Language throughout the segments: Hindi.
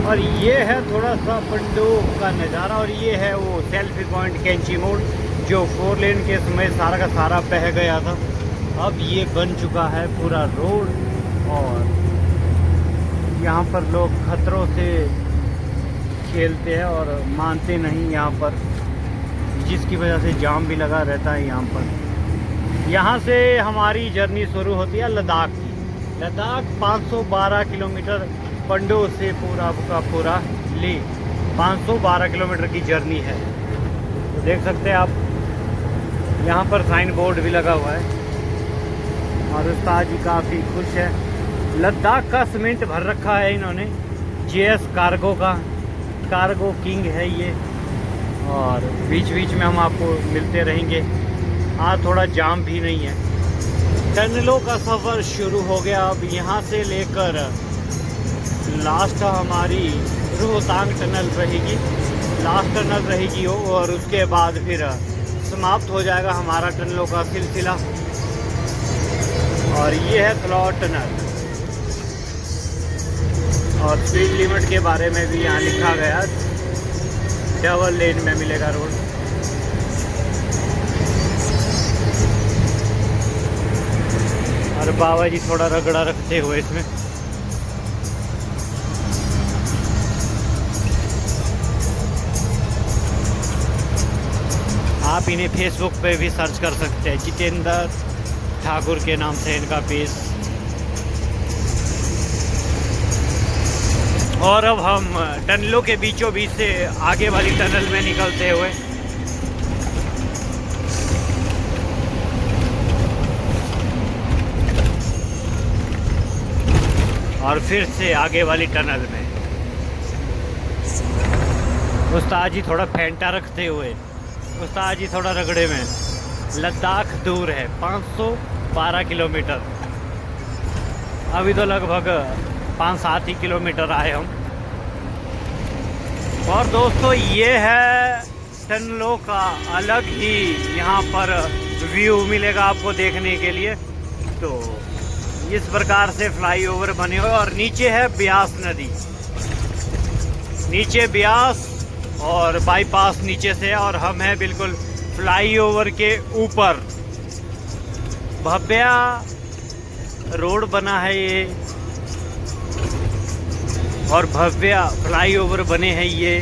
और ये है थोड़ा सा पंडोह का नज़ारा। और ये है वो सेल्फी पॉइंट कैंची मोड़, जो 4 लेन के समय सारा का सारा बह गया था। अब ये बन चुका है पूरा रोड। और यहाँ पर लोग खतरों से खेलते हैं और मानते नहीं यहाँ पर, जिसकी वजह से जाम भी लगा रहता है यहाँ पर। यहाँ से हमारी जर्नी शुरू होती है लद्दाख की। लद्दाख 512 किलोमीटर पंडोह से पूरा का पूरा ले 512 किलोमीटर की जर्नी है। तो देख सकते हैं आप, यहाँ पर साइन बोर्ड भी लगा हुआ है। और उस्ताद जी काफ़ी खुश है। लद्दाख का सीमेंट भर रखा है इन्होंने, जेएस कार्गो का, कार्गो किंग है ये। और बीच बीच में हम आपको मिलते रहेंगे। आज थोड़ा जाम भी नहीं है। टनलों का सफ़र शुरू हो गया। अब यहाँ से लेकर लास्ट हमारी रोहतांग टनल रहेगी, लास्ट टनल रहेगी और उसके बाद फिर समाप्त हो जाएगा हमारा टनलों का सिलसिला। और ये है थलौर टनल। और स्पीड लिमिट के बारे में भी यहाँ लिखा गया, डबल लेन में मिलेगा रोड। और बाबा जी थोड़ा रगड़ा रखते हुए इसमें। आप इन्हें फेसबुक पे भी सर्च कर सकते हैं, जितेंद्र ठाकुर के नाम से इनका पेज। और अब हम टनलों के बीचों बीच से आगे वाली टनल में निकलते हुए और फिर से आगे वाली टनल में। उस्ताद जी थोड़ा फेंटा रखते हुए, उस्ताद जी थोड़ा रगड़े में। लद्दाख दूर है 512 किलोमीटर। अभी तो लगभग 5-7 ही किलोमीटर आए हम। और दोस्तों ये है टनलों का अलग ही यहाँ पर व्यू मिलेगा आपको देखने के लिए। तो इस प्रकार से फ्लाईओवर बने हुए। और नीचे है ब्यास नदी, नीचे ब्यास और बाईपास नीचे से। और हम हैं बिल्कुल फ्लाईओवर के ऊपर। भव्य रोड बना है ये और भव्य फ्लाईओवर बने हैं ये।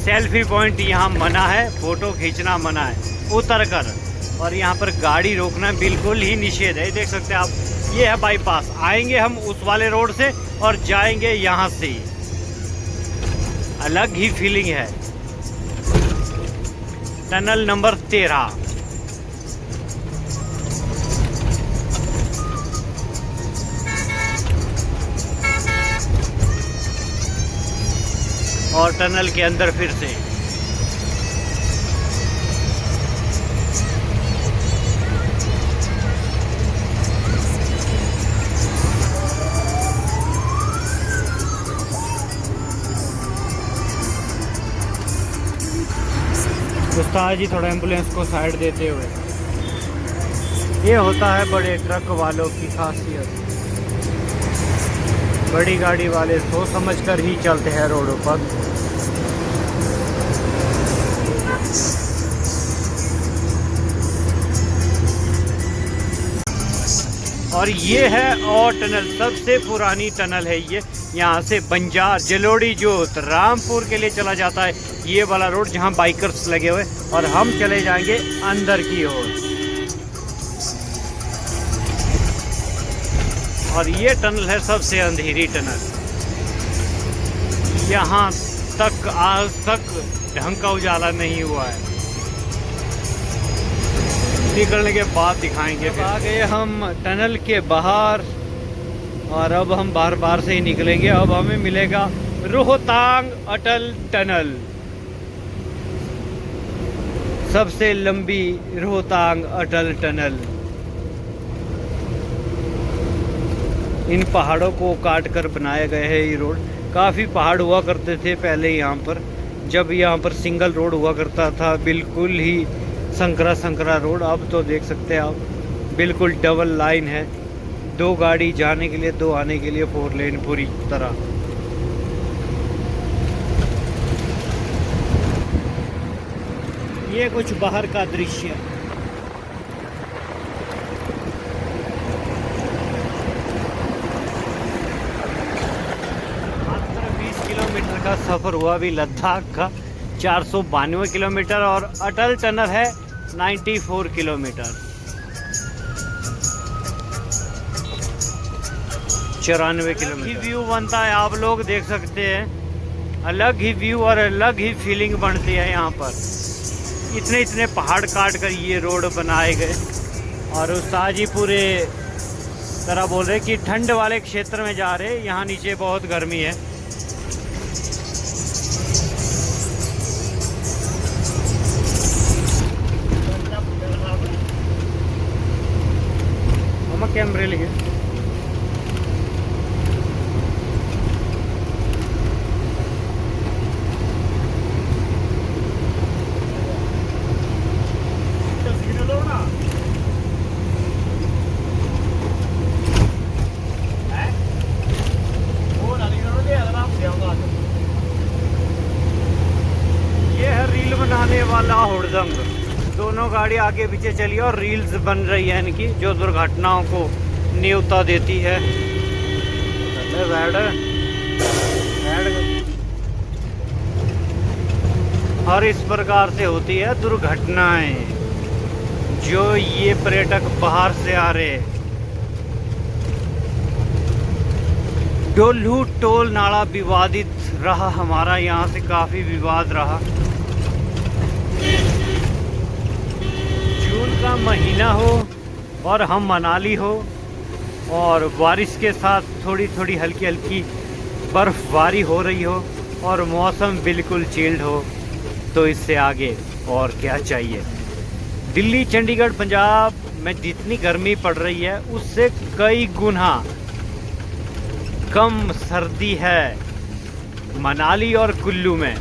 सेल्फी पॉइंट यहाँ मना है, फ़ोटो खींचना मना है उतर कर। और यहाँ पर गाड़ी रोकना बिल्कुल ही निषेध है। देख सकते हैं आप, ये है बाईपास। आएंगे हम उस वाले रोड से और जाएंगे यहाँ से। अलग ही फीलिंग है। Tunnel number 13। और टनल के अंदर फिर से उस्ताद जी थोड़ा एम्बुलेंस को साइड देते हुए। ये होता है बड़े ट्रक वालों की खासियत। बड़ी गाड़ी वाले सोच समझ कर ही चलते हैं रोडों पर। और ये है और टनल, सबसे पुरानी टनल है ये। यहाँ से बंजार, जलोड़ी जोत, रामपुर के लिए चला जाता है ये वाला रोड, जहाँ बाइकर्स लगे हुए। और हम चले जाएंगे अंदर की ओर। और ये टनल है सबसे अंधेरी टनल। यहाँ तक आज तक ढंग का उजाला नहीं हुआ है। निकलने के बाद दिखाएंगे। आ गए हम टनल के बाहर। और अब हम बार से ही निकलेंगे। अब हमें मिलेगा रोहतांग अटल टनल, सबसे लंबी रोहतांग अटल टनल। इन पहाड़ों को काट कर बनाया गया है ये रोड। काफ़ी पहाड़ हुआ करते थे पहले यहाँ पर, जब यहाँ पर सिंगल रोड हुआ करता था, बिल्कुल ही संकरा रोड। अब तो देख सकते हैं आप, बिल्कुल डबल लाइन है, 2 गाड़ी जाने के लिए 2 आने के लिए, 4 लेन पूरी तरह। ये कुछ बाहर का दृश्य। मात्र 20 किलोमीटर का सफर हुआ अभी लद्दाख का, 492 किलोमीटर, और अटल टनल है 94 किलोमीटर, 94 किलोमीटर। व्यू बनता है, आप लोग देख सकते हैं, अलग ही व्यू और अलग ही फीलिंग बनती है यहाँ पर। इतने इतने पहाड़ काट कर ये रोड बनाए गए, और उस्ताद जी पूरे तरह बोल रहे कि ठंड वाले क्षेत्र में जा रहे, यहाँ नीचे बहुत गर्मी है। हम कैमरे लिए वाला हुड़दंग, दोनों गाड़ी आगे पीछे चली और रील्स बन रही है इनकी, जो दुर्घटनाओं को न्योता देती है। और इस प्रकार से होती है दुर्घटनाएं, जो ये पर्यटक बाहर से आ रहे। डोलू टोल नाला विवादित रहा हमारा, यहाँ से काफी विवाद रहा। जून का महीना हो और हम मनाली हो और बारिश के साथ थोड़ी थोड़ी हल्की हल्की बर्फबारी हो रही हो और मौसम बिल्कुल चिल्ड हो, तो इससे आगे और क्या चाहिए। दिल्ली, चंडीगढ़, पंजाब में जितनी गर्मी पड़ रही है उससे कई गुना कम सर्दी है मनाली और कुल्लू में।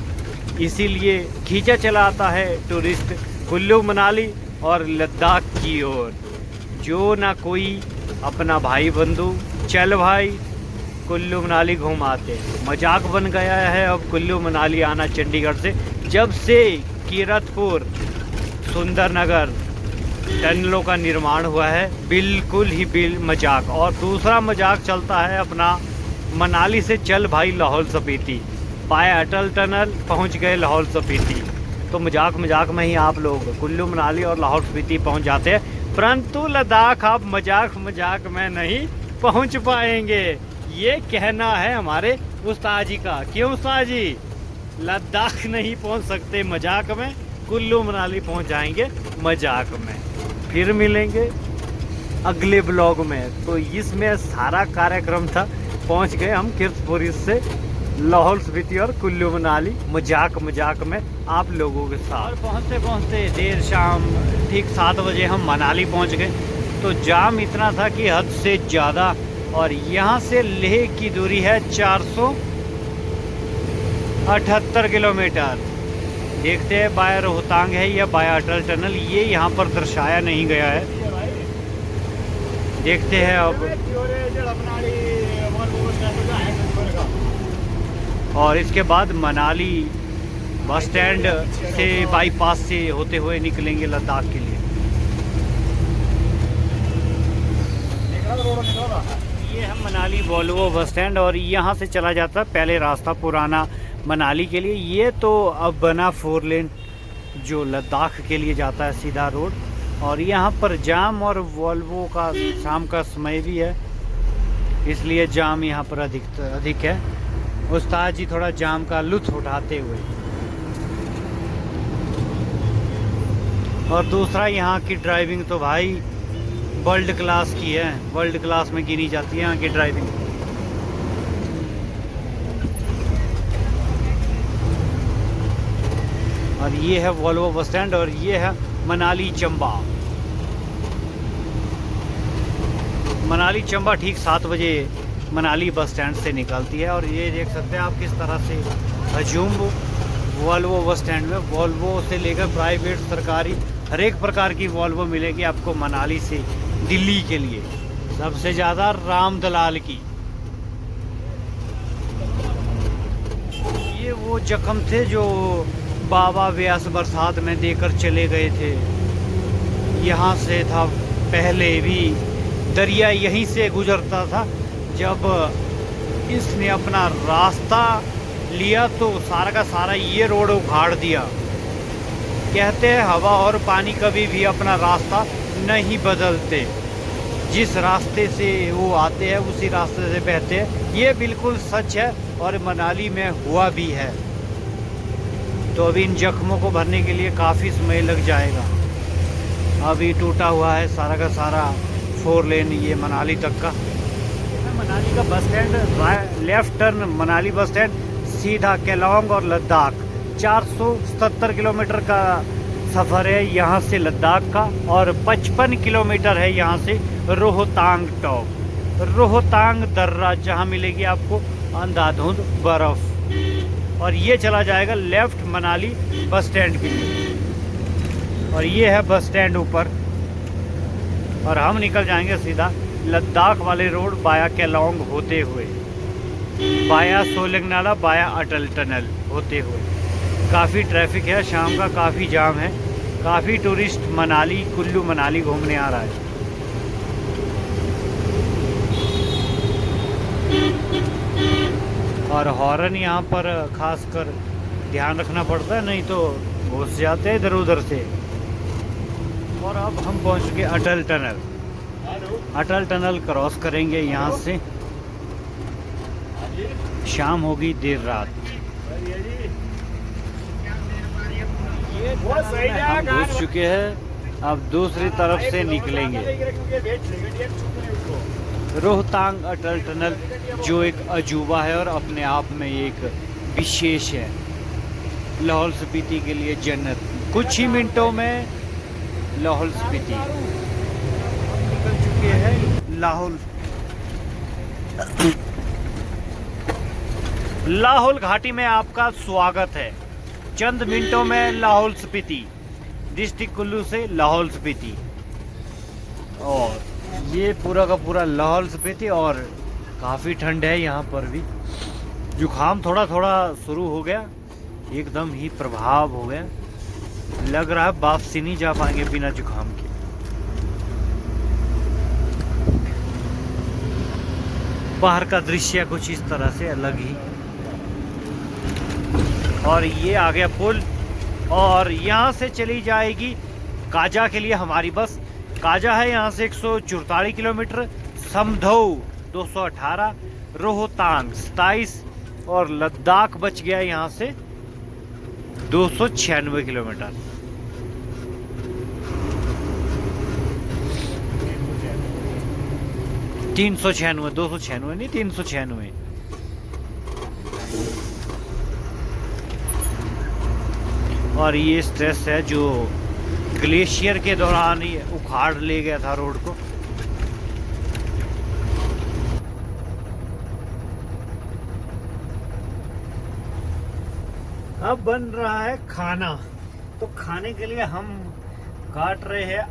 इसीलिए खींचा चला आता है टूरिस्ट कुल्लू, मनाली और लद्दाख की ओर। जो ना कोई अपना भाई बंधु, चल भाई कुल्लू मनाली घुमाते, मजाक बन गया है अब कुल्लू मनाली आना चंडीगढ़ से। जब से कीरतपुर, सुंदरनगर टनलों का निर्माण हुआ है, बिल्कुल ही मजाक। और दूसरा मजाक चलता है अपना मनाली से चल भाई लाहौल स्पीति, पाए अटल टनल, पहुंच गए लाहौल स्पीति। तो मजाक मजाक में ही आप लोग कुल्लू मनाली और लाहौल स्पीति पहुंच जाते हैं, परंतु लद्दाख आप मजाक मजाक में नहीं पहुंच पाएंगे। ये कहना है हमारे उस्ताद जी का। क्यों उस्ताद जी? लद्दाख नहीं पहुंच सकते मजाक में, कुल्लू मनाली पहुंच जाएंगे मजाक में। फिर मिलेंगे अगले ब्लॉग में। तो इसमें सारा कार्यक्रम था, पहुंच गए हम कीरतपुर से लाहौल स्पीति और कुल्लू मनाली मजाक मजाक में आप लोगों के साथ। और पहुंचते पहुंचते देर शाम ठीक 7 बजे हम मनाली पहुंच गए। तो जाम इतना था कि हद से ज़्यादा, और यहाँ से लेह की दूरी है 478 किलोमीटर। देखते हैं बाया रोहतांग है या बाया अटल टनल, ये यहाँ पर दर्शाया नहीं गया है। देखते हैं अब। और इसके बाद मनाली बस स्टैंड से बाईपास से होते हुए निकलेंगे लद्दाख के लिए। ये है मनाली वॉल्वो बस स्टैंड, और यहाँ से चला जाता पहले रास्ता पुराना मनाली के लिए। ये तो अब बना 4 लेन जो लद्दाख के लिए जाता है सीधा रोड। और यहाँ पर जाम, और वॉल्वो का शाम का समय भी है, इसलिए जाम यहाँ पर अधिक है। उस्ताद जी थोड़ा जाम का लुत्फ उठाते हुए। और दूसरा, यहाँ की ड्राइविंग तो भाई वर्ल्ड क्लास की है, वर्ल्ड क्लास में गिनी जाती है यहाँ की ड्राइविंग। और ये है वॉल्वो बस स्टैंड, और ये है मनाली चंबा। मनाली चंबा ठीक 7 बजे मनाली बस स्टैंड से निकलती है। और ये देख सकते हैं आप किस तरह से हजूम वॉल्वो बस स्टैंड में, वॉल्वो से लेकर प्राइवेट, सरकारी, हर एक प्रकार की वॉल्वो मिलेगी आपको मनाली से दिल्ली के लिए। सबसे ज़्यादा राम दलाल की। ये वो जख्म थे जो बाबा व्यास बरसात में देकर चले गए थे। यहाँ से था पहले भी दरिया, यहीं से गुजरता था। जब इसने अपना रास्ता लिया तो सारा का सारा ये रोड उखाड़ दिया। कहते हैं हवा और पानी कभी भी अपना रास्ता नहीं बदलते, जिस रास्ते से वो आते हैं उसी रास्ते से बहते हैं। ये बिल्कुल सच है और मनाली में हुआ भी है। तो अभी इन जख्मों को भरने के लिए काफ़ी समय लग जाएगा। अभी टूटा हुआ है सारा का सारा 4 लेन ये मनाली तक का। मनाली का bus stand, left turn Manali bus stand, सीधा केलोंग और लद्दाख। 477 किलोमीटर का सफ़र है यहाँ से लद्दाख का, और 55 किलोमीटर है यहाँ से रोहतांग टॉप, रोहतांग दर्रा, जहाँ मिलेगी आपको अंधाधुंध बर्फ़। और ये चला जाएगा लेफ्ट मनाली बस स्टैंड के लिए। और ये है बस स्टैंड ऊपर, और हम निकल जाएंगे सीधा लद्दाख वाले रोड बाया केलोंग होते हुए, बाया सोलंग नाला, बाया अटल टनल होते हुए। काफ़ी ट्रैफिक है, शाम का काफ़ी जाम है, काफ़ी टूरिस्ट मनाली, कुल्लू मनाली घूमने आ रहा है। और हॉर्न यहाँ पर खासकर ध्यान रखना पड़ता है, नहीं तो घुस जाते हैं इधर उधर से। और अब हम पहुँच गए अटल टनल। अटल टनल क्रॉस करेंगे यहाँ से, शाम होगी देर रात। हम घुस चुके हैं, अब दूसरी तरफ से निकलेंगे। रोहतांग अटल टनल जो एक अजूबा है और अपने आप में एक विशेष है। लाहौल स्पीति के लिए जन्नत, कुछ ही मिनटों में लाहौल स्पीति निकल चुके हैं। लाहौल घाटी में आपका स्वागत है। चंद मिनटों में लाहौल स्पीति, डिस्ट्रिक्ट कुल्लू से लाहौल स्पीति। और ये पूरा का पूरा लाहौल स्पीति, और काफ़ी ठंड है यहाँ पर भी। जुकाम थोड़ा थोड़ा शुरू हो गया, एकदम ही प्रभाव हो गया। लग रहा है वापसी नहीं जा पाएंगे बिना जुकाम के। बाहर का दृश्य कुछ इस तरह से अलग ही। और ये आ गया पुल, और यहाँ से चली जाएगी काजा के लिए हमारी बस। काजा है यहाँ से 144 किलोमीटर, समधौ 218, रोहतांग 27, और लद्दाख बच गया यहाँ से 296 किलोमीटर। तीन सौ 296 नहीं, 396। और ये स्ट्रेस है जो ग्लेशियर के दौरान ही उखाड़ ले गया था रोड को। अब बन रहा है खाना, तो खाने के लिए हम काट रहे हैं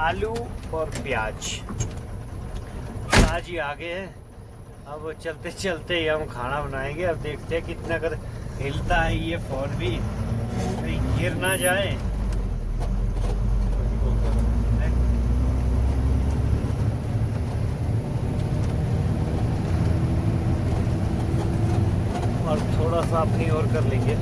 आलू और प्याज। ही आगे है। अब चलते चलते ही हम खाना बनाएंगे। अब देखते हैं कितना कर हिलता है ये फोन भी, गिर ना जाए। और थोड़ा सा अपनी और कर लेंगे।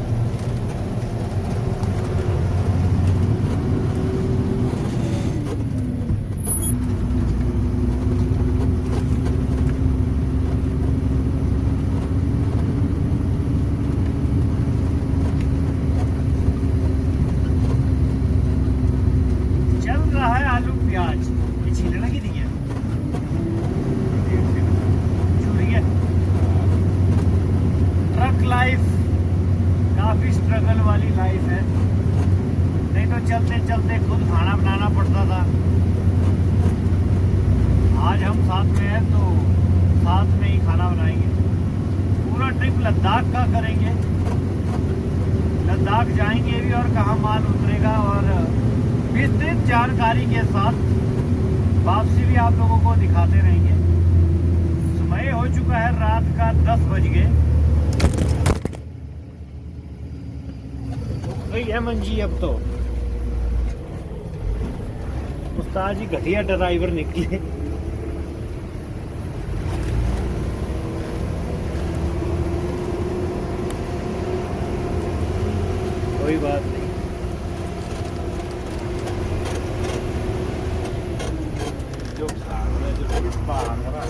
लाइफ काफ़ी स्ट्रगल वाली लाइफ है, नहीं तो चलते चलते खुद खाना बनाना पड़ता था। आज हम साथ में हैं तो साथ में ही खाना बनाएंगे। पूरा ट्रिप लद्दाख का करेंगे, लद्दाख जाएंगे भी और कहाँ माल उतरेगा, और विस्तृत जानकारी के साथ वापसी भी आप लोगों को दिखाते रहेंगे। समय हो चुका है रात का 10 बज गए। है मंजी अब तो। उस्ताद जी घटिया ड्राइवर निकले। कोई बात नहीं। जो सामने जो बाहर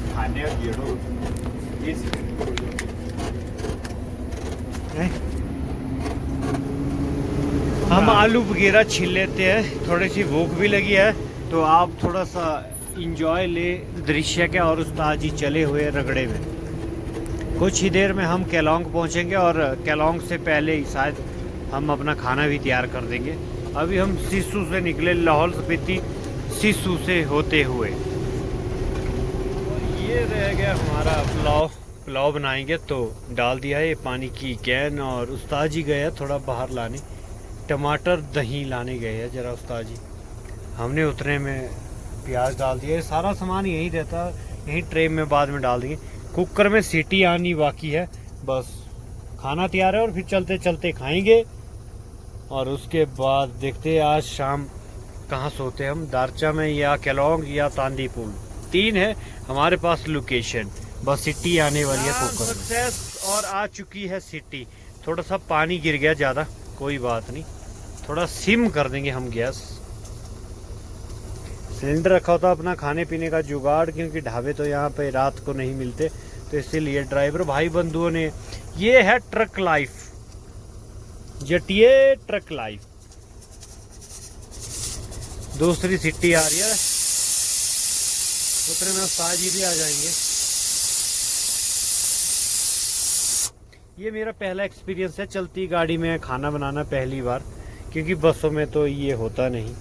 खाने गिरो इस हम आलू वगैरह छील लेते हैं, थोड़ी सी भूख भी लगी है तो आप थोड़ा सा इंजॉय ले दृश्य के। और उस्ताद जी चले हुए रगड़े में। कुछ ही देर में हम केलोंग पहुंचेंगे और केलोंग से पहले ही शायद हम अपना खाना भी तैयार कर देंगे। अभी हम सिस्सू से निकले, लाहौल स्पीति सिस्सू से होते हुए। और ये रह गया हमारा पुलाव बनाएंगे तो डाल दिया है ये पानी की कैन। और उस्ताद जी गए थोड़ा बाहर लाने, टमाटर दही लाने गए हैं जरा उस्ताद जी। हमने उतने में प्याज डाल दिया। सारा सामान यहीं रहता, यहीं ट्रे में बाद में डाल देंगे। कुकर में सीटी आनी बाकी है, बस खाना तैयार है और फिर चलते चलते खाएंगे। और उसके बाद देखते हैं आज शाम कहाँ सोते हैं हम, दारचा में या केलोंग या तांदीपुल। 3 है हमारे पास लोकेशन, बस सीटी आने वाली है कुकर सक्सेस। और आ चुकी है सीटी। थोड़ा सा पानी गिर गया ज़्यादा, कोई बात नहीं, थोड़ा सिम कर देंगे हम गैस। सिलेंडर रखा होता अपना खाने पीने का जुगाड़, क्योंकि ढाबे तो यहाँ पे रात को नहीं मिलते, तो इसीलिए ड्राइवर भाई बंधुओं ने। ये है ट्रक लाइफ, जटिए ट्रक लाइफ। दूसरी सिटी आ रही है, उतने में उस्ताद जी भी आ जाएंगे। ये मेरा पहला एक्सपीरियंस है चलती गाड़ी में खाना बनाना, पहली बार, क्योंकि बसों में तो ये होता नहीं।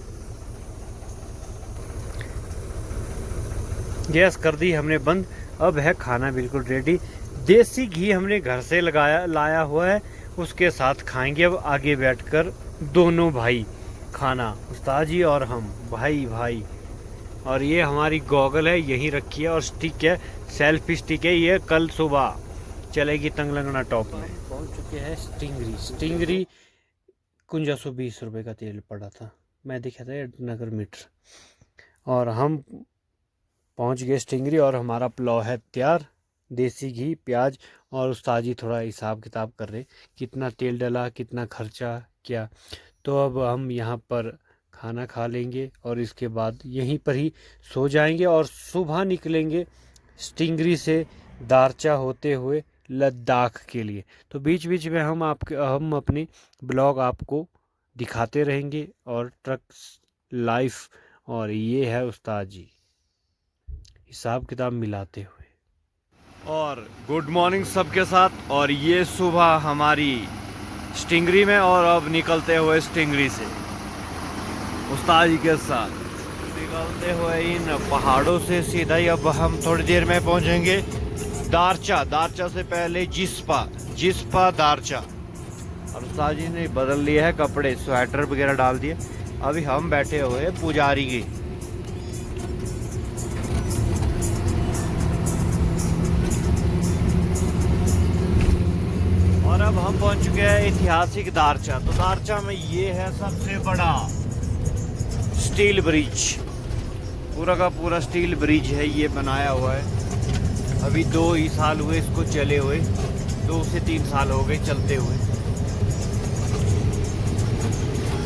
गैस कर दी हमने बंद, अब है खाना बिल्कुल रेडी। देसी घी हमने घर से लाया हुआ है, उसके साथ खाएंगे अब आगे बैठकर दोनों भाई खाना, उस्ताद जी और हम भाई। और ये हमारी गॉगल है यहीं रखी है, और स्टिक है, सेल्फी स्टिक है, ये कल सुबह चलेगी तंगलंगना टॉप में। पहुंच चुके हैं स्टिंगरी 5120 रुपये का तेल पड़ा था, मैं दिखा था नगर मीटर। और हम पहुंच गए स्टिंगरी और हमारा पुलाव है तैयार। देसी घी, प्याज, और उस्ताद जी थोड़ा हिसाब किताब कर रहे कितना तेल डला, कितना खर्चा क्या। तो अब हम यहाँ पर खाना खा लेंगे और इसके बाद यहीं पर ही सो जाएंगे और सुबह निकलेंगे स्टिंगरी से दारचा होते हुए लद्दाख के लिए। तो बीच बीच में हम अपने ब्लॉग आपको दिखाते रहेंगे और ट्रक लाइफ। और ये है उस्ताद जी हिसाब किताब मिलाते हुए। और गुड मॉर्निंग सबके साथ। और ये सुबह हमारी स्टिंगरी में, और अब निकलते हुए स्टिंगरी से उस्ताद जी के साथ निकलते हुए इन पहाड़ों से सीधा ही अब हम थोड़ी देर में पहुंचेंगे दारचा से पहले जिस्पा दारचा। और उस्ताद जी ने बदल लिए है कपड़े, स्वेटर वगैरह डाल दिए। अभी हम बैठे हुए पुजारी की। और अब हम पहुंच चुके हैं ऐतिहासिक दारचा। तो दारचा में ये है सबसे बड़ा स्टील ब्रिज, पूरा का पूरा स्टील ब्रिज है ये बनाया हुआ है। अभी 2 ही साल हुए इसको चले हुए, 2 से 3 साल हो गए चलते हुए।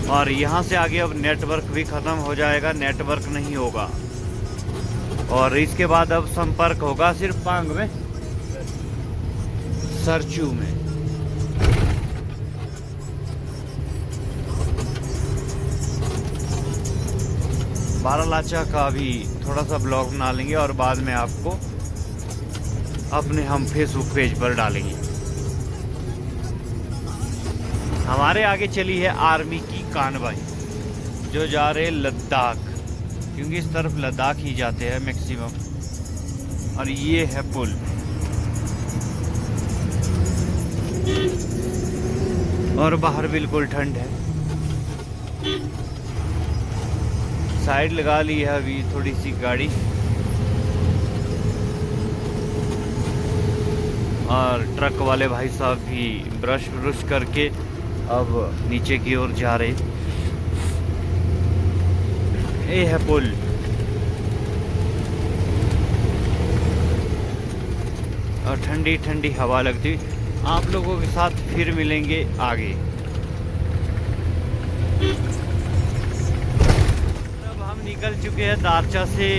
और यहाँ से आगे अब नेटवर्क भी ख़त्म हो जाएगा, नेटवर्क नहीं होगा। और इसके बाद अब संपर्क होगा सिर्फ पांग में, सरचू में। बारालाचा का भी थोड़ा सा ब्लॉग बना लेंगे और बाद में आपको अपने हम फेसबुक पेज पर डालेंगे। हमारे आगे चली है आर्मी की कानवाई जो जा रहे लद्दाख, क्योंकि इस तरफ लद्दाख ही जाते हैं मैक्सिमम। और ये है पुल। और बाहर बिल्कुल ठंड है। साइड लगा ली है अभी थोड़ी सी गाड़ी। और ट्रक वाले भाई साहब भी ब्रश ब्रश करके अब नीचे की ओर जा रहे। ये है पुल। और ठंडी ठंडी हवा लगती। आप लोगों के साथ फिर मिलेंगे आगे। अब हम निकल चुके हैं दारचा से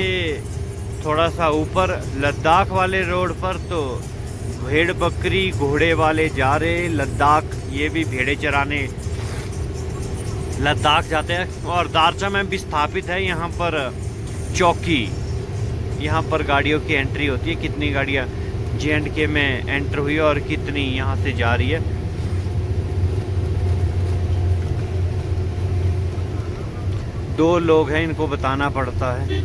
थोड़ा सा ऊपर लद्दाख वाले रोड पर। तो भेड़ बकरी घोड़े वाले जा रहे लद्दाख। ये भी भेड़े चराने लद्दाख जाते हैं। और दारचा में भी स्थापित है यहाँ पर चौकी। यहाँ पर गाड़ियों की एंट्री होती है। कितनी गाड़ियाँ J&K में एंटर हुई और कितनी यहाँ से जा रही है। दो लोग हैं, इनको बताना पड़ता है।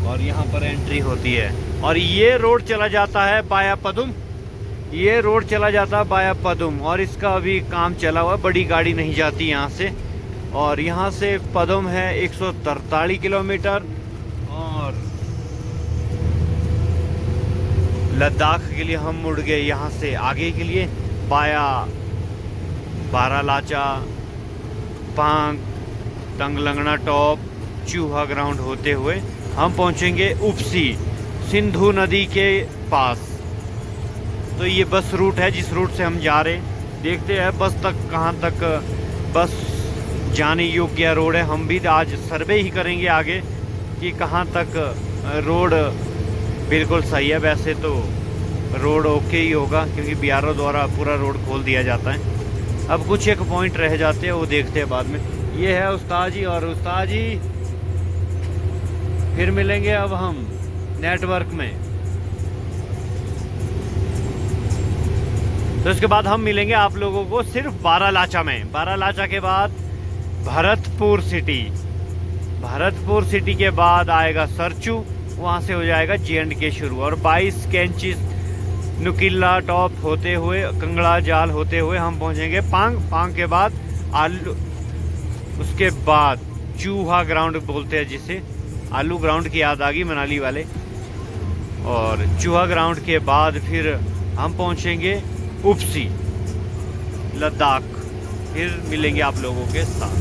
और यहाँ पर एंट्री होती है। और ये रोड चला जाता है बाया पदुम। ये रोड चला जाता है बाया पदुम। और इसका अभी काम चला हुआ, बड़ी गाड़ी नहीं जाती यहाँ से। और यहाँ से पदुम है 143 किलोमीटर। और लद्दाख के लिए हम मुड़ गए यहाँ से आगे के लिए बाया बारालाचा, पांग, तंगलंगना टॉप, चूहा ग्राउंड होते हुए हम पहुँचेंगे उपसी, सिंधु नदी के पास। तो ये बस रूट है जिस रूट से हम जा रहे हैं। देखते हैं बस तक कहाँ तक बस जाने योग्य रोड है। हम भी आज सर्वे ही करेंगे आगे कि कहाँ तक रोड बिल्कुल सही है। वैसे तो रोड ओके ही होगा क्योंकि BRO द्वारा पूरा रोड खोल दिया जाता है। अब कुछ एक पॉइंट रह जाते हैं, वो देखते हैं बाद में। ये है उस्ताद जी। और उस्ताद जी फिर मिलेंगे अब हम नेटवर्क में। तो इसके बाद हम मिलेंगे आप लोगों को सिर्फ बारालाचा में। बारालाचा के बाद भरतपुर सिटी। भरतपुर सिटी के बाद आएगा सरचू। वहाँ से हो जाएगा J&K शुरू। और 22 कैंचिस नुकिला टॉप होते हुए कंगड़ा जाल होते हुए हम पहुँचेंगे पांग। पांग के बाद आलू, उसके बाद चूहा ग्राउंड बोलते हैं जिसे। आलू ग्राउंड की याद आ गई मनाली वाले। और चूहा ग्राउंड के बाद फिर हम पहुँचेंगे उपसी लद्दाख। फिर मिलेंगे आप लोगों के साथ।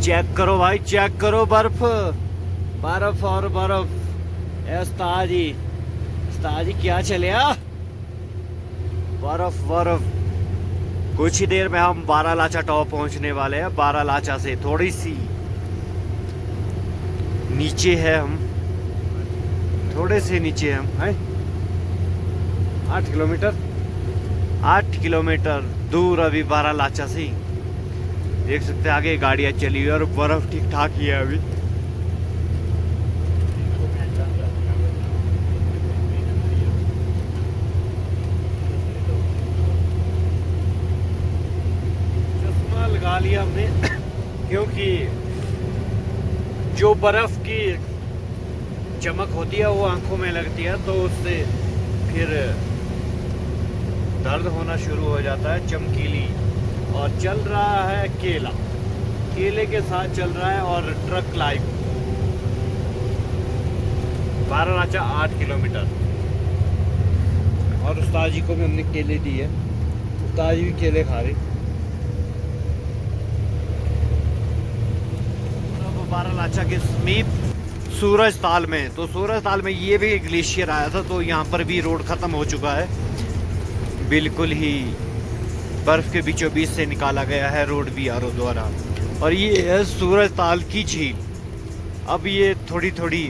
चेक करो भाई, चेक करो बर्फ, बर्फ और बर्फ। उस्ताद जी क्या चले बर्फ बर्फ। कुछ ही देर में हम बारालाचा टॉप पहुंचने वाले हैं। बारालाचा से थोड़ी सी नीचे है हम, थोड़े से नीचे हम हैं। 8 किलोमीटर दूर अभी बारालाचा से। देख सकते हैं आगे गाड़ियां चली हुई और बर्फ ठीक ठाक ही है अभी। चश्मा लगा लिया हमने क्योंकि जो बर्फ की चमक होती है वो आंखों में लगती है, तो उससे फिर दर्द होना शुरू हो जाता है। चमकीली। और चल रहा है केला, केले के साथ चल रहा है। और ट्रक लाइफ। बारालाचा 8 किलोमीटर। और उस्ताद जी को भी हमने केले दिए। उस्ताद जी भी केले खा रहे। अब बारालाचा के समीप सूरज ताल में। तो सूरज ताल में ये भी ग्लेशियर आया था, तो यहाँ पर भी रोड खत्म हो चुका है। बिल्कुल ही बर्फ के बीचों बीच से निकाला गया है रोड BRO द्वारा। और ये है सूरज ताल की झील। अब ये थोड़ी थोड़ी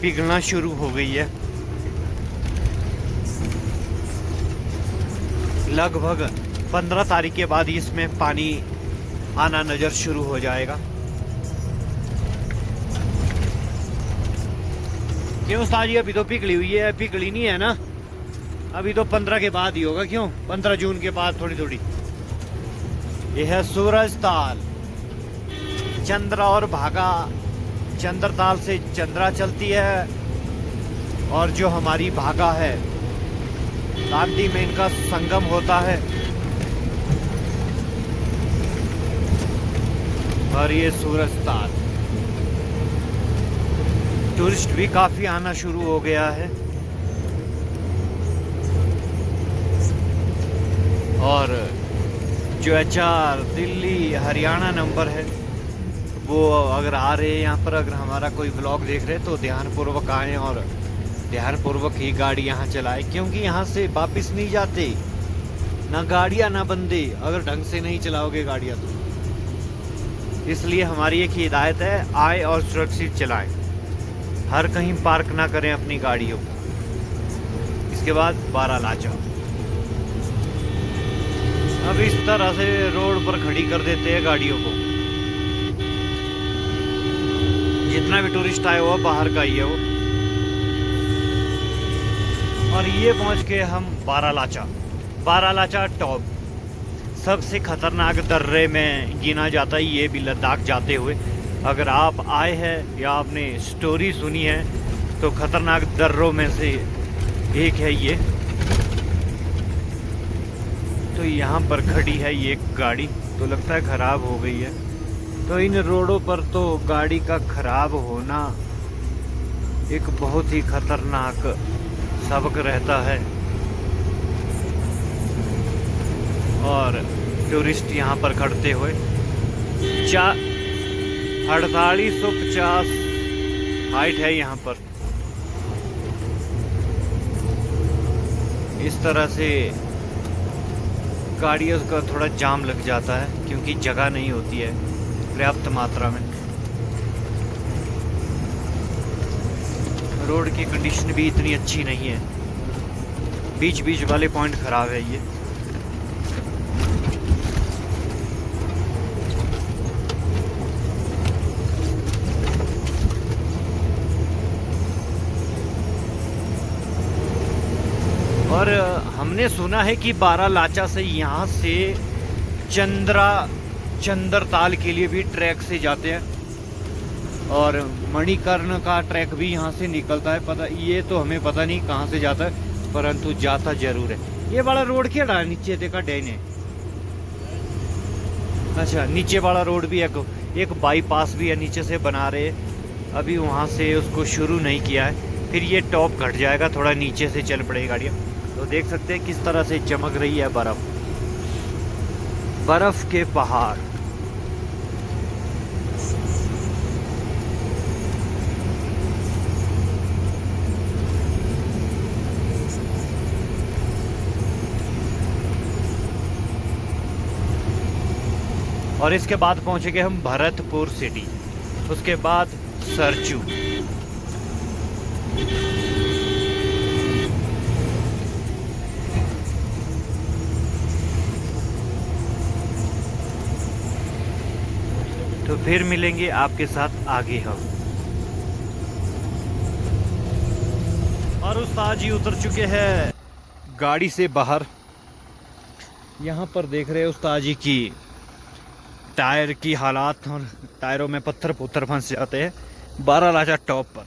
पिघलना शुरू हो गई है। लगभग 15 तारीख के बाद इसमें पानी आना नजर शुरू हो जाएगा। क्यों उस्ताद जी अभी तो पिघली हुई है? पिघली नहीं है ना, अभी तो 15 के बाद ही होगा। क्यों 15 जून के बाद थोड़ी थोड़ी। यह है सूरज ताल। चंद्रा और भागा, चंद्रताल से चंद्रा चलती है। और जो हमारी भागा है दांडी में इनका संगम होता है। और ये सूरज ताल। टूरिस्ट भी काफी आना शुरू हो गया है। और जो HR दिल्ली हरियाणा नंबर है वो अगर आ रहे हैं यहाँ पर, अगर हमारा कोई व्लॉग देख रहे हैं तो ध्यानपूर्वक आएँ और ध्यानपूर्वक ही गाड़ी यहाँ चलाए, क्योंकि यहाँ से वापस नहीं जाते ना गाड़ियाँ ना बंदे, अगर ढंग से नहीं चलाओगे गाड़ियाँ तो। इसलिए हमारी एक हिदायत है, आए और सुरक्षित चलाएं, हर कहीं पार्क ना करें अपनी गाड़ियों को। इसके बाद बारालाचा, अब इस तरह से रोड पर खड़ी कर देते हैं गाड़ियों को। जितना भी टूरिस्ट आया हुआ बाहर का ही है वो। और ये पहुंच के हम बारालाचा टॉप, सबसे खतरनाक दर्रे में गिना जाता है ये भी लद्दाख जाते हुए। अगर आप आए हैं या आपने स्टोरी सुनी है तो खतरनाक दर्रों में से एक है ये। तो यहाँ पर खड़ी है ये गाड़ी, तो लगता है ख़राब हो गई है। तो इन रोडों पर तो गाड़ी का ख़राब होना एक बहुत ही खतरनाक सबक रहता है। और टूरिस्ट यहाँ पर खड़ते हुए 4850 हाइट है यहाँ पर। इस तरह से गाड़ियों का थोड़ा जाम लग जाता है क्योंकि जगह नहीं होती है पर्याप्त मात्रा में। रोड की कंडीशन भी इतनी अच्छी नहीं है, बीच बीच वाले पॉइंट खराब है ये। और हमने सुना है कि बारालाचा से यहाँ से चंद्रताल के लिए भी ट्रैक से जाते हैं और मणिकर्ण का ट्रैक भी यहाँ से निकलता है। पता ये तो हमें पता नहीं कहाँ से जाता है, परंतु जाता जरूर है। ये वाला रोड क्या रहा नीचे देखा डैने, अच्छा नीचे वाला रोड भी है, एक बाईपास भी है नीचे से बना रहे, अभी वहाँ से उसको शुरू नहीं किया है। फिर ये टॉप घट जाएगा, थोड़ा नीचे से चल पड़ेगी गाड़ियाँ। तो देख सकते हैं किस तरह से चमक रही है बर्फ के पहाड़। और इसके बाद पहुंचेंगे हम भरतपुर सिटी, उसके बाद सरचू। तो फिर मिलेंगे आपके साथ आगे हम। और उस्ताद जी उतर चुके हैं गाड़ी से बाहर। यहाँ पर देख रहे हैं उस्ताद जी की टायर की हालात, और टायरों में पत्थर फंस जाते हैं। बारालाचा टॉप पर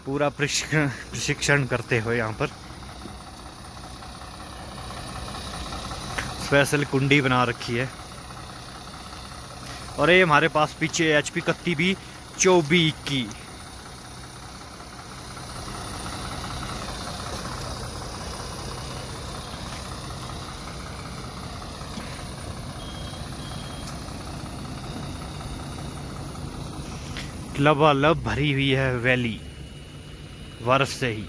पूरा प्रशिक्षण करते हुए यहाँ पर स्पेशल कुंडी बना रखी है। और ये हमारे पास पीछे HP कत्ती भी 24 की। लबालब भरी हुई है वैली बर्फ से ही।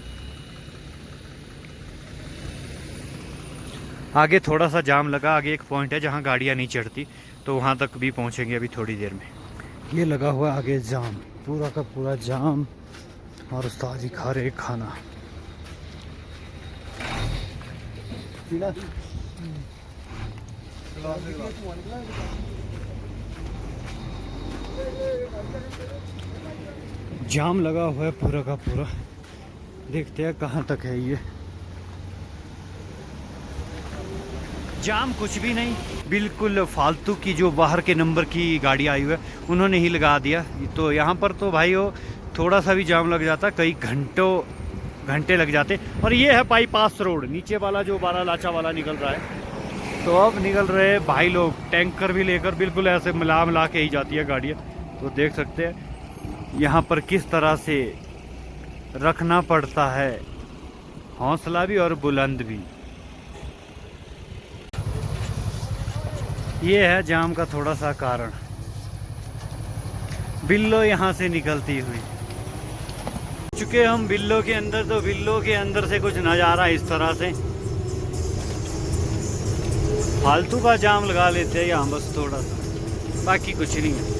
आगे थोड़ा सा जाम लगा, आगे एक पॉइंट है जहां गाड़ियां नहीं चढ़ती, तो वहां तक भी पहुंचेंगे अभी थोड़ी देर में। ये लगा हुआ आगे जाम, पूरा का पूरा जाम। और उस्ताद जी खा रहे खाना। जाम लगा हुआ है पूरा का पूरा, देखते हैं कहाँ तक है ये जाम। कुछ भी नहीं, बिल्कुल फालतू की जो बाहर के नंबर की गाड़ी आई हुई है उन्होंने ही लगा दिया। तो यहाँ पर तो भाई वो थोड़ा सा भी जाम लग जाता, कई घंटे लग जाते। और ये है बाईपास रोड, नीचे वाला जो बारालाचा वाला निकल रहा है। तो अब निकल रहे हैं भाई लोग टैंकर भी लेकर, बिल्कुल ऐसे मिला के ही जाती है गाड़ियाँ। तो देख सकते हैं यहाँ पर किस तरह से रखना पड़ता है हौसला भी और बुलंद भी। ये है जाम का थोड़ा सा कारण, बिल्लो यहाँ से निकलती हुई। चुके हम बिल्लो के अंदर, तो बिल्लो के अंदर से कुछ नज़ारा इस तरह से। फालतू का जाम लगा लेते हैं यहाँ बस थोड़ा सा, बाकी कुछ नहीं है।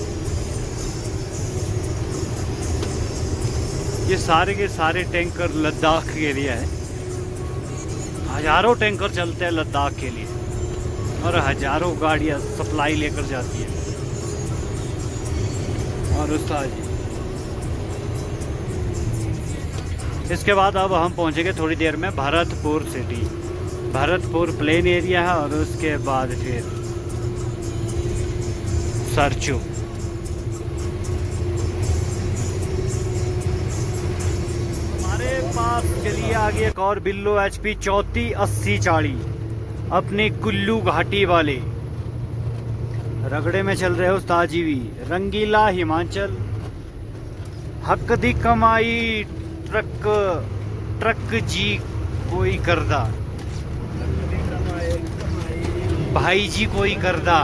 ये सारे के सारे टैंकर लद्दाख के लिए है। हजारों टैंकर चलते हैं लद्दाख के लिए और हजारों गाड़ियाँ सप्लाई लेकर जाती है। और उस्ताद जी, इसके बाद अब हम पहुंचेंगे थोड़ी देर में Bharatpur city. Bharatpur plain area है और उसके बाद फिर सरचू। हमारे पास चलिए आगे एक और बिल्लो HP 3480 अपने कुल्लू घाटी वाले रगड़े में चल रहे हो उस्ताद जी भी। रंगीला हिमाचल, हक दी कमाई ट्रक जी कोई करदा, भाई जी कोई करदा।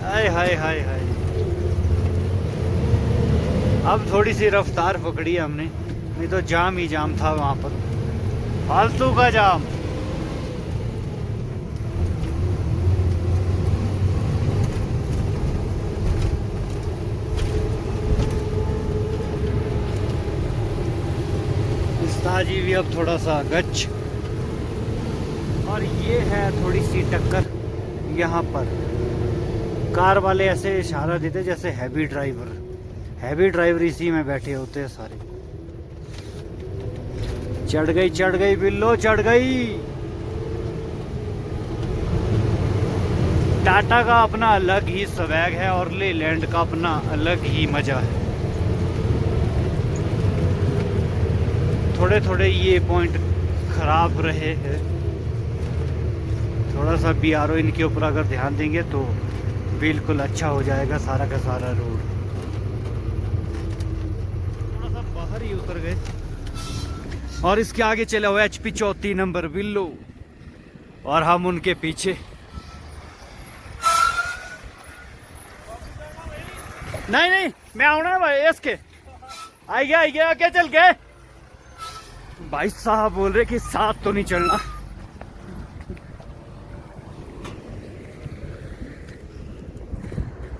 हाय हाय हाय हाय। अब थोड़ी सी रफ्तार पकड़ी हमने, नहीं तो जाम ही जाम था वहां पर, फालतू का जाम। जी भी अब थोड़ा सा गच। और ये है थोड़ी सी टक्कर यहाँ पर। कार वाले ऐसे इशारा देते जैसे हैवी ड्राइवर इसी में बैठे होते हैं सारे। चढ़ गई बिल्लो, चढ़ गई। टाटा का अपना अलग ही स्वैग है और लेलैंड का अपना अलग ही मजा है। थोड़े ये पॉइंट खराब रहे हैं, थोड़ा सा BRO इनके ऊपर अगर ध्यान देंगे तो बिल्कुल अच्छा हो जाएगा सारा का सारा रोड। थोड़ा सा बाहर ही उतर गए और इसके आगे चला हुआ HP 34 नंबर बिल्लो और हम उनके पीछे। नहीं मैं आना भाई, इसके आई गया क्या चल गए भाई साहब। बोल रहे कि साथ तो नहीं चलना।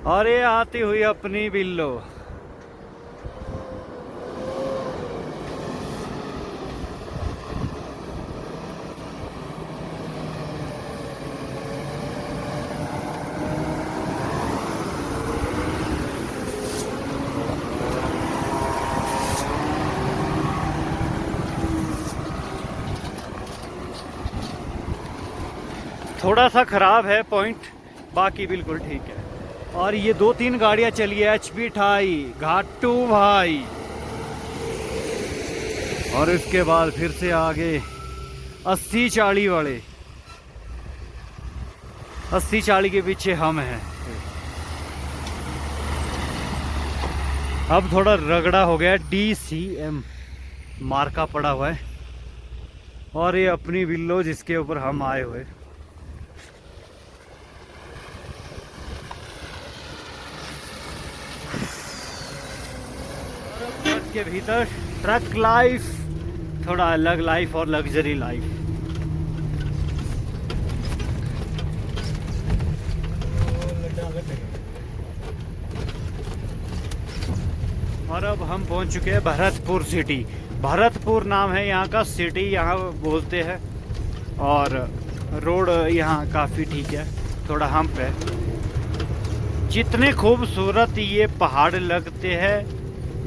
और ये आती हुई अपनी बिल्लो। थोड़ा सा खराब है पॉइंट, बाकी बिल्कुल ठीक है। और ये 2-3 गाड़ियां चली है HP 28 घाटू भाई। और इसके बाद फिर से आगे 80-40 वाले, 80-40 के पीछे हम हैं। अब थोड़ा रगड़ा हो गया, DCM मार्का पड़ा हुआ है। और ये अपनी बिल्लो जिसके ऊपर हम आए हुए। के भीतर ट्रक लाइफ, थोड़ा अलग लाइफ और लग्जरी लाइफ। और अब हम पहुंच चुके हैं भरतपुर सिटी। भरतपुर नाम है यहाँ का, सिटी यहाँ बोलते हैं। और रोड यहाँ काफ़ी ठीक है, थोड़ा हम्प है। जितने खूबसूरत ये पहाड़ लगते हैं,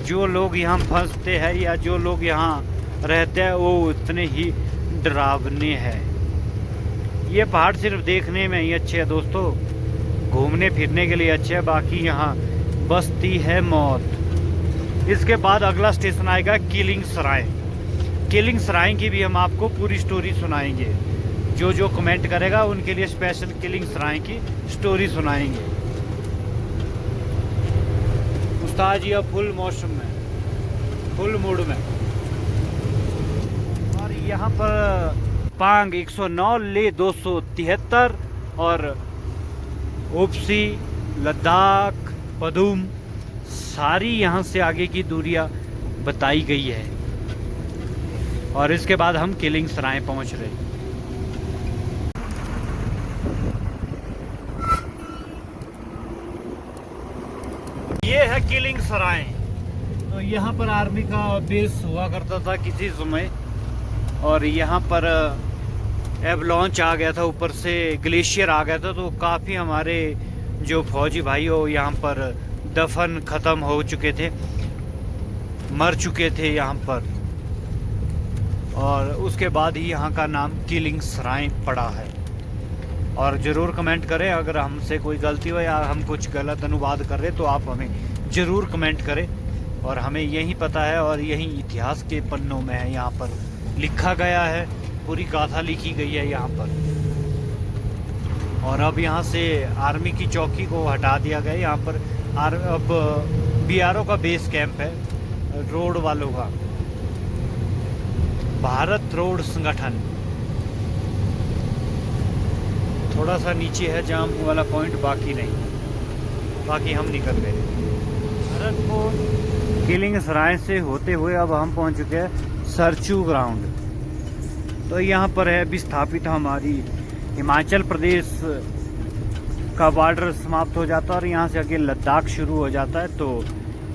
जो लोग यहाँ फंसते हैं या जो लोग यहाँ रहते हैं वो उतने ही डरावने हैं। ये पहाड़ सिर्फ देखने में ही अच्छे हैं दोस्तों, घूमने फिरने के लिए अच्छे हैं, बाकी यहाँ बसती है मौत। इसके बाद अगला स्टेशन आएगा किलिंग सराय। किलिंग सराय की भी हम आपको पूरी स्टोरी सुनाएंगे। जो कमेंट करेगा उनके लिए स्पेशल किलिंग सराय की स्टोरी सुनाएंगे। उस्ताद जी अब फुल मौसम में, फुल मूड में। और यहाँ पर पांग 109 ले 273 और ओप्सी, लद्दाख, पदुम, सारी यहाँ से आगे की दूरियां बताई गई है। और इसके बाद हम किलिंग सराय पहुँच रहे हैं। ये है किलिंग सराय। तो यहाँ पर आर्मी का बेस हुआ करता था किसी समय, और यहाँ पर एवलॉन्च आ गया था, ऊपर से ग्लेशियर आ गया था, तो काफ़ी हमारे जो फौजी भाई हो यहाँ पर दफन ख़त्म हो चुके थे, मर चुके थे यहाँ पर। और उसके बाद ही यहाँ का नाम किलिंग सराय पड़ा है। और ज़रूर कमेंट करें अगर हमसे कोई गलती हो या हम कुछ गलत अनुवाद कर रहे तो आप हमें ज़रूर कमेंट करें। और हमें यही पता है और यही इतिहास के पन्नों में है, यहाँ पर लिखा गया है, पूरी गाथा लिखी गई है यहाँ पर। और अब यहाँ से आर्मी की चौकी को हटा दिया गया। यहाँ पर अब BRO का बेस कैंप है, रोड वालों का, भारत रोड संगठन। थोड़ा सा नीचे है जाम वाला पॉइंट, बाकी नहीं, बाकी हम निकल गए। भारतपुर किलिंग सराय से होते हुए अब हम पहुंच चुके हैं सरचू ग्राउंड। तो यहाँ पर है विस्थापित हमारी हिमाचल प्रदेश का बॉर्डर समाप्त हो जाता है और यहाँ से आगे लद्दाख शुरू हो जाता है। तो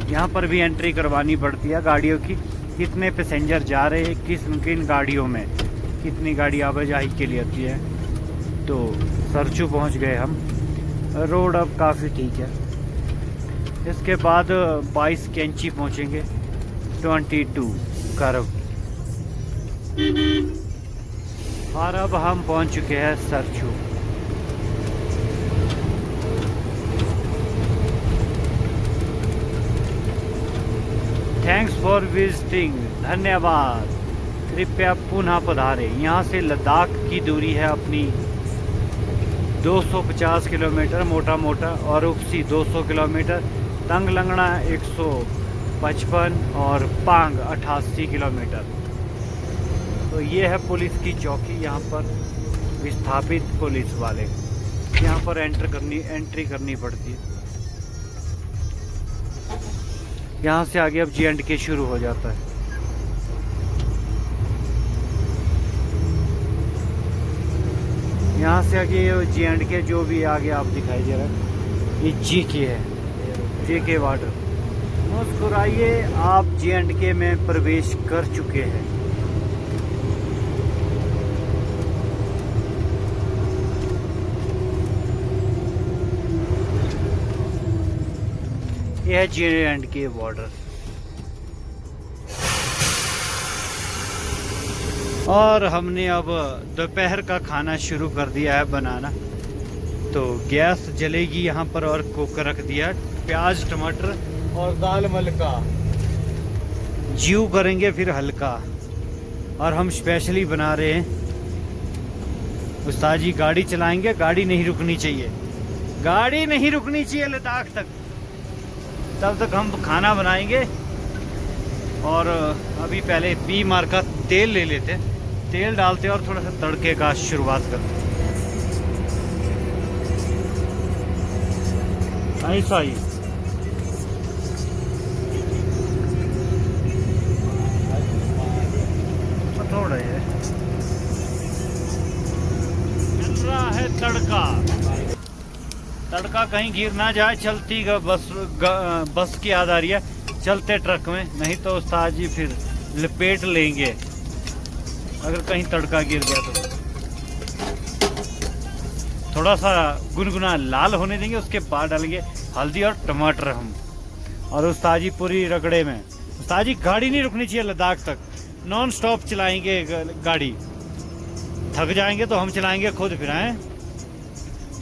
यहाँ पर भी एंट्री करवानी पड़ती है गाड़ियों की, कितने पैसेंजर जा रहे हैं, किन गाड़ियों में कितनी गाड़ी आवाजाही के लिए आती है। तो सरचू पहुँच गए हम। रोड अब काफ़ी ठीक है। इसके बाद 22 कैंची पहुँचेंगे, 22 कर्व। और अब हम पहुँच चुके हैं सरचू। थैंक्स फॉर विजिटिंग, धन्यवाद, कृपया पुनः पधारें। यहाँ से लद्दाख की दूरी है अपनी 250 किलोमीटर मोटा मोटा, और उपसी 200 किलोमीटर, तंग लंगड़ा 155 और पांग 88 किलोमीटर। तो ये है पुलिस की चौकी। यहाँ पर विस्थापित पुलिस वाले यहाँ पर एंट्री करनी पड़ती है। यहाँ से आगे अब J&K शुरू हो जाता है। यहाँ से आगे J&K जो भी आगे आप दिखाई दे रहा है, ये JK है, JK वाटर। मुस्कुराइए, आप J&K में प्रवेश कर चुके हैं। यह है J&K बॉर्डर। और हमने अब दोपहर का खाना शुरू कर दिया है बनाना। तो गैस जलेगी यहाँ पर और कुकर रख दिया, प्याज टमाटर और दाल मलका ज्यू करेंगे फिर हल्का। और हम स्पेशली बना रहे हैं। उस्ताद जी गाड़ी चलाएंगे, गाड़ी नहीं रुकनी चाहिए, गाड़ी नहीं रुकनी चाहिए लद्दाख तक, तब तक हम खाना बनाएंगे। और अभी पहले पी मार का तेल ले लेते, तेल डालते और थोड़ा सा तड़के का शुरुआत करते। ऐसा ही थोड़ा है, चल रहा है तड़का। तड़का कहीं गिर ना जाए, चलती बस की याद आ रही है, चलते ट्रक में, नहीं तो उस्ताद जी फिर लपेट लेंगे अगर कहीं तड़का गिर गया तो। थोड़ा सा गुनगुना लाल होने देंगे, उसके बाद डालेंगे हल्दी और टमाटर हम। और उस्ताद जी पूरी रगड़े में। उस्ताद जी गाड़ी नहीं रुकनी चाहिए लद्दाख तक, नॉन स्टॉप चलाएंगे गाड़ी। थक जाएंगे तो हम चलाएंगे खुद, फिर आए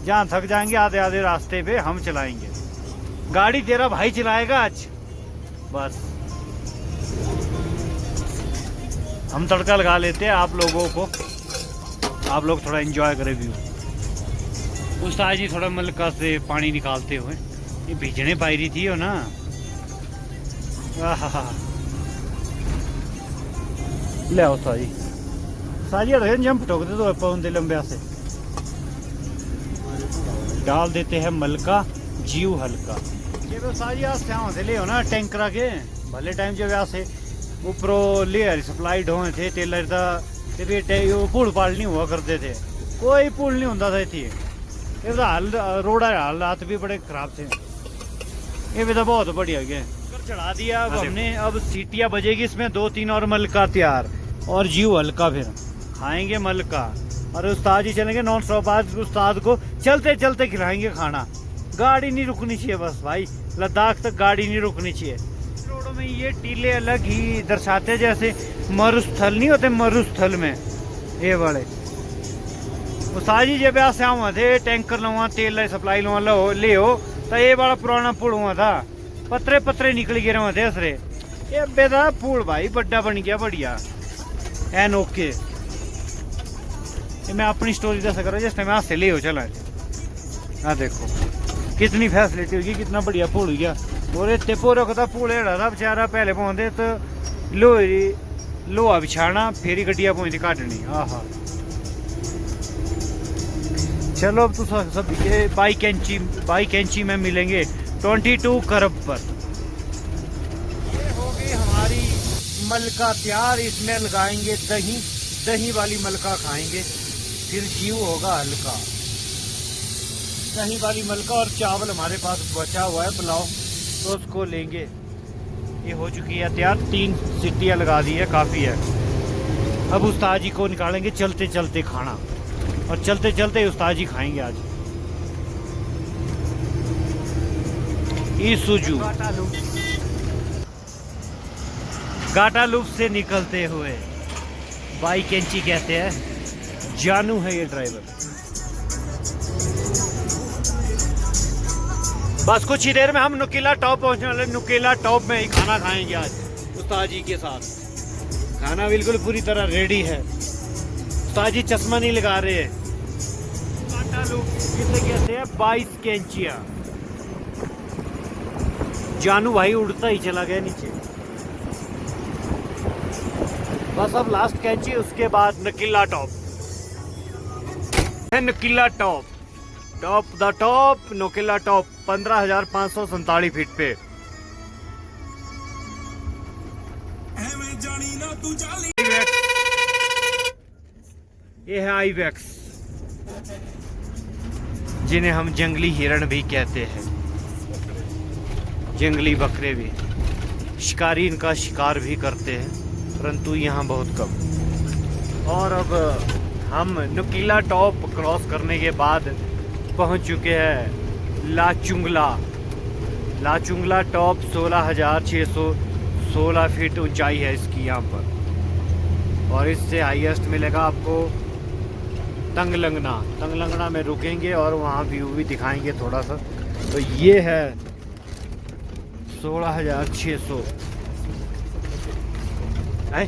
जहाँ थक जाएंगे आधे आधे रास्ते पे हम चलाएंगे, गाड़ी तेरा भाई चलाएगा आज। बस हम तड़का लगा लेते हैं आप लोगों को, आप लोग थोड़ा एंजॉय करें व्यू। उस्ताद जी थोड़ा मलका से पानी निकालते हुए, ये भीजने पाई रही थी हो ना। ले आओ उस्ताद जी, साजी जंप ठोक दे तो पौन दे लंबे से। डाल देते हैं मलका जीव हल्का। ये तो सारी आज से ले हो ना टैंकर के भले टाइम जब से ऊपरों ले सप्लाई ढोए थे टेलर का पुल पाल नहीं हुआ करते थे, कोई पुल नहीं होता था इतनी। ये तो हाल रोड हालात भी बड़े खराब थे। ये भी तो बहुत बढ़िया गए चढ़ा दिया। अब हमने अब सीटियाँ बजेगी इसमें 2-3 और मलका तैयार और जीव हल्का फिर खाएंगे मलका। और उस्ताद जी चलेंगे नॉन स्टॉप। आज उस्ताद को चलते चलते खिलाएंगे खाना। गाड़ी नहीं रुकनी चाहिए बस भाई, लद्दाख तक गाड़ी नहीं रुकनी चाहिए। रोडों में ये टीले अलग ही दर्शाते जैसे मरुस्थल नहीं होते, मरुस्थल में ये बड़े उस्ताद जी जब से हुआ थे टैंकर लवा तेल सप्लाई लवा ले हो तो ये बड़ा पुराना पुल हुआ था, पत्रे पत्रे निकल गए रहे थे असरे। ये बेदा पुल भाई बड़ा बन गया बढ़िया एन ओके। मैं अपनी स्टोरी दस कर जिस टाइम हाथ से ले हो चला। हाँ देखो कितनी फैसिलिटी होगी, कितना बढ़िया पुल हो गया। और इतने पूरा का पुल एड़ा था बेचारा पहले पहुंचते तो लोहा बिछाना फिर गड्डिया पहुंचती काटनी। आहा चलो अब तो सब बाई कैंची में मिलेंगे 22 करोड़ पर। ये होगी हमारी मलका तैयार। इसमें लगाएंगे दही, दही वाली मलका खाएंगे, फिर जीव होगा हल्का। दही वाली मलका और चावल हमारे पास बचा हुआ है पुलाव, तो उसको लेंगे। ये हो चुकी है तैयार, 3 सीटियाँ लगा दी है, काफ़ी है। अब उस्ताद जी को निकालेंगे चलते चलते खाना और चलते चलते उस्ताद जी खाएंगे आज। ईसुजू गाटा लूप से निकलते हुए बाई कैंची कहते हैं, जानू है ये ड्राइवर। बस कुछ ही देर में हम नुकीला टॉप पहुंचने वाले। नुकीला टॉप में ही खाना खाएंगे आज उस्ताद जी के साथ। खाना बिल्कुल पूरी तरह रेडी है। उस्ताद जी चश्मा नहीं लगा रहे हैं। गाटा लूप किसे कहते हैं? 22 कैंचियां। जानू भाई उड़ता ही चला गया नीचे। बस अब लास्ट कैंची, उसके बाद नुकीला टॉप है। नुकीला टॉप, टॉप द टॉप नुकीला टॉप 15,547 फीट पे। ये है आईवेक्स, जिन्हें हम जंगली हिरण भी कहते हैं, जंगली बकरे भी। शिकारी इनका शिकार भी करते हैं, परंतु यहाँ बहुत कम। और अब हम नुकीला टॉप क्रॉस करने के बाद पहुँच चुके हैं लाचुंगला। लाचुंगला टॉप 16,616 फीट ऊंचाई है इसकी यहाँ पर। और इससे हाईएस्ट मिलेगा आपको तंगलंगना। तंगलंगना में रुकेंगे और वहाँ व्यू भी दिखाएंगे थोड़ा सा। तो ये है 16,600 है।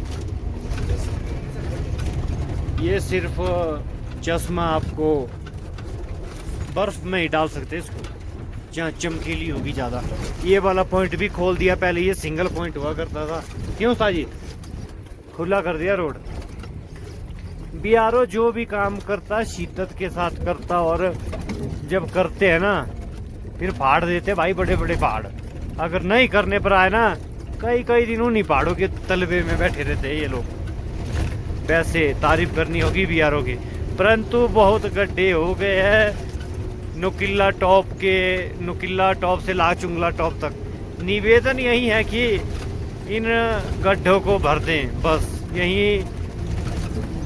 ये सिर्फ चश्मा आपको बर्फ में ही डाल सकते हैं इसको, जहाँ चमकीली होगी ज़्यादा। ये वाला पॉइंट भी खोल दिया, पहले ये सिंगल पॉइंट हुआ करता था। क्यों साजी खुला कर दिया रोड। BRO जो भी काम करता है शिद्दत के साथ करता, और जब करते हैं ना फिर फाड़ देते भाई बड़े बड़े पहाड़। अगर नहीं करने पर आए ना कई कई दिन उन्हीं पहाड़ों के तलबे में बैठे रहते हैं ये लोग। वैसे तारीफ करनी होगी BRO की, परंतु बहुत गड्ढे हो गए हैं नुकीला टॉप के। नुकीला टॉप से लाचुंगला टॉप तक निवेदन यही है कि इन गड्ढों को भर दें। बस यही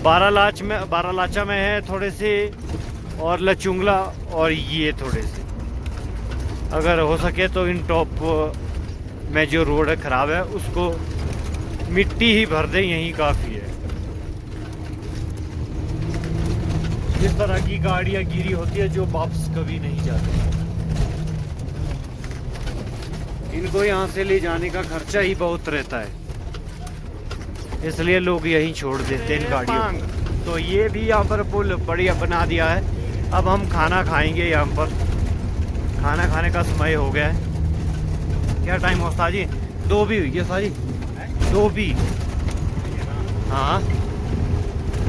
बारालाचा में है थोड़े से, और लचुंगला और ये थोड़े से। अगर हो सके तो इन टॉप में जो रोड है ख़राब है उसको मिट्टी ही भर दें, यही काफ़ी है। इस तरह की गाड़ियाँ गिरी होती है जो वापस कभी नहीं जाती। इनको यहाँ से ले जाने का खर्चा ही बहुत रहता है, इसलिए लोग यहीं छोड़ देते हैं इन गाड़ियों को। तो ये भी यहाँ पर पुल बढ़िया बना दिया है। अब हम खाना खाएंगे यहाँ पर। खाना खाने का समय हो गया है। क्या टाइम हो साजी? 2 भी हुई है साजी, 2 भी। हाँ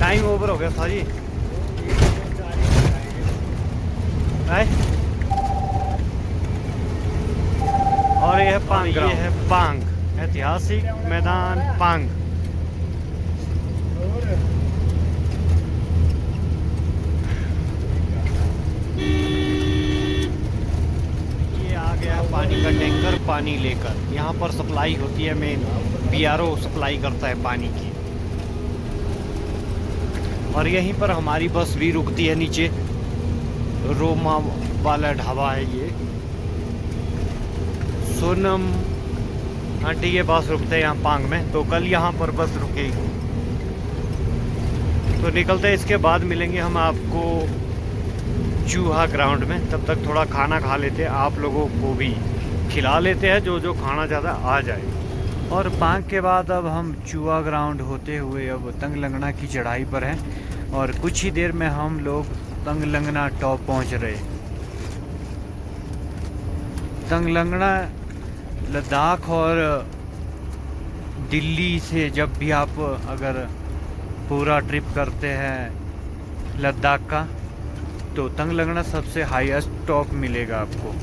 टाइम ओवर हो गया साजी। है। और ये है पांग, ये है पांग, ऐतिहासिक मैदान पांग। ये आ गया पानी का टैंकर पानी लेकर। यहाँ पर सप्लाई होती है, मेन बीआरओ सप्लाई करता है पानी की। और यहीं पर हमारी बस भी रुकती है नीचे, रोमा वाला ढाबा है ये। सोनम आंटी के पास रुकते हैं यहाँ पांग में, तो कल यहाँ पर बस रुकेगी। तो निकलते हैं, इसके बाद मिलेंगे हम आपको चूहा ग्राउंड में। तब तक थोड़ा खाना खा लेते हैं, आप लोगों को भी खिला लेते हैं, जो जो खाना ज़्यादा आ जाए। और पांग के बाद अब हम चूहा ग्राउंड होते हुए अब तंगलंगना की चढ़ाई पर हैं। और कुछ ही देर में हम लोग तंगलंगना टॉप पहुंच रहे। तंगलंगना लद्दाख और दिल्ली से जब भी आप अगर पूरा ट्रिप करते हैं लद्दाख का, तो तंगलंगना सबसे हाईएस्ट टॉप मिलेगा आपको।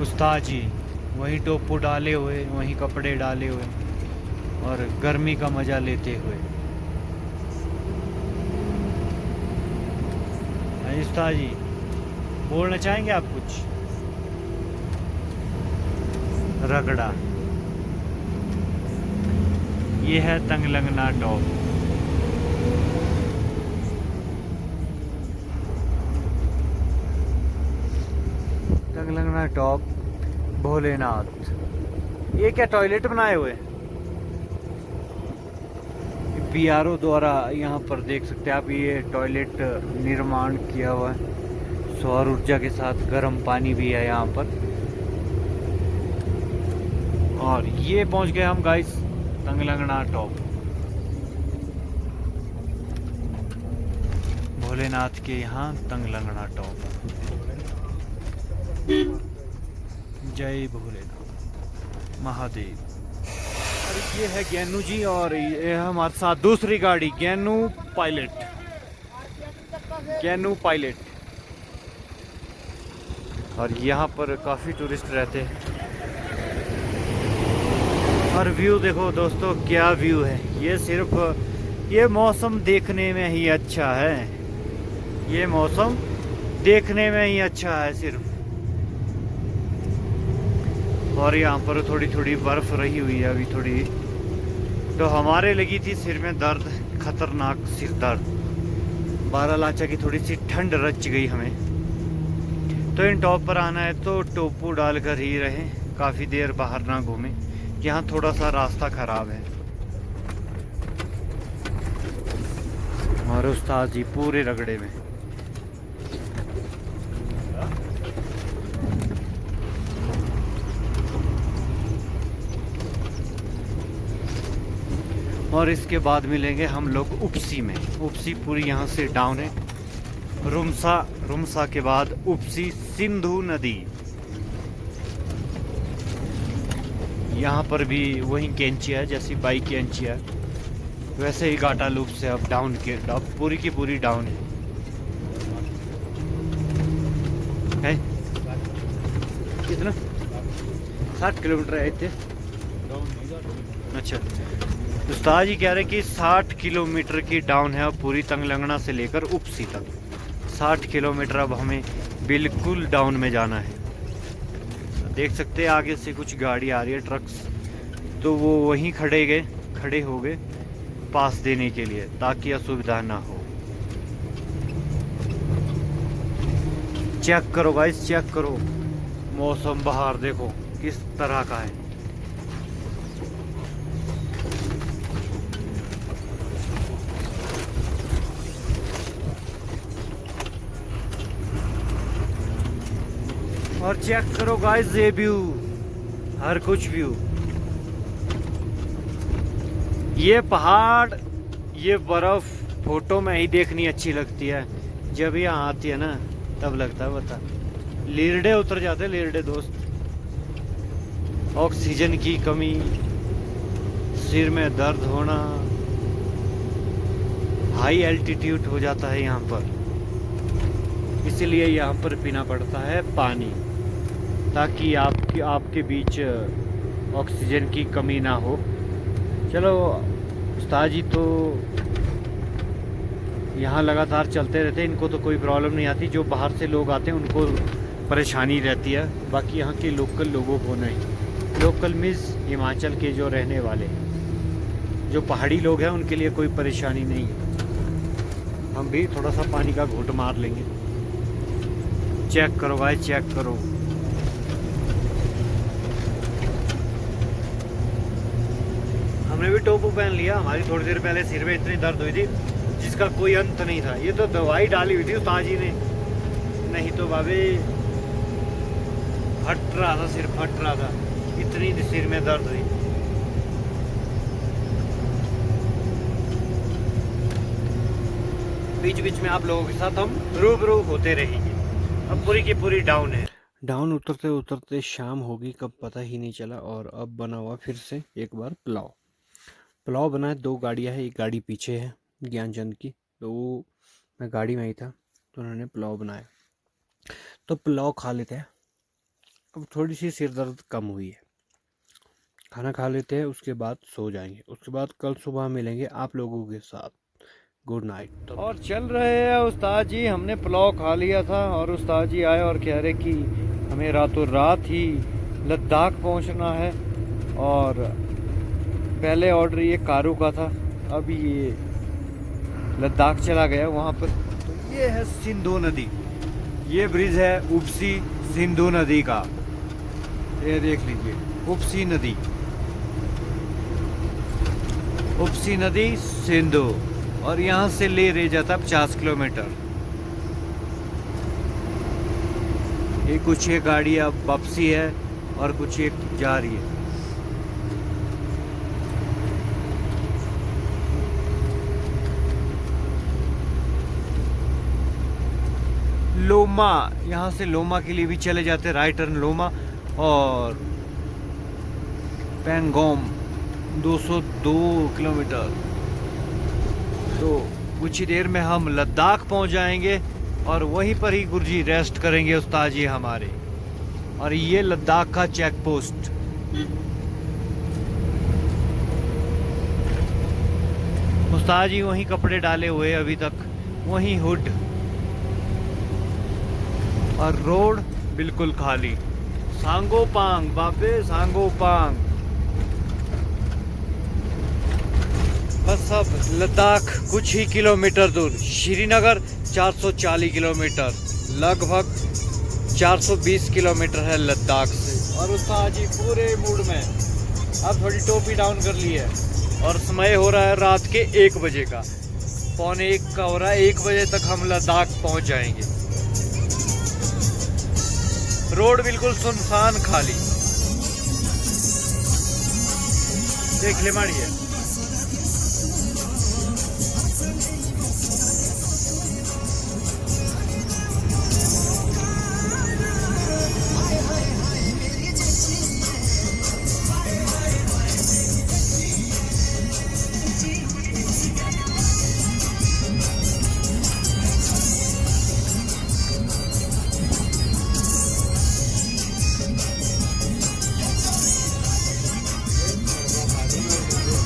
उस्ताद जी वहीं टोपो डाले हुए, वहीं कपड़े डाले हुए और गर्मी का मज़ा लेते हुए। उस्ताद जी बोलना चाहेंगे आप कुछ? रगड़ा। ये है तंगलंगना टॉप। तंगलंगना टॉप भोलेनाथ। ये क्या टॉयलेट बनाए हुए? बीआरओ द्वारा यहाँ पर देख सकते हैं आप, ये टॉयलेट निर्माण किया हुआ है। सौर ऊर्जा के साथ गर्म पानी भी है यहाँ पर। और ये पहुँच गए हम गाइस तंगलंगना टॉप, भोलेनाथ के यहाँ तंगलंगना टॉप। जय भोलेनाथ महादेव। और ये है ज्ञानू जी, और ये हमारे साथ दूसरी गाड़ी ज्ञानू पायलट। ज्ञानू पायलट। और यहाँ पर काफ़ी टूरिस्ट रहते हैं। और व्यू देखो दोस्तों, क्या व्यू है। ये सिर्फ ये मौसम देखने में ही अच्छा है। ये मौसम देखने में ही अच्छा है सिर्फ। और यहाँ पर थोड़ी थोड़ी बर्फ रही हुई है अभी थोड़ी, तो हमारे लगी थी सिर में दर्द, खतरनाक सिर दर्द। बारालाचा की थोड़ी सी ठंड रच गई हमें। तो इन टॉप पर आना है तो टोपू डाल कर ही रहें, काफ़ी देर बाहर ना घूमें। यहाँ थोड़ा सा रास्ता ख़राब है। और उस्ताद जी पूरे रगड़े में। और इसके बाद मिलेंगे हम लोग उपसी में। उपसी पूरी यहाँ से डाउन है। रुमसा के बाद उपसी सिंधु नदी। यहाँ पर भी वही कैंचिया है, जैसी बाइक कैंचिया है वैसे ही गाटा लूप से अब डाउन के पूरी की पूरी डाउन है। कितना 60 किलोमीटर है इतने। अच्छा, उस्ताद जी कह रहे कि 60 किलोमीटर की डाउन है अब पूरी तंगलंगना से लेकर उपसी तक। 60 किलोमीटर अब हमें बिल्कुल डाउन में जाना है। देख सकते हैं आगे से कुछ गाड़ी आ रही है, ट्रक्स, तो वो वहीं खड़े हो गए पास देने के लिए, ताकि असुविधा ना हो। चेक करो गाइस, चेक करो मौसम बाहर देखो किस तरह का है। और चेक करो गाइस ये व्यू, हर कुछ व्यू। ये पहाड़, ये बर्फ फोटो में ही देखनी अच्छी लगती है, जब यहाँ आती है ना तब लगता है बता लीरडे उतर जाते, लीरडे दोस्त। ऑक्सीजन की कमी, सिर में दर्द होना, हाई एल्टीट्यूड हो जाता है यहाँ पर, इसलिए यहाँ पर पीना पड़ता है पानी, ताकि आपके बीच ऑक्सीजन की कमी ना हो। चलो उस्ताद जी तो यहाँ लगातार चलते रहते हैं, इनको तो कोई प्रॉब्लम नहीं आती। जो बाहर से लोग आते हैं उनको परेशानी रहती है, बाकी यहाँ के लोकल लोगों को नहीं। लोकल मीन्स हिमाचल के जो रहने वाले, जो पहाड़ी लोग हैं, उनके लिए कोई परेशानी नहीं है। हम भी थोड़ा सा पानी का घूंट मार लेंगे। चेक करो भाई, चेक करो। हमने भी टोपू पहन लिया। हमारी थोड़ी देर पहले सिर में इतनी दर्द हुई थी जिसका कोई अंत नहीं था। ये तो दवाई डाली हुई थी उस्ताद जी ने, नहीं तो बाबे फट रहा था, सिर फट रहा था, इतनी सिर में दर्द हुई। बीच बीच में आप लोगों के साथ हम रूबरू होते रहेंगे। अब पूरी की पूरी डाउन है। डाउन उतरते उतरते शाम होगी कब पता ही नहीं चला। और अब बना हुआ फिर से एक बार पुलाव बना है। 2 गाड़ियाँ हैं, एक गाड़ी पीछे है ज्ञानचंद की, तो मैं गाड़ी में ही था तो उन्होंने पुलाव बनाया, तो पुलाव खा लेते हैं। अब थोड़ी सी सिर दर्द कम हुई है, खाना खा लेते हैं, उसके बाद सो जाएंगे। उसके बाद कल सुबह मिलेंगे आप लोगों के साथ। Good night. और चल रहे हैं उस्ताद जी। हमने पुलाव खा लिया था और उस्ताद जी आए और कह रहे कि हमें रातों रात ही लद्दाख पहुंचना है। और पहले ऑर्डर ये कारू का था, अब ये लद्दाख चला गया वहाँ पर। तो ये है सिंधु नदी, ये ब्रिज है उपसी सिंधु नदी का, ये देख लीजिए उपसी नदी, उपसी नदी सिंधु। और यहाँ से ले रह जाता 50 किलोमीटर। ये कुछ ये गाड़ी अब वापसी है और कुछ एक जा रही है। लोमा, यहाँ से लोमा के लिए भी चले जाते, राइट टर्न लोमा। और पैंगोम 202 किलोमीटर। तो कुछ ही देर में हम लद्दाख पहुंच जाएंगे और वहीं पर ही गुरुजी रेस्ट करेंगे उस्ताद जी हमारे। और ये लद्दाख का चेक पोस्ट। उस्ताद जी वहीं कपड़े डाले हुए अभी तक, वहीं हुड, और रोड बिल्कुल खाली। सांगोपांग बाबे, सांगोपांग। बस अब लद्दाख कुछ ही किलोमीटर दूर। श्रीनगर 440 किलोमीटर, लगभग 420 किलोमीटर है लद्दाख से। और उस्ताद जी पूरे मूड में। अब थोड़ी टोपी डाउन कर ली है और समय हो रहा है रात के 1 बजे का, 1:45 का हो रहा है। 1 बजे तक हम लद्दाख पहुंच जाएंगे। रोड बिल्कुल सुनसान खाली, देख ले माड़ी है।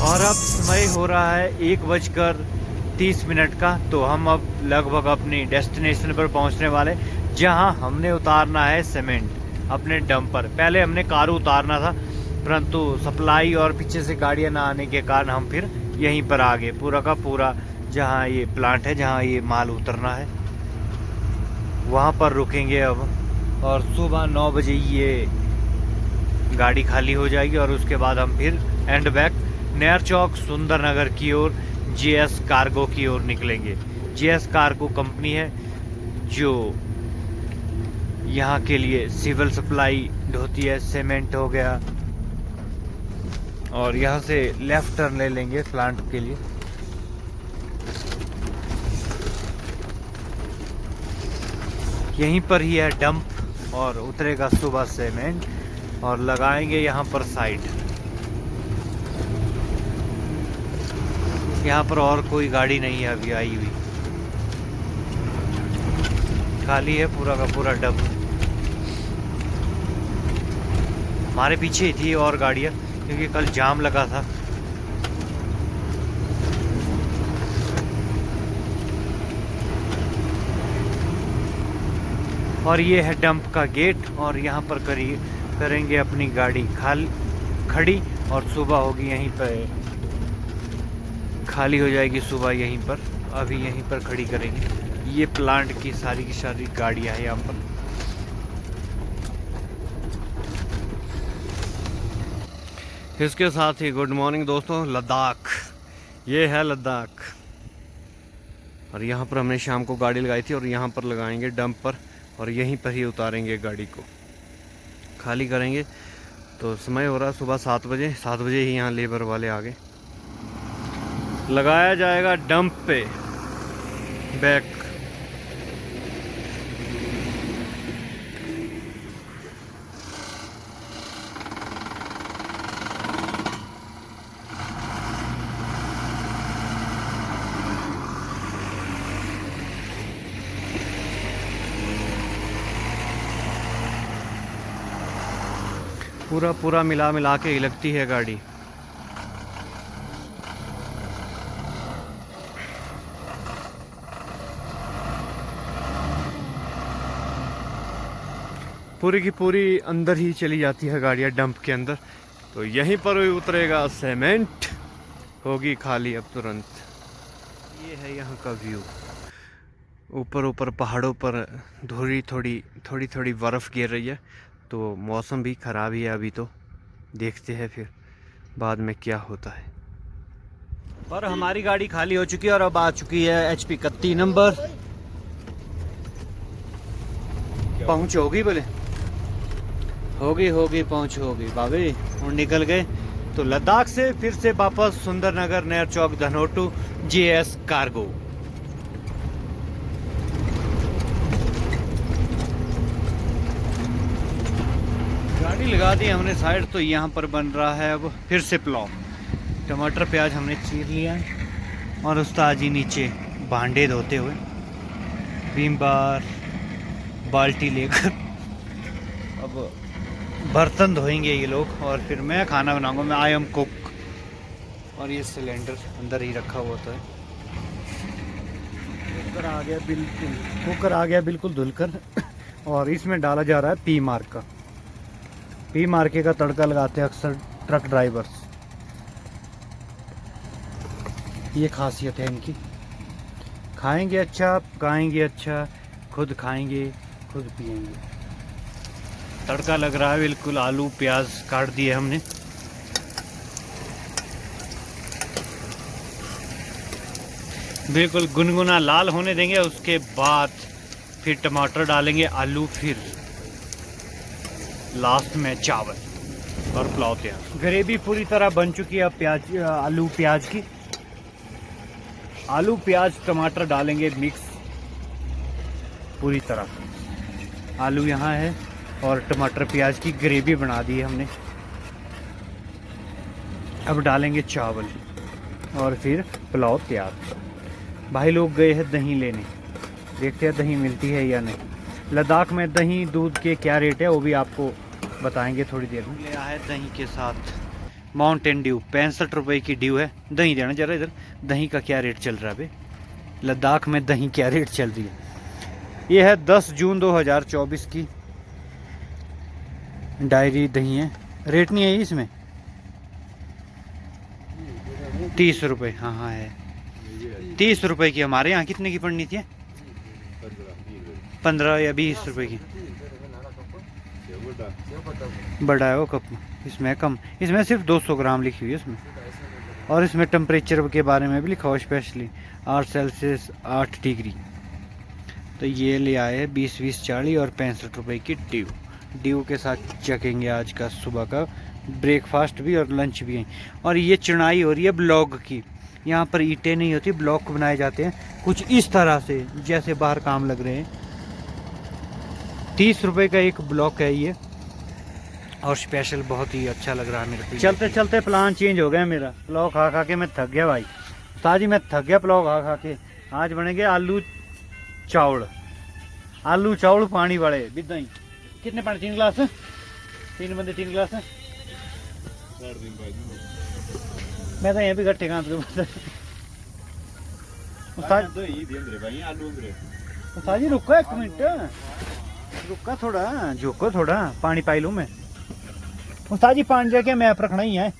और अब समय हो रहा है 1:30 का। तो हम अब लगभग अपनी डेस्टिनेशन पर पहुंचने वाले, जहां हमने उतारना है सीमेंट अपने डंप पर। पहले हमने कार उतारना था, परंतु सप्लाई और पीछे से गाड़ियां ना आने के कारण हम फिर यहीं पर आ गए। पूरा का पूरा जहां ये प्लांट है, जहां ये माल उतरना है, वहां पर रुकेंगे अब। और सुबह 9 बजे ये गाड़ी खाली हो जाएगी और उसके बाद हम फिर एंड बैक नहर चौक सुंदरनगर की ओर जीएस कार्गो की ओर निकलेंगे। जीएस कार्गो कंपनी है जो यहाँ के लिए सिविल सप्लाई ढोती है, सीमेंट हो गया। और यहाँ से लेफ्ट टर्न ले लेंगे प्लांट के लिए। यहीं पर ही है डंप और उतरेगा सुबह सीमेंट और लगाएंगे यहाँ पर साइड। यहाँ पर और कोई गाड़ी नहीं है अभी आई हुई, खाली है पूरा का पूरा डब। हमारे पीछे ही थी और गाड़ियाँ, क्योंकि कल जाम लगा था। और ये है डंप का गेट, और यहाँ पर करेंगे अपनी गाड़ी खड़ी, और सुबह होगी यहीं पर, खाली हो जाएगी सुबह यहीं पर। अभी यहीं पर खड़ी करेंगे। ये प्लांट की सारी गाड़ियाँ हैं यहाँ पर। इसके साथ ही गुड मॉर्निंग दोस्तों। लद्दाख, ये है लद्दाख। और यहाँ पर हमने शाम को गाड़ी लगाई थी, और यहाँ पर लगाएंगे डंप पर, और यहीं पर ही उतारेंगे गाड़ी को, खाली करेंगे। तो समय हो रहा सुबह 7 बजे, 7 बजे ही यहाँ लेबर वाले आ गए। लगाया जाएगा डंप पे बैग। पूरा मिला के ही लगती है गाड़ी। पूरी की पूरी अंदर ही चली जाती है गाड़ियाँ डंप के अंदर। तो यहीं पर भी उतरेगा सीमेंट, होगी खाली अब तुरंत। ये है यहाँ का व्यू। ऊपर पहाड़ों पर थोड़ी बर्फ़ गिर रही है, तो मौसम भी ख़राब ही है अभी। तो देखते हैं फिर बाद में क्या होता है। पर हमारी गाड़ी खाली हो चुकी है, और अब आ चुकी है HP 31 नंबर। पहुँच होगी बोले, होगी पहुँच होगी बाबे। और निकल गए तो लद्दाख से फिर से वापस सुंदरनगर, नेर चौक, धनोटू, GS कार्गो। गाड़ी लगा दी हमने साइड। तो यहाँ पर बन रहा है अब फिर से पुलाव। टमाटर प्याज हमने चीर लिया है, और उस्ताद जी नीचे भांडे धोते हुए, बीम बार बाल्टी लेकर अब बर्तन धोएंगे ये लोग, और फिर मैं खाना बनाऊंगा। मैं आई एम कुक। और ये सिलेंडर अंदर ही रखा हुआ था। कुकर आ गया बिल्कुल धुलकर। और इसमें डाला जा रहा है पी मार्के का तड़का लगाते हैं अक्सर ट्रक ड्राइवर्स। ये खासियत है इनकी। खाएंगे अच्छा, पकाएंगे अच्छा, खुद खाएंगे खुद पिएंगे। तड़का लग रहा है बिल्कुल। आलू प्याज काट दिए हमने। बिल्कुल गुनगुना लाल होने देंगे। उसके बाद फिर टमाटर डालेंगे, आलू, फिर लास्ट में चावल और पुलाव तैयार। ग्रेवी पूरी तरह बन चुकी है। अब आलू प्याज की, आलू प्याज टमाटर डालेंगे मिक्स पूरी तरह। आलू यहाँ है, और टमाटर प्याज की ग्रेवी बना दी है हमने। अब डालेंगे चावल, और फिर पुलाव तैयार। भाई लोग गए हैं दही लेने, देखते हैं दही मिलती है या नहीं। लद्दाख में दही दूध के क्या रेट है वो भी आपको बताएंगे थोड़ी देर में। ले आया है दही के साथ माउंटेन ड्यू। 65 रुपए की ड्यू है। दही देना जरा इधर। दही का क्या रेट चल रहा है भाई लद्दाख में, दही क्या रेट चल रही है। ये है 10 जून 2024 की डायरी दही है। रेट नहीं है इसमें, 30 रुपये। हाँ है 30 रुपए की। हमारे यहाँ कितने की पड़नी थी? 15 या 20 रुपए की। बड़ा है वो कप, इसमें कम। इसमें सिर्फ 200 ग्राम लिखी हुई है इसमें। और इसमें टेम्परेचर के बारे में भी लिखा हुआ स्पेशली 8 सेल्सियस 8 डिग्री। तो ये ले आए 20 40 और 65 रुपए की ड्यू के साथ चखेंगे आज का सुबह का ब्रेकफास्ट भी और लंच भी है। और ये चुनाई हो रही है ब्लॉक की। यहाँ पर ईंटें नहीं होती, ब्लॉक बनाए जाते हैं कुछ इस तरह से, जैसे बाहर काम लग रहे हैं। 30 रुपए का एक ब्लॉक है ये, और स्पेशल बहुत ही अच्छा लग रहा है मेरे को। चलते चलते प्लान चेंज हो गया मेरा। पुलाव खा खा के मैं थक गया भाई। ताजी मैं थक गया पुलाव खा खा के। आज बनेंगे आलू चावल, आलू चावल पानी वाले बिदा ही। कितने पानी? 3 गिलास, 3 बंदे 3 गिलास। मैं तो यहाँ भी गट्टे कांत के उस्ताद जी रुको 1 मिनट, रुका थोड़ा, झुको थोड़ा, पानी पाई लूँ मैं। उस्ताद जी पानी जाके मैप रखना ही है।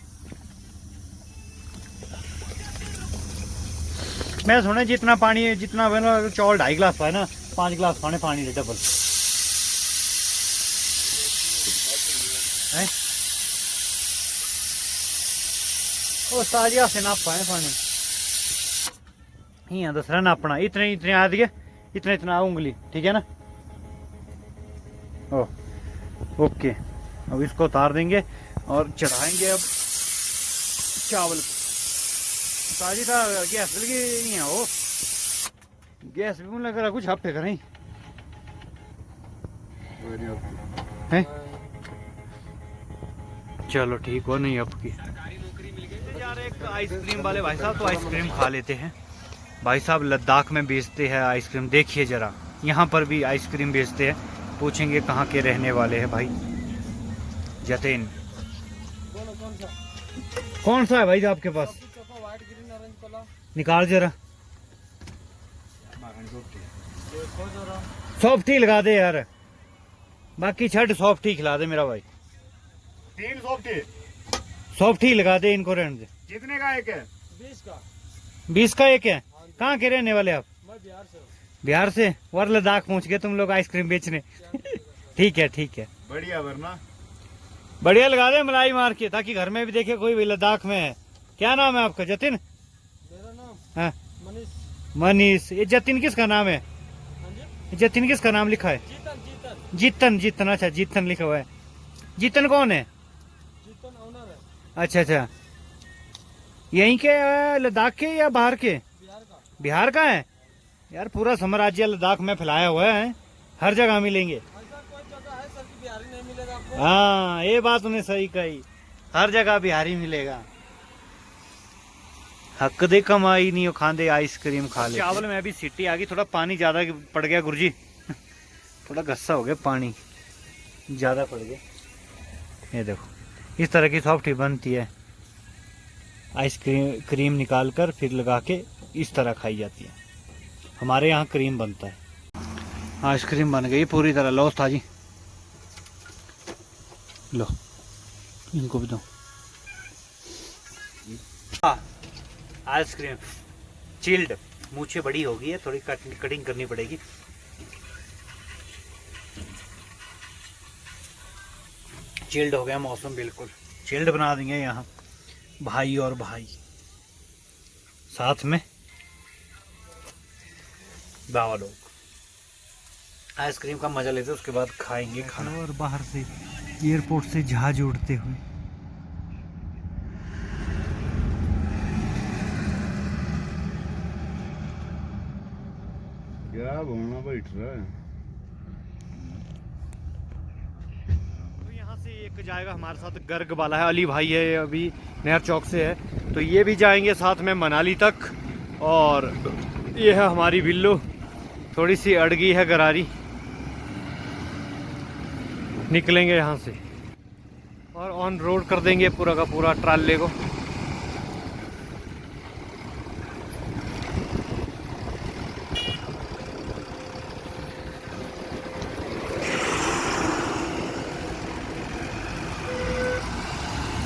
मैं सुना जितना पानी जितना चावल 2.5 गिलास पाए ना, 5 गिलास पाने पानी दे डबल है। उस्ताद जी हाथ से नाप पाए पानी यहाँ दस रहा नापना, इतने इतने आ दिए, इतना इतना उंगली, ठीक है ना। ओ ओके, अब इसको उतार देंगे और चढ़ाएंगे अब चावल को। ताजी था गैस लगी हो, गैस भी लग रहा कुछ हफ्ते करें है। चलो ठीक हो, नहीं आपकी यार। एक आइसक्रीम वाले भाई साहब तो आइसक्रीम खा लेते हैं। भाई साहब लद्दाख में बेचते हैं आइसक्रीम, देखिए जरा, यहाँ पर भी आइसक्रीम बेचते हैं। पूछेंगे कहाँ के रहने वाले हैं भाई। जतिन कौन सा है भाई आपके पास? निकाल जरा, सॉफ्ट ही लगा दे यार, बाकी छठ सॉफ्ट ही खिला दे मेरा भाई। 3 सॉफ्ट ही लगा दे इनको, रहने दे। कितने का एक है? 20 का एक है। कहाँ के रहने वाले आप? मैं बिहार से हूँ। बिहार से? और लद्दाख पहुँच गए तुम लोग आइसक्रीम बेचने। ठीक है ठीक है, बढ़िया, वरना बढ़िया लगा दे मलाई मार के, ताकि घर में भी देखे कोई भी लद्दाख में है। क्या नाम है आपका? जतिन? मेरा नाम हाँ मनीष। मनीष। ये जतिन किसका नाम है? जतिन किसका नाम लिखा है? जीतन। जीतन, अच्छा जीतन लिखा हुआ है। जीतन कौन है? जीतन ओनर है। अच्छा अच्छा, यहीं के लद्दाख के या बाहर के? बिहार का है यार। पूरा साम्राज्य लद्दाख में फैलाया हुआ है, हर जगह मिलेंगे। ऐसा कोई जगह है सर कि बिहारी नहीं मिलेगा आपको? हाँ ये बात उन्हें सही कही, हर जगह बिहारी मिलेगा। हक दे कमाई नहीं हो, खांदे आइसक्रीम खा ले। चावल में अभी सीटी आ गई, थोड़ा पानी ज्यादा पड़ गया गुरुजी, थोड़ा गस्सा हो गया, पानी ज्यादा पड़ गया। ये देखो इस तरह की सॉफ्ट ही बनती है। आइसक्रीम क्रीम निकाल कर फिर लगा के इस तरह खाई जाती है। हमारे यहाँ क्रीम बनता है। आइसक्रीम बन गई पूरी तरह। लो था जी, लो इनको भी दो। आइसक्रीम चिल्ड, मूछे बड़ी हो गई है, थोड़ी कटिंग करनी पड़ेगी। चिल्ड हो गया मौसम, बिल्कुल चिल्ड बना देंगे यहाँ भाई और भाई, साथ में बाबा लोग। आइसक्रीम का मजा लेते उसके बाद खाएंगे खाना। और बाहर से एयरपोर्ट से जहाज उड़ते हुए। क्या बोलना बैठ रहा है। तो यहाँ से एक जाएगा हमारे साथ, गर्ग वाला है, अली भाई है, अभी नहर चौक से है, तो ये भी जाएंगे साथ में मनाली तक। और ये है हमारी बिल्लू, थोड़ी सी अड़ गई है गरारी। निकलेंगे यहाँ से और ऑन रोड कर देंगे पूरा का पूरा ट्राले को।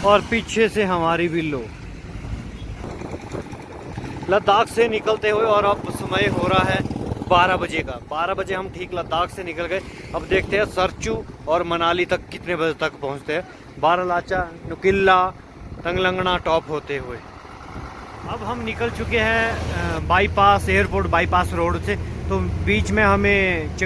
और पीछे से हमारी बिल्लो लद्दाख से निकलते हुए। और अब समय हो रहा है 12 बजे का। 12 बजे हम ठीक लद्दाख से निकल गए। अब देखते हैं सरचू और मनाली तक कितने बजे तक पहुंचते हैं। बारालाचा, नुकिल्ला, तंगलंगना टॉप होते हुए। अब हम निकल चुके हैं बाईपास, एयरपोर्ट बाईपास रोड से। तो बीच में हमें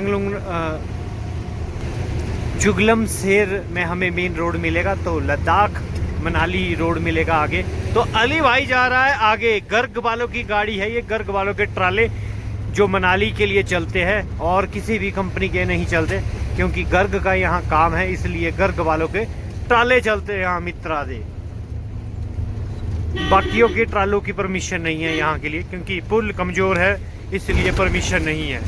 जुगलम शेर में हमें मेन रोड मिलेगा, तो लद्दाख मनाली रोड मिलेगा आगे। तो अली भाई जा रहा है आगे, गर्ग वालों की गाड़ी है ये, गर्ग वालों के ट्राले जो मनाली के लिए चलते हैं और किसी भी कंपनी के नहीं चलते, क्योंकि गर्ग का यहाँ काम है, इसलिए गर्ग वालों के ट्राले चलते हैं यहाँ मित्रा दे। बाकियों के ट्रालों की परमिशन नहीं है यहाँ के लिए, क्योंकि पुल कमज़ोर है इसलिए परमिशन नहीं है।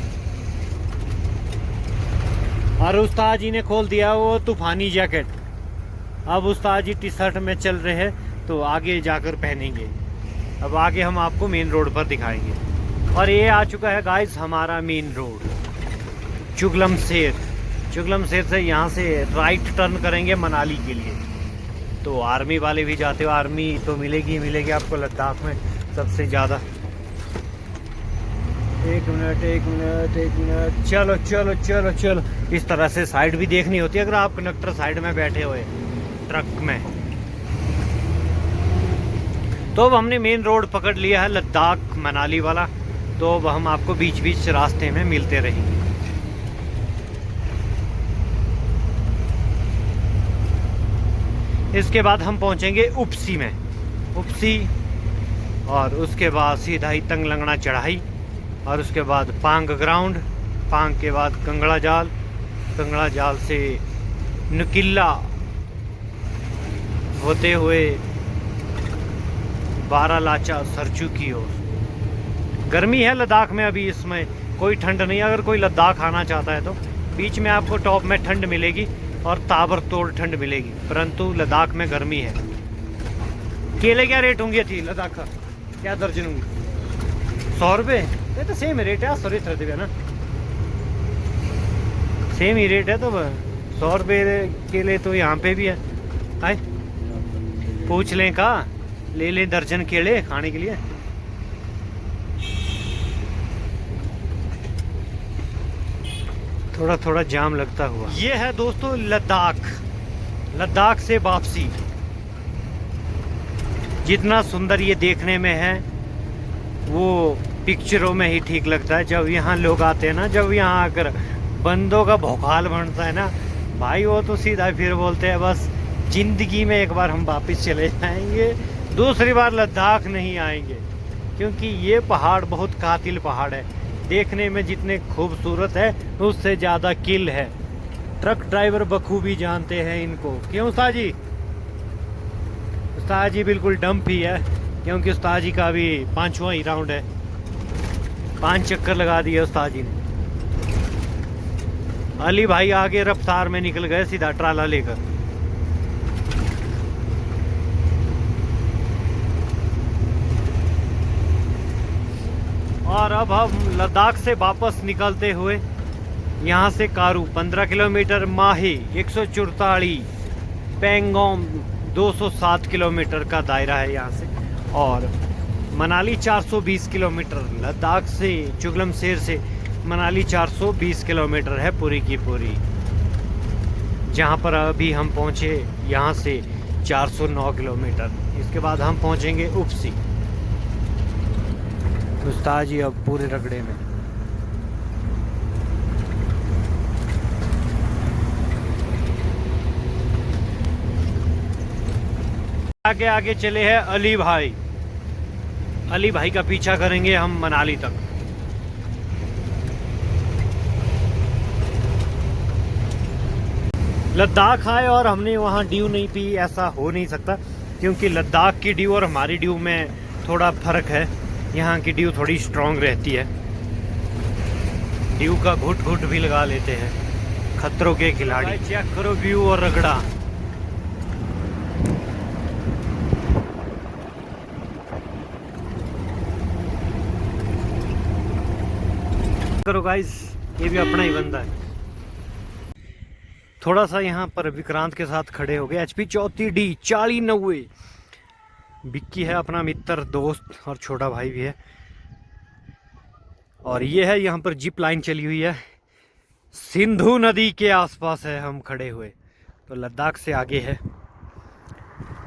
और उस्ताद जी ने खोल दिया वो तूफानी जैकेट। अब उस्ताद जी टी शर्ट में चल रहे हैं, तो आगे जाकर पहनेंगे। अब आगे हम आपको मेन रोड पर दिखाएंगे। और ये आ चुका है गाइस हमारा मेन रोड, चुगलम शेर। चुगलम शेर से यहाँ से राइट टर्न करेंगे मनाली के लिए। तो आर्मी वाले भी जाते हो, आर्मी तो मिलेगी मिलेगी आपको लद्दाख में सबसे ज़्यादा। एक मिनट, चलो चलो चलो चलो। इस तरह से साइड भी देखनी होती है अगर आप कंडक्टर साइड में बैठे हुए ट्रक में। तो अब हमने मेन रोड पकड़ लिया है लद्दाख मनाली वाला। तो अब हम आपको बीच बीच रास्ते में मिलते रहेंगे। इसके बाद हम पहुंचेंगे उपसी में, उपसी, और उसके बाद सीधा ही तंग लंगड़ा चढ़ाई, और उसके बाद पांग ग्राउंड, पांग के बाद कंगड़ा जाल, कंगड़ा जाल से नुकिला होते हुए बारालाचा सरचू की ओर। गर्मी है लद्दाख में अभी, इसमें कोई ठंड नहीं है। अगर कोई लद्दाख आना चाहता है तो बीच में आपको टॉप में ठंड मिलेगी और ताबड़तोड़ ठंड मिलेगी, परंतु लद्दाख में गर्मी है। केले क्या रेट होंगे थी लद्दाख का, क्या दर्जन होंगी? 100 रुपये? ये तो सेम रेट है, सॉरी सर देगा ना, सेम ही रेट है। तो 100 रुपये केले तो यहाँ पे भी है। आए पूछ लें का, ले लें दर्जन केले खाने के लिए। थोड़ा थोड़ा जाम लगता हुआ। ये है दोस्तों लद्दाख, लद्दाख से वापसी। जितना सुंदर ये देखने में है वो पिक्चरों में ही ठीक लगता है। जब यहाँ लोग आते हैं ना, जब यहाँ आकर बंदों का भौकाल बनता है ना भाई, वो तो सीधा फिर बोलते हैं बस जिंदगी में एक बार हम वापस चले जाएंगे, दूसरी बार लद्दाख नहीं आएंगे। क्योंकि ये पहाड़ बहुत कातिल पहाड़ है, देखने में जितने खूबसूरत है उससे ज़्यादा किल है। ट्रक ड्राइवर बखूबी जानते हैं इनको। क्यों उस्ताद जी? उस्ताद जी बिल्कुल डंप ही है, क्योंकि उस्ताद जी का अभी 5वां ही राउंड है। 5 चक्कर लगा दिए उस्ताद जी ने। अली भाई आगे रफ्तार में निकल गए सीधा ट्राला लेकर। और अब हम लद्दाख से वापस निकलते हुए यहाँ से कारू 15 किलोमीटर, माही 144, पेंगोंग 207 किलोमीटर का दायरा है यहाँ से, और मनाली 420 किलोमीटर। लद्दाख से चुगलम शेर से मनाली 420 किलोमीटर है पूरी की पूरी। जहाँ पर अभी हम पहुँचे यहाँ से 409 किलोमीटर। इसके बाद हम पहुँचेंगे उपसी। उस्ताद जी अब पूरे रगड़े में। आगे आगे चले हैं अली भाई। अली भाई का पीछा करेंगे हम मनाली तक। लद्दाख आए और हमने वहाँ ड्यू नहीं पी, ऐसा हो नहीं सकता, क्योंकि लद्दाख की ड्यू और हमारी ड्यू में थोड़ा फर्क है। यहाँ की ड्यू थोड़ी स्ट्रांग रहती है, ड्यू का घुट घुट भी लगा लेते हैं खतरों के खिलाड़ी। चेक करो व्यू और रगड़ा। करो गाइस, ये भी अपना ही बंदा है। थोड़ा सा यहाँ पर विक्रांत के साथ खड़े हो गए। HP 34D 4090। बिक्की है अपना मित्र, दोस्त और छोटा भाई भी है। और ये है यहाँ पर जिप लाइन चली हुई है, सिंधु नदी के आसपास है हम खड़े हुए। तो लद्दाख से आगे है,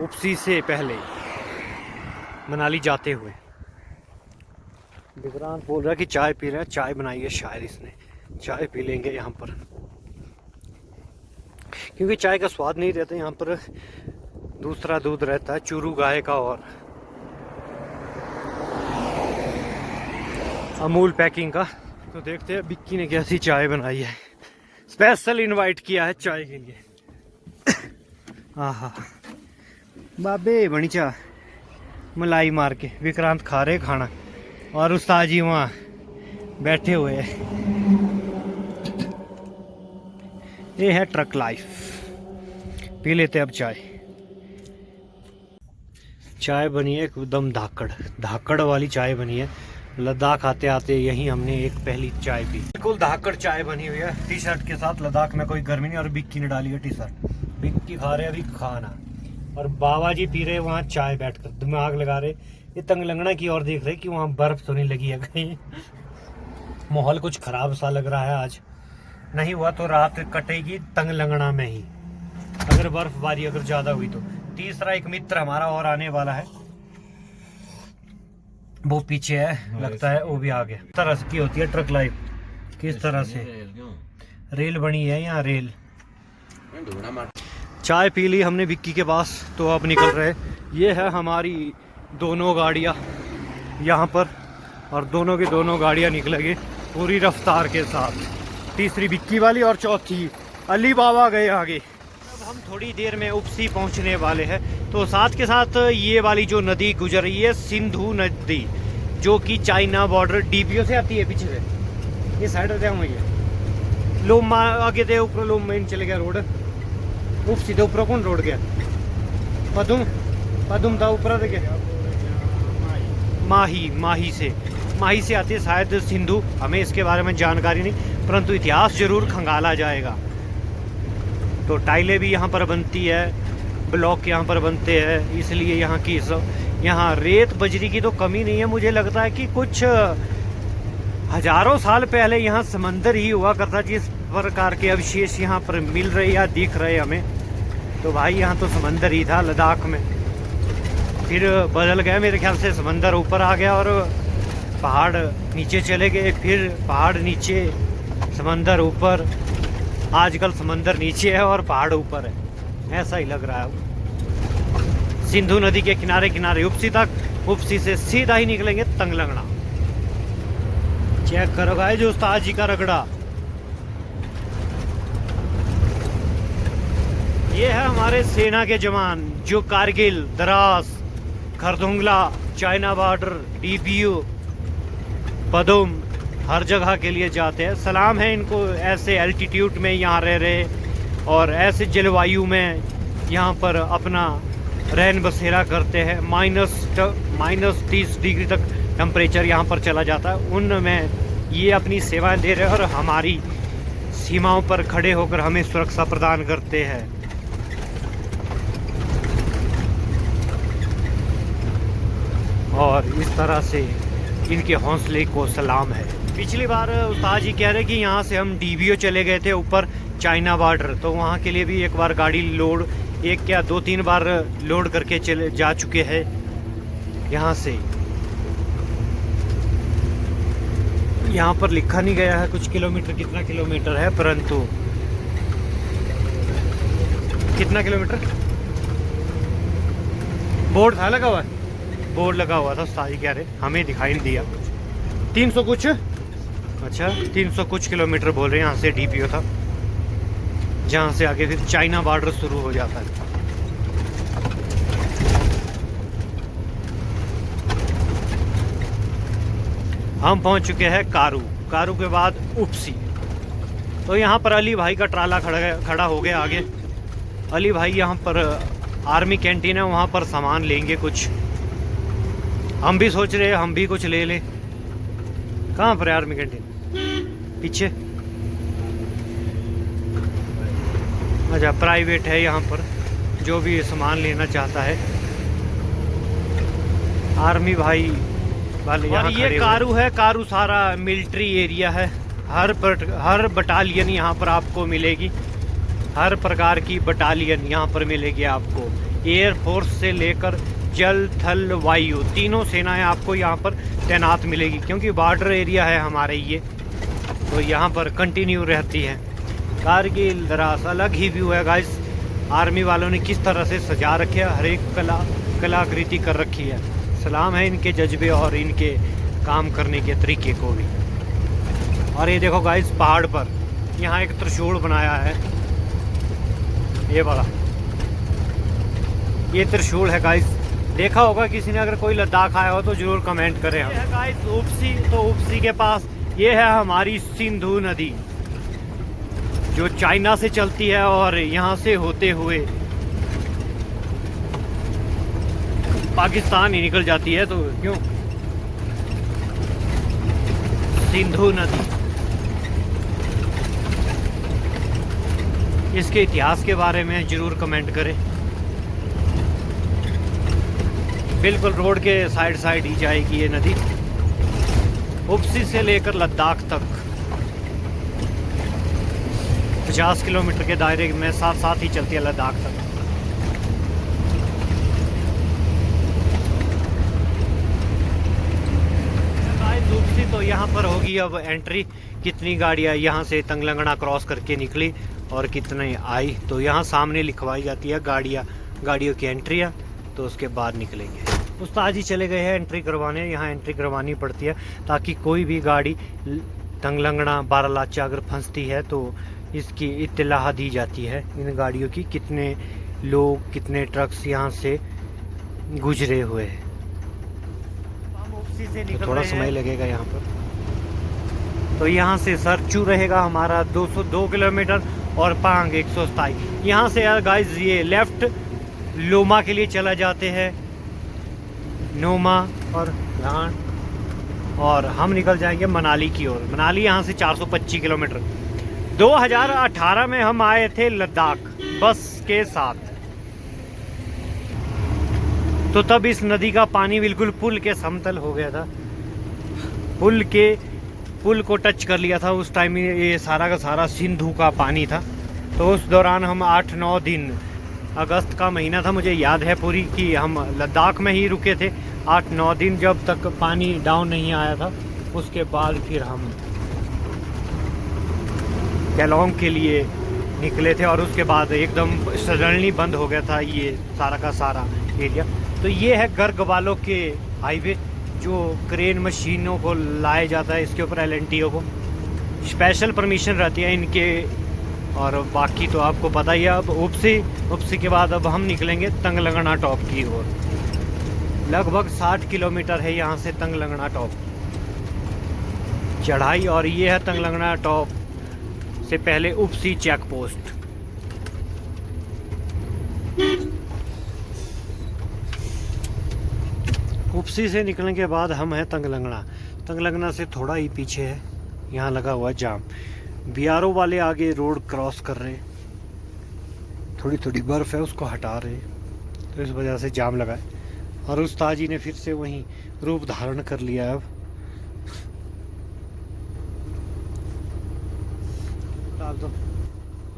उपसी से पहले मनाली जाते हुए। विक्रांत बोल रहा है कि चाय पी रहे हैं, चाय बनाई है शायद इसने, चाय पी लेंगे यहाँ पर, क्योंकि चाय का स्वाद नहीं रहता यहाँ पर, दूसरा दूध रहता है चूरू गाय का और अमूल पैकिंग का। तो देखते हैं बिक्की ने कैसी चाय बनाई है, स्पेशल इनवाइट किया है चाय के लिए। आहा बाबे बनी चाय। मलाई मार के। विक्रांत खा रहे खाना और उस्ताद जी वहाँ बैठे हुए हैं। ये है ट्रक लाइफ। पी लेते अब चाय। चाय बनी है एकदम धाकड़ धाकड़ वाली चाय बनी है। लद्दाख आते आते यहीं हमने एक पहली चाय पी। बिल्कुल धाकड़ चाय बनी हुई है टी शर्ट के साथ। लद्दाख में कोई गर्मी नहीं। और बिक्की ने डाली है टी शर्ट। बिक्की खा रहे अभी खाना और बाबा जी पी रहे वहाँ चाय बैठकर दिमाग लगा रहे। ये तंगलंगना की ओर देख रहे कि वहाँ बर्फ तो नहीं लगी है कहीं। माहौल कुछ खराब सा लग रहा है आज। नहीं हुआ तो रात कटेगी तंगलंगना में ही, अगर बर्फबारी अगर ज्यादा हुई तो। तीसरा एक मित्र हमारा और आने वाला है, वो पीछे है लगता है, वो भी आ गया। तरह की होती है ट्रक लाइफ। किस तरह से रेल बनी है यहाँ, रेल। चाय पी ली हमने विक्की के पास, तो अब निकल रहे। ये है हमारी दोनों गाड़ियाँ यहाँ पर, और दोनों की दोनों गाड़ियाँ निकलेंगी पूरी रफ्तार के साथ। तीसरी विक्की वाली और चौथी अली बाबा गए आगे। अब हम थोड़ी देर में उपसी पहुँचने वाले हैं। तो साथ के साथ ये वाली जो नदी गुजर रही है सिंधु नदी, जो कि चाइना बॉर्डर डीपीओ से आती है पीछे से। ये साइड रहते हुए है लोमा आगे दे ऊपर लोम में चले गया रोड। उप सीधे ऊपर कौन रोड गया? पदुम था ऊपर देखे। माही से आती है शायद सिंधु। हमें इसके बारे में जानकारी नहीं, परंतु इतिहास जरूर खंगाला जाएगा। तो टाइलें भी यहाँ पर बनती है, ब्लॉक यहाँ पर बनते हैं, इसलिए यहाँ की यहाँ रेत बजरी की तो कमी नहीं है। मुझे लगता है कि कुछ हजारों साल पहले यहाँ समंदर ही हुआ करता। जिस प्रकार के अवशेष यहाँ पर मिल रहे या दिख रहे हमें, तो भाई यहाँ तो समंदर ही था लद्दाख में। फिर बदल गया मेरे ख्याल से, समंदर ऊपर आ गया और पहाड़ नीचे चले गए। फिर पहाड़ नीचे, समंदर ऊपर। आजकल समंदर नीचे है और पहाड़ ऊपर है, ऐसा ही लग रहा है। सिंधु नदी के किनारे किनारे उपसी तक, उपसी से सीधा ही निकलेंगे तंगलंगना। चेक करो गाइस जो उस्ताद जी का रगड़ा। ये है हमारे सेना के जवान जो Kargil, Dras, Khardung La, China border, DPO, Padum हर जगह के लिए जाते हैं। सलाम है इनको, ऐसे एल्टीट्यूड में यहाँ रह रहे और ऐसे जलवायु में यहाँ पर अपना रहन बसेरा करते हैं। माइनस 30 डिग्री तक टेम्परेचर यहाँ पर चला जाता है। उनमें ये अपनी सेवाएं दे रहे हैं और हमारी सीमाओं पर खड़े होकर हमें सुरक्षा प्रदान करते हैं। और इस तरह से इनके हौसले को सलाम है। पिछली बार उस्ताद जी कह रहे कि यहाँ से हम डीबीओ चले गए थे ऊपर चाइना बॉर्डर, तो वहाँ के लिए भी एक बार गाड़ी लोड, एक क्या 2-3 बार लोड करके चले जा चुके हैं यहाँ से। यहाँ पर लिखा नहीं गया है कुछ किलोमीटर, कितना किलोमीटर है, परंतु कितना किलोमीटर बोर्ड था लगा हुआ है, बोर्ड लगा हुआ था। उस्ताद जी कह रहे, हमें दिखाई नहीं दिया। 300 कुछ, अच्छा 300 कुछ किलोमीटर बोल रहे हैं यहाँ से डीपीओ था, जहाँ से आगे फिर चाइना बॉर्डर शुरू हो जाता है। हम पहुँच चुके हैं कारू। कारू के बाद उपसी। तो यहाँ पर अली भाई का ट्राला खड़ा हो गया आगे। अली भाई यहाँ पर आर्मी कैंटीन है, वहाँ पर सामान लेंगे कुछ। हम भी सोच रहे हैं हम भी कुछ ले लें। कहाँ पर है आर्मी कैंटीन? पीछे। अच्छा प्राइवेट है यहाँ पर, जो भी सामान लेना चाहता है आर्मी भाई वाले। और ये कारू है, कारू सारा मिलिट्री एरिया है। हर बटालियन यहाँ पर आपको मिलेगी, हर प्रकार की बटालियन यहाँ पर मिलेगी आपको। एयर फोर्स से लेकर जल, थल, वायु, तीनों सेनाएं आपको यहाँ पर तैनात मिलेगी, क्योंकि बॉर्डर एरिया है हमारे ये, तो यहाँ पर कंटिन्यू रहती है। कारगिल, द्रास अलग ही व्यू है गाइस। आर्मी वालों ने किस तरह से सजा रखे है, हर एक कलाकृति कर रखी है। सलाम है इनके जज्बे और इनके काम करने के तरीके को भी। और ये देखो गाइस पहाड़ पर यहाँ एक त्रिशूल बनाया है, ये वाला, ये त्रिशूल है गाइस। देखा होगा किसी ने, अगर कोई लद्दाख आया हो तो जरूर कमेंट करें। हम गाइस उपसी, तो उपसी के पास ये है हमारी सिंधु नदी, जो चाइना से चलती है और यहाँ से होते हुए पाकिस्तान ही निकल जाती है। तो क्यों सिंधु नदी, इसके इतिहास के बारे में जरूर कमेंट करें। बिल्कुल रोड के साइड साइड ही जाएगी ये नदी, उपसी से लेकर लद्दाख तक 50 किलोमीटर के दायरे में साथ साथ ही चलती है लद्दाख तक। उपसी तो यहाँ पर होगी अब एंट्री, कितनी गाड़ियाँ यहाँ से तंगलंगड़ा क्रॉस करके निकली और कितने आई, तो यहाँ सामने लिखवाई जाती है गाड़ियों की एंट्रियाँ, तो उसके बाद निकलेंगे। उस्ताद जी चले गए हैं एंट्री करवाने, यहाँ एंट्री करवानी पड़ती है ताकि कोई भी गाड़ी तंगलंगड़ा बारालाचा अगर फंसती है तो इसकी इत्तला दी जाती है इन गाड़ियों की, कितने लोग कितने ट्रक्स यहाँ से गुजरे हुए हैं। तो थोड़ा समय लगेगा यहाँ पर। तो यहाँ से सरचू रहेगा हमारा 202 किलोमीटर और पांग 127। यहाँ से यार गाइस ये लेफ्ट लोमा के लिए चला जाते हैं, नोमा और घाट, और हम निकल जाएंगे मनाली की ओर। मनाली यहाँ से 425 किलोमीटर। 2018 में हम आए थे लद्दाख बस के साथ, तो तब इस नदी का पानी बिल्कुल पुल के समतल हो गया था, पुल को टच कर लिया था। उस टाइम ये सारा का सारा सिंधु का पानी था। तो उस दौरान हम 8-9 दिन, अगस्त का महीना था मुझे याद है पूरी, कि हम लद्दाख में ही रुके थे 8-9 दिन, जब तक पानी डाउन नहीं आया था। उसके बाद फिर हम केलोंग के लिए निकले थे और उसके बाद एकदम सडनली बंद हो गया था ये सारा का सारा एरिया। तो ये है गर्ग वालों के हाईवे, जो क्रेन मशीनों को लाया जाता है इसके ऊपर, LNTO को स्पेशल परमिशन रहती है इनके। और बाकी तो आपको पता ही है। अब उपसी के बाद अब हम निकलेंगे तंगलंगड़ा टॉप की ओर। लगभग 60 किलोमीटर है यहाँ से तंगलंगड़ा टॉप चढ़ाई, और ये है तंगलंगड़ा टॉप से पहले उपसी चेक पोस्ट। उपसी से निकलने के बाद हम हैं तंगलंगड़ा से थोड़ा ही पीछे है, यहाँ लगा हुआ जाम। BRO वाले आगे रोड क्रॉस कर रहे, थोड़ी थोड़ी बर्फ़ है उसको हटा रहे, तो इस वजह से जाम लगा है। और उस्ताद जी ने फिर से वहीं रूप धारण कर लिया। अब डाल दो,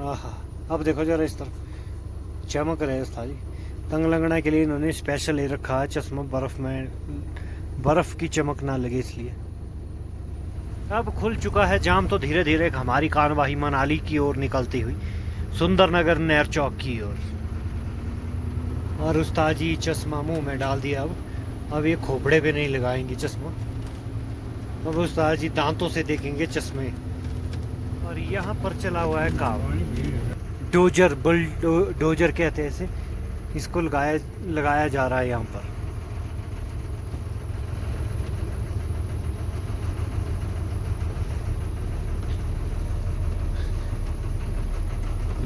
आहा, अब देखो जरा इस तरफ चमक रहे उस्ताद जी। तंगलंगड़ा के लिए इन्होंने स्पेशल ले रखा है चश्मा, बर्फ़ की चमक ना लगे इसलिए। अब खुल चुका है जाम, तो धीरे धीरे हमारी कार्यवाही मनाली की ओर निकलती हुई सुंदरनगर नहर चौक की ओर। और उस्ताद जी चश्मा मुंह में डाल दिया। अब ये खोपड़े पे नहीं लगाएंगे चश्मा, अब उस्ताद जी दांतों से देखेंगे चश्मे। और यहाँ पर चला हुआ है काम, डोजर कहते हैं इसे, इसको लगाया जा रहा है यहाँ पर।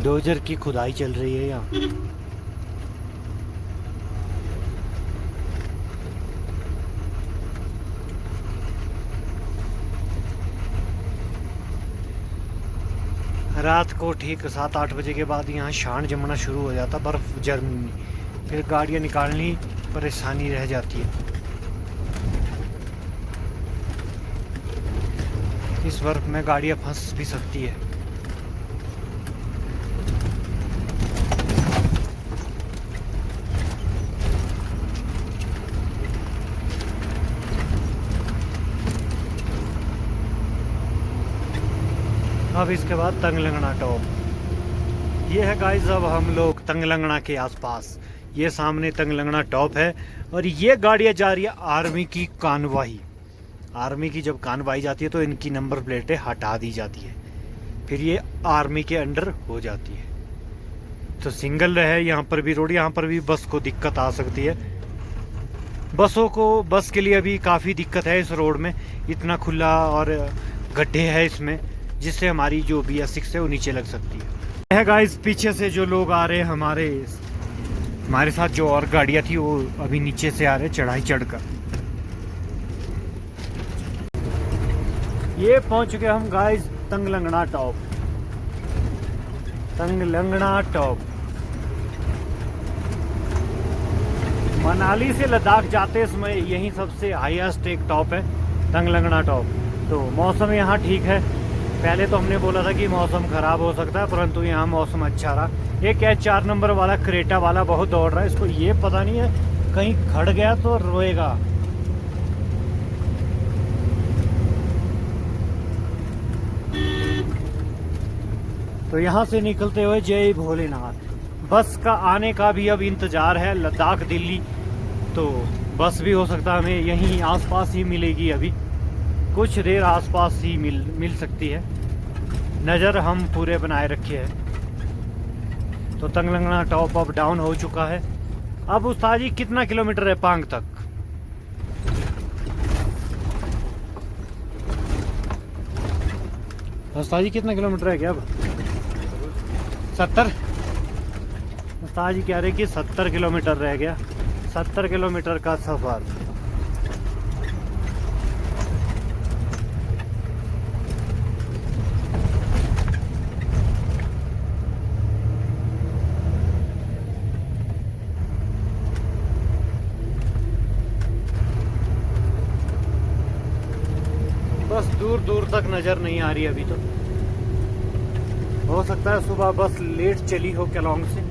डोजर की खुदाई चल रही है यहाँ। रात को ठीक 7-8 बजे के बाद यहाँ शान जमना शुरू हो जाता, बर्फ़ जमनी, फिर गाड़ियाँ निकालनी परेशानी रह जाती है। इस बर्फ़ में गाड़ियाँ फंस भी सकती है। अब इसके बाद तंगलंगड़ा टॉप। ये है गाइस, अब हम लोग तंगलंगड़ा के आसपास, ये सामने तंगलंगड़ा टॉप है। और ये गाड़ियाँ जा रही है आर्मी की कानवाई। आर्मी की जब कानवाई जाती है तो इनकी नंबर प्लेटें हटा दी जाती है, फिर ये आर्मी के अंडर हो जाती है। तो सिंगल है यहाँ पर भी रोड, यहाँ पर भी बस को दिक्कत आ सकती है। बस के लिए अभी काफ़ी दिक्कत है इस रोड में, इतना खुला और गड्ढे है इसमें, जिससे हमारी जो BS6 है वो नीचे लग सकती है गाइस। पीछे से जो लोग आ रहे हैं हमारे साथ, जो और गाड़ियाँ थी वो अभी नीचे से आ रहे चढ़ाई चढ़कर। ये पहुंच चुके हम गाइस तंगलंगना टॉप। मनाली से लद्दाख जाते समय यही सबसे हाईएस्ट एक टॉप है, तंगलंगना टॉप। तो मौसम यहाँ ठीक है। पहले तो हमने बोला था कि मौसम ख़राब हो सकता है, परंतु यहाँ मौसम अच्छा रहा। एक है 4 नंबर वाला क्रेटा वाला बहुत दौड़ रहा है, इसको ये पता नहीं है कहीं खड़ गया तो रोएगा। तो यहाँ से निकलते हुए जय भोलेनाथ। बस का आने का भी अब इंतज़ार है, लद्दाख दिल्ली। तो बस भी हो सकता है हमें यहीं आसपास ही मिलेगी, अभी कुछ देर आसपास ही मिल सकती है। नज़र हम पूरे बनाए रखे हैं। तो तंगलंगना टॉप अब डाउन हो चुका है। अब उस्ताद जी कितना किलोमीटर है पांग तक? उस्ताद जी कितना किलोमीटर है क्या अब? 70। उस्ताद जी कह रहे कि 70 किलोमीटर रह गया। 70 किलोमीटर का सफ़र। बस दूर दूर तक नज़र नहीं आ रही अभी तो। हो सकता है सुबह बस लेट चली हो केलोंग से,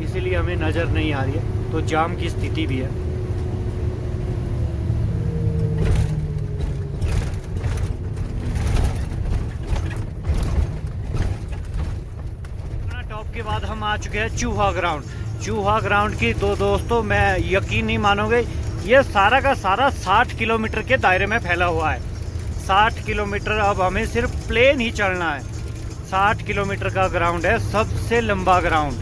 इसीलिए हमें नज़र नहीं आ रही है। तो जाम की स्थिति भी है। टॉप के बाद हम आ चुके हैं चूहा ग्राउंड। चूहा ग्राउंड की तो दोस्तों मैं यकीन नहीं मानोगे, ये सारा का सारा 60 किलोमीटर के दायरे में फैला हुआ है। 60 किलोमीटर अब हमें सिर्फ प्लेन ही चलना है। 60 किलोमीटर का ग्राउंड है, सबसे लंबा ग्राउंड।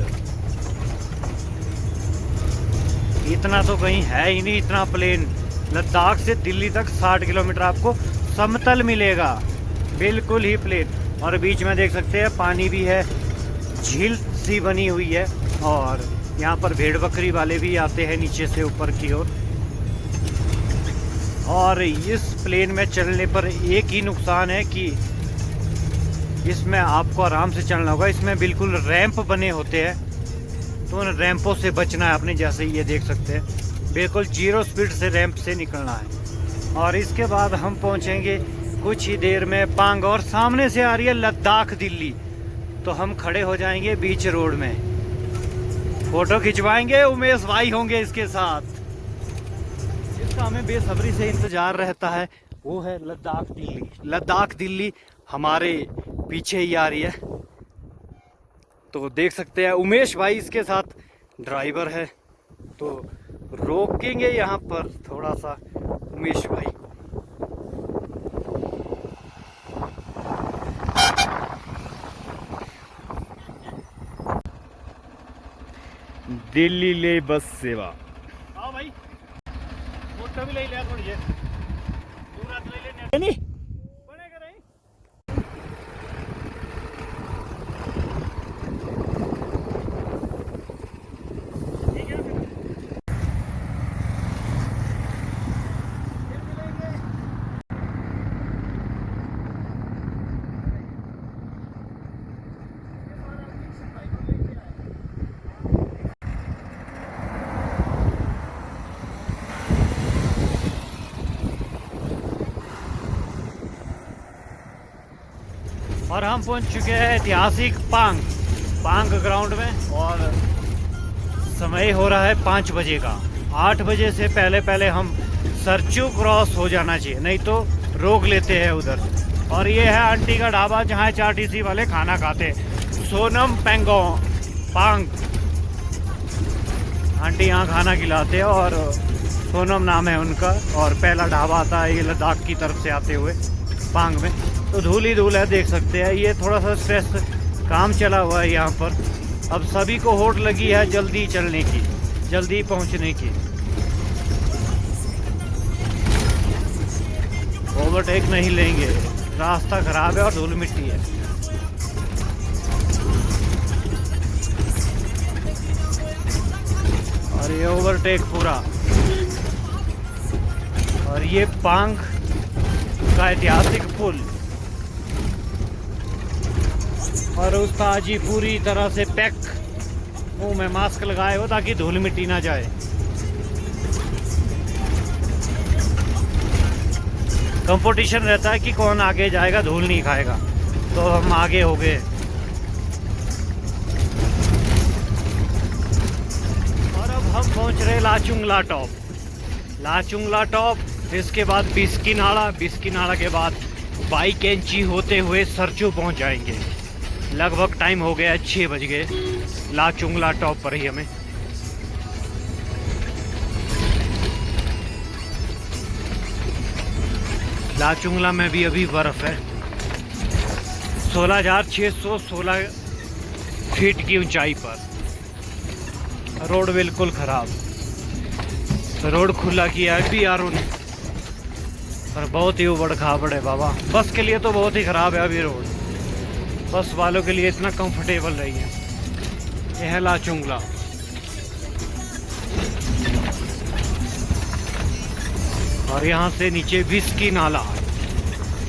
इतना तो कहीं है ही नहीं, इतना प्लेन। लद्दाख से दिल्ली तक 60 किलोमीटर आपको समतल मिलेगा, बिल्कुल ही प्लेन। और बीच में देख सकते हैं पानी भी है, झील सी बनी हुई है। और यहाँ पर भेड़ बकरी वाले भी आते हैं नीचे से ऊपर की ओर। और इस प्लेन में चलने पर एक ही नुकसान है कि इसमें आपको आराम से चलना होगा। इसमें बिल्कुल रैंप बने होते हैं, तो उन रैंपों से बचना है आपने। जैसे ये देख सकते हैं बिल्कुल 0 स्पीड से रैंप से निकलना है। और इसके बाद हम पहुंचेंगे कुछ ही देर में पांग, और सामने से आ रही है लद्दाख दिल्ली। तो हम खड़े हो जाएंगे बीच रोड में, फोटो खिंचवाएंगे। उमेश भाई होंगे इसके साथ। इसका हमें बेसब्री से इंतजार रहता है, वो है लद्दाख दिल्ली। लद्दाख दिल्ली हमारे पीछे ही आ रही है। तो देख सकते हैं उमेश भाई इसके साथ ड्राइवर है। तो रोकेंगे यहाँ पर थोड़ा सा उमेश भाई। दिल्ली ले बस सेवा। हाँ भाई, फोटो भी ले लिया थोड़ी है, पूरा तो ले लेने नहीं बनेगा नहीं। ठीक है फिर और हम पहुंच चुके हैं ऐतिहासिक पांग ग्राउंड में। और समय हो रहा है 5 बजे का। 8 बजे से पहले हम सरचू क्रॉस हो जाना चाहिए, नहीं तो रोक लेते हैं उधर। और ये है आंटी का ढाबा जहाँ HRTC वाले खाना खाते हैं, सोनम पांग। आंटी यहाँ खाना खिलाते हैं और सोनम नाम है उनका। और पहला ढाबा आता है ये लद्दाख की तरफ से आते हुए पांग में। तो धूल ही धूल है, देख सकते हैं। ये थोड़ा सा स्ट्रेस काम चला हुआ है यहाँ पर। अब सभी को होड़ लगी है जल्दी चलने की, जल्दी पहुँचने की। ओवरटेक नहीं लेंगे, रास्ता खराब है और धूल मिट्टी है। और ये ओवरटेक पूरा, और ये पांग का ऐतिहासिक पुल, और उसका जी पूरी तरह से पैक, मुंह में मास्क लगाए हो ताकि धूल मिट्टी ना जाए। कंपटीशन रहता है कि कौन आगे जाएगा, धूल नहीं खाएगा, तो हम आगे हो गए। और अब हम पहुंच रहे लाचुंगला टॉप। लाचुंगला टॉप, इसके बाद बिस्की नाला, बिस्की नाला के बाद बाईकेंची होते हुए सरचू पहुंच जाएंगे। लगभग टाइम हो गया 6 बज गए। लाचुंगला टॉप पर ही हमें लाचुंगला में भी अभी बर्फ है। 16,616 फीट की ऊंचाई पर। रोड बिल्कुल खराब, रोड खुला किया है बीआरओ ने, पर बहुत ही उबड़ खाबड़ है बाबा। बस के लिए तो बहुत ही खराब है अभी रोड, बस वालों के लिए इतना कंफर्टेबल नहीं है। यह है लाचुंगला। और यहाँ से नीचे बिस्की नाला,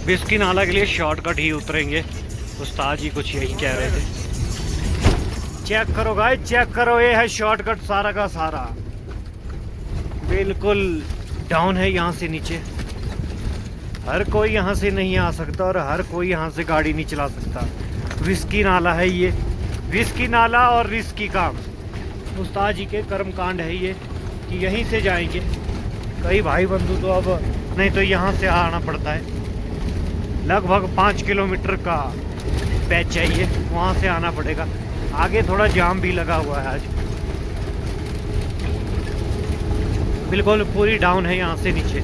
बिस्की नाला के लिए शॉर्टकट ही उतरेंगे। उस्ताद जी कुछ यही कह रहे थे। चेक करो गाइस, चेक करो, ये है शॉर्टकट सारा का सारा। बिल्कुल डाउन है यहाँ से नीचे, हर कोई यहाँ से नहीं आ सकता और हर कोई यहाँ से गाड़ी नहीं चला सकता। विस्की नाला है ये, विस्की नाला और रिस्की काम। उस्ताद जी के कर्मकांड है ये कि यहीं से जाएंगे। कई भाई बंधु तो अब नहीं तो यहाँ से आना पड़ता है। लगभग 5 किलोमीटर का पैच चाहिए, वहाँ से आना पड़ेगा। आगे थोड़ा जाम भी लगा हुआ है आज। बिल्कुल पूरी डाउन है यहाँ से नीचे।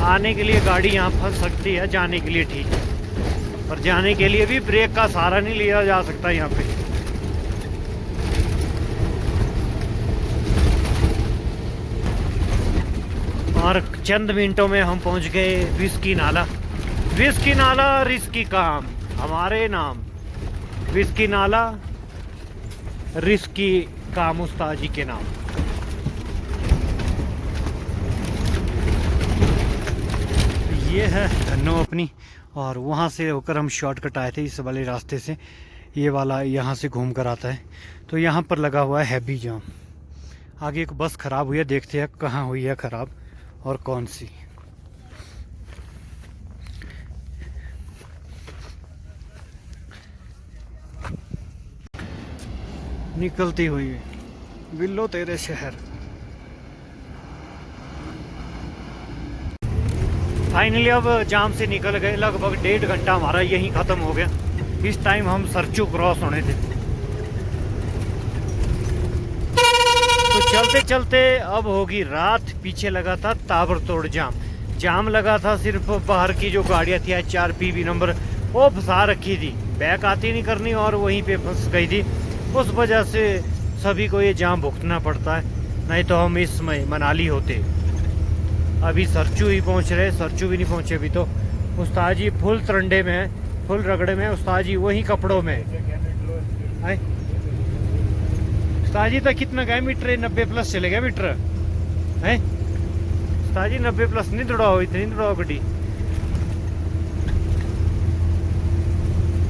आने के लिए गाड़ी यहाँ फंस सकती है, जाने के लिए ठीक है, पर जाने के लिए भी ब्रेक का सहारा नहीं लिया जा सकता यहाँ पे। और चंद मिनटों में हम पहुंच गए विस्की नाला। विस्की नाला रिस्की काम हमारे नाम, विस्की नाला रिस्की काम उस्ताद जी के नाम। ये है धन्नो अपनी, और वहाँ से होकर हम शॉर्टकट आए थे इस वाले रास्ते से। ये वाला यहाँ से घूम कर आता है। तो यहाँ पर लगा हुआ है हैवी जाम। आगे एक बस ख़राब हुई है, देखते हैं कहाँ हुई है ख़राब और कौन सी। निकलती हुई बिल्लो तेरे शहर। फाइनली अब जाम से निकल गए। लगभग 1.5 घंटा हमारा यहीं ख़त्म हो गया। इस टाइम हम सरचू क्रॉस होने थे। तो चलते चलते अब होगी रात। पीछे लगा था ताबड़तोड़ जाम। जाम लगा था सिर्फ बाहर की जो गाड़ियाँ थी HR PB नंबर, वो फंसा रखी थी, बैक आती नहीं करनी और वहीं पे फंस गई थी। उस वजह से सभी को ये जाम भुगतना पड़ता है, नहीं तो हम इस समय मनाली होते। अभी सरचू ही पहुंच रहे, सरचू भी नहीं पहुंचे अभी तो। उस्ताद जी फुल तरंडे में है, फुल रगड़े में। उस्ताद जी वही कपड़ों में है। उस्ताद जी तक कितना गए मीटर? 90+ चले गए मीटर है। उस्ताद जी 90+ नहीं दौड़ाओ, इतनी दौड़ाओ गड्डी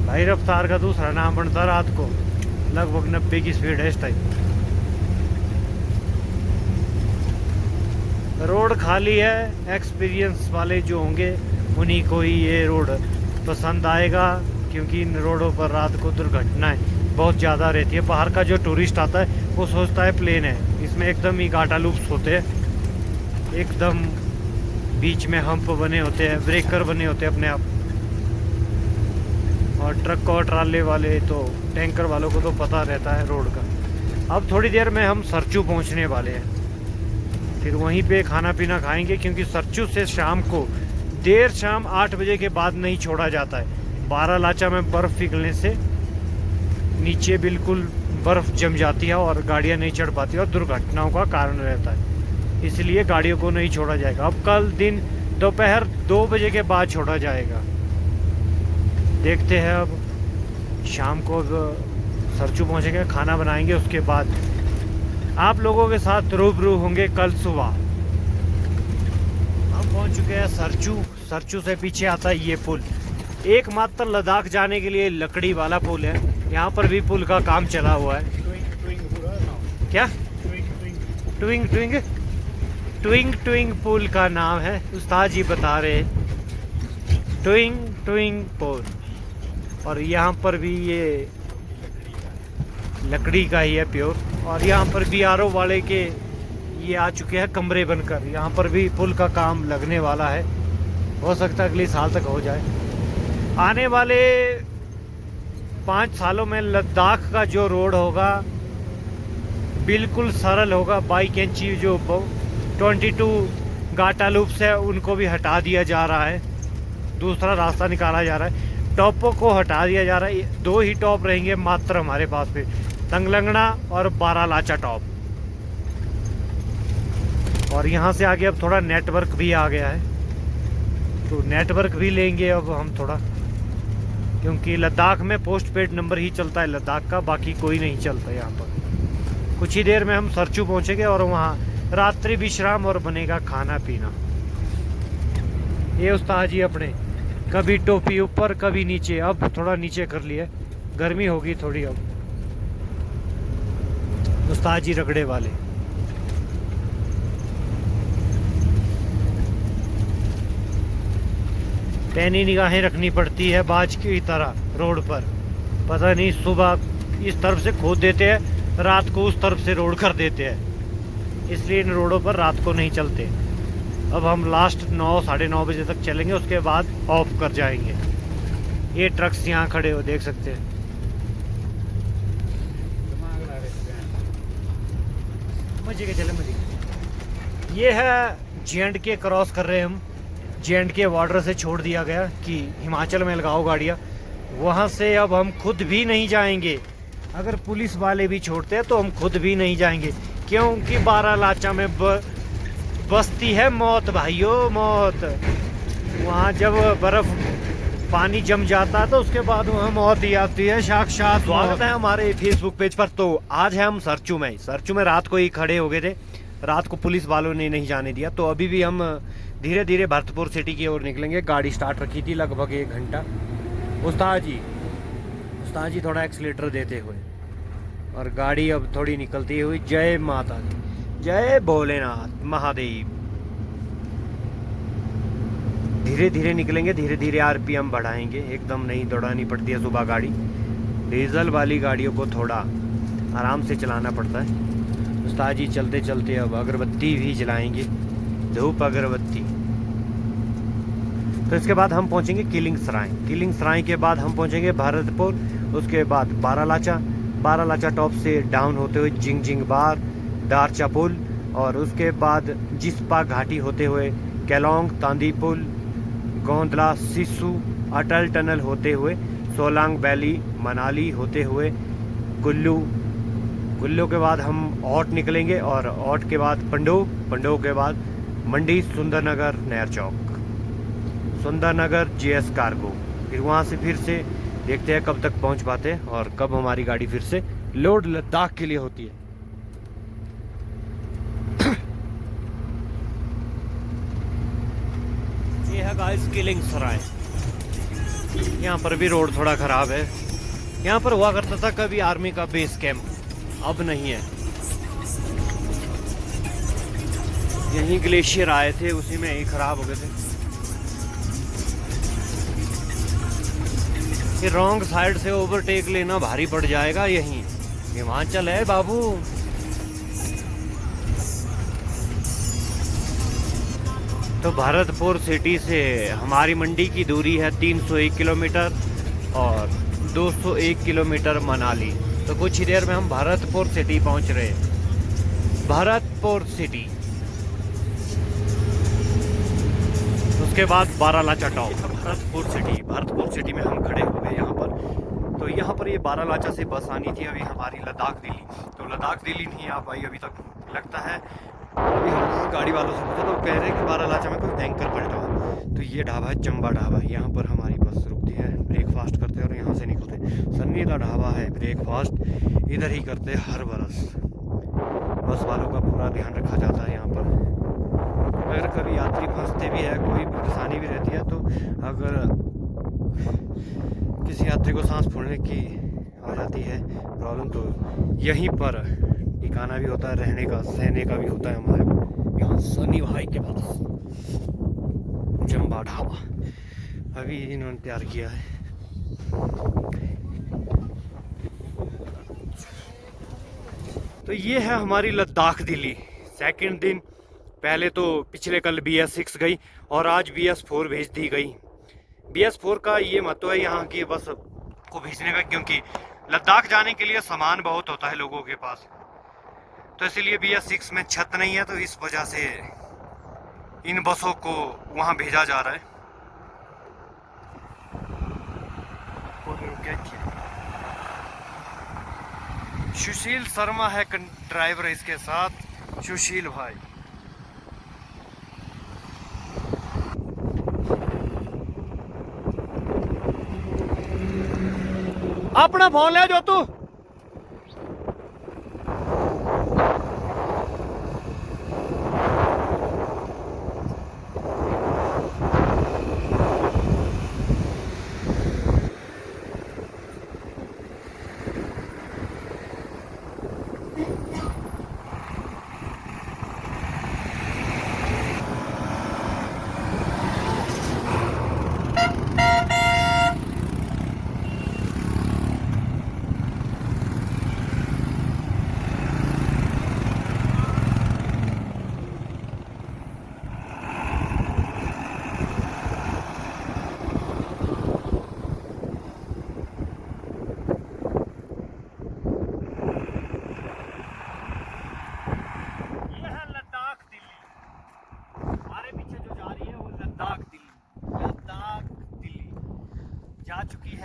भाई। रफ्तार का दूसरा नाम बनता रात को। लगभग 90 की स्पीड है इस टाइम। रोड खाली है। एक्सपीरियंस वाले जो होंगे उन्हीं को ही ये रोड पसंद आएगा, क्योंकि इन रोडों पर रात को दुर्घटनाएं बहुत ज़्यादा रहती है। बाहर का जो टूरिस्ट आता है वो सोचता है प्लेन है। इसमें एकदम ही घाटा लूप्स होते हैं, एकदम बीच में हम्प बने होते हैं, ब्रेकर बने होते हैं अपने आप। और ट्रक और ट्राले वाले तो, टैंकर वालों को तो पता रहता है रोड का। अब थोड़ी देर में हम सरचू पहुंचने वाले हैं, फिर वहीं पे खाना पीना खाएंगे, क्योंकि सरचू से शाम को देर शाम 8 बजे के बाद नहीं छोड़ा जाता है। 12 लाचा में बर्फ़ पिघलने से नीचे बिल्कुल बर्फ़ जम जाती है और गाड़ियां नहीं चढ़ पाती और दुर्घटनाओं का कारण रहता है। इसलिए गाड़ियों को नहीं छोड़ा जाएगा। अब कल दिन दोपहर 2 बजे के बाद छोड़ा जाएगा। देखते हैं अब शाम को अब सरचू पहुँचेंगे, खाना बनाएंगे, उसके बाद आप लोगों के साथ रूबरू होंगे कल सुबह। हम पहुँच चुके हैं सरचू। सरचू से पीछे आता है ये पुल, एकमात्र लद्दाख जाने के लिए लकड़ी वाला पुल है। यहाँ पर भी पुल का काम चला हुआ है। क्या ट्विंग ट्विंग ट्विंग ट्विंग पुल का नाम है, उस्ताद जी बता रहे, ट्विंग ट्विंग पुल। और यहाँ पर भी ये लकड़ी का ही है प्योर। और यहाँ पर भी आरओ वाले के ये आ चुके हैं कमरे बनकर। यहाँ पर भी पुल का काम लगने वाला है, हो सकता है अगले साल तक हो जाए। आने वाले 5 सालों में लद्दाख का जो रोड होगा बिल्कुल सरल होगा। बाइक इंची जो 22 गाटा लूप्स है उनको भी हटा दिया जा रहा है, दूसरा रास्ता निकाला जा रहा है। टॉपों को हटा दिया जा रहा है। 2 ही टॉप रहेंगे मात्र हमारे पास पे, तंगलंगड़ा और बारालाचा टॉप। और यहाँ से आगे अब थोड़ा नेटवर्क भी आ गया है, तो नेटवर्क भी लेंगे अब हम थोड़ा, क्योंकि लद्दाख में पोस्ट पेड नंबर ही चलता है लद्दाख का, बाकी कोई नहीं चलता यहाँ पर। कुछ ही देर में हम सरचू पहुँचेंगे और वहाँ रात्रि विश्राम और बनेगा खाना पीना। ये उस्ताद जी अपने कभी टोपी ऊपर कभी नीचे, अब थोड़ा नीचे कर लिया, गर्मी होगी थोड़ी अब। उस्ताद जी रगड़े वाले। पैनी निगाहें रखनी पड़ती है बाज की तरह रोड पर। पता नहीं सुबह इस तरफ से खोद देते हैं, रात को उस तरफ से रोड कर देते हैं, इसलिए इन रोडों पर रात को नहीं चलते। अब हम लास्ट 9 साढ़े 9 बजे तक चलेंगे, उसके बाद ऑफ कर जाएंगे। ये ट्रक्स यहाँ खड़े हो देख सकते हैं। मजे के चले मजे। ये है J&K क्रॉस कर रहे हैं हम। J&K बॉर्डर से छोड़ दिया गया कि हिमाचल में लगाओ गाड़ियाँ, वहाँ से अब हम खुद भी नहीं जाएंगे। अगर पुलिस वाले भी छोड़ते हैं तो हम खुद भी नहीं जाएंगे, क्योंकि बारालाचा में बसती है मौत भाइयों, मौत। वहाँ जब बर्फ पानी जम जाता है तो उसके बाद वहाँ मौत ही आती है, साक्षात। स्वागत है हमारे फेसबुक पेज पर। तो आज है हम सरचू में। सरचू में रात को ही खड़े हो गए थे, रात को पुलिस वालों ने नहीं जाने दिया, तो अभी भी हम धीरे धीरे भरतपुर सिटी की ओर निकलेंगे। गाड़ी स्टार्ट रखी थी लगभग 1 घंटा। उस्ताद जी थोड़ा एक्सीलेटर देते हुए, और गाड़ी अब थोड़ी निकलती हुई। जय माता दी, जय भोलेनाथ महादेव। धीरे धीरे निकलेंगे, धीरे धीरे आरपीएम बढ़ाएंगे, एकदम नहीं दौड़ानी पड़ती है सुबह गाड़ी। डीजल वाली गाड़ियों को थोड़ा आराम से चलाना पड़ता है। उस्ताद जी चलते चलते अब अगरबत्ती भी जलाएंगे, धूप अगरबत्ती। तो इसके बाद हम पहुंचेंगे किलिंग सराय। किलिंग सराय के बाद हम पहुंचेंगे भरतपुर, उसके बाद बारालाचा टॉप से डाउन होते हुए जिंग बार, दारचा पुल, और उसके बाद जिस्पा घाटी होते हुए केलोंग, तांदी पुल, गोंदला, सिसु, अटल टनल होते हुए सोलांग वैली, मनाली होते हुए कुल्लू के बाद हम औट निकलेंगे, और औट के बाद पंडो के बाद मंडी, सुंदरनगर, नहर चौक, सुंदरनगर जीएस कार्गो। फिर वहाँ से फिर से देखते हैं कब तक पहुँच पाते हैं और कब हमारी गाड़ी फिर से लोड लद्दाख के लिए होती है। ये है गाइस किलिंग सराय। यहाँ पर भी रोड थोड़ा खराब है। यहाँ पर हुआ करता था कभी आर्मी का बेस कैंप, अब नहीं है। यहीं ग्लेशियर आए थे, उसी में ही खराब हो गए थे। ये रॉन्ग साइड से ओवरटेक लेना भारी पड़ जाएगा। यहीं हिमाचल है बाबू। तो भरतपुर सिटी से हमारी मंडी की दूरी है 301 किलोमीटर और 201 किलोमीटर मनाली। तो कुछ ही देर में हम भरतपुर सिटी पहुंच रहे हैं। भरतपुर सिटी, उसके बाद बारालाचा टॉप। भरतपुर सिटी में हम खड़े हो गए यहाँ पर। तो यहाँ पर ये बारालाचा से बस आनी थी अभी हमारी लद्दाख दिल्ली, तो लद्दाख दिल्ली नहीं आ पाई अभी तक। लगता है अभी हम गाड़ी वालों से पूछा तो कह रहे हैं कि बारालाचा में कोई टैंकर पलटा हो। तो ये ढाबा है चंबा ढाबा, यहाँ पर हमारी बस रुकती है, ब्रेकफास्ट करते हैं और यहाँ से निकलते हैं। सन्नीला ढाबा है, ब्रेकफास्ट इधर ही करते हैं हर बरस। बस वालों का पूरा ध्यान रखा जाता है यहाँ पर। अगर कभी यात्री फंसते भी है, कोई परेशानी भी रहती है, तो अगर किसी यात्री को सांस फूलने की आ जाती है प्रॉब्लम, तो यहीं पर ठिकाना भी होता है, रहने का सहने का भी होता है हमारे यहाँ सनी भाई के पास चंबा ढाबा। अभी इन्होंने तैयार किया है। तो ये है हमारी लद्दाख दिल्ली सेकंड दिन। पहले तो पिछले कल BS6 गई और आज BS4 भेज दी गई। BS4 का ये महत्व है यहाँ की बस को भेजने का, क्योंकि लद्दाख जाने के लिए सामान बहुत होता है लोगों के पास, तो इसीलिए BS6 में छत नहीं है, तो इस वजह से इन बसों को वहाँ भेजा जा रहा है। सुशील शर्मा है ड्राइवर, इसके साथ सुशील भाई। अपना फोन ले जो तू।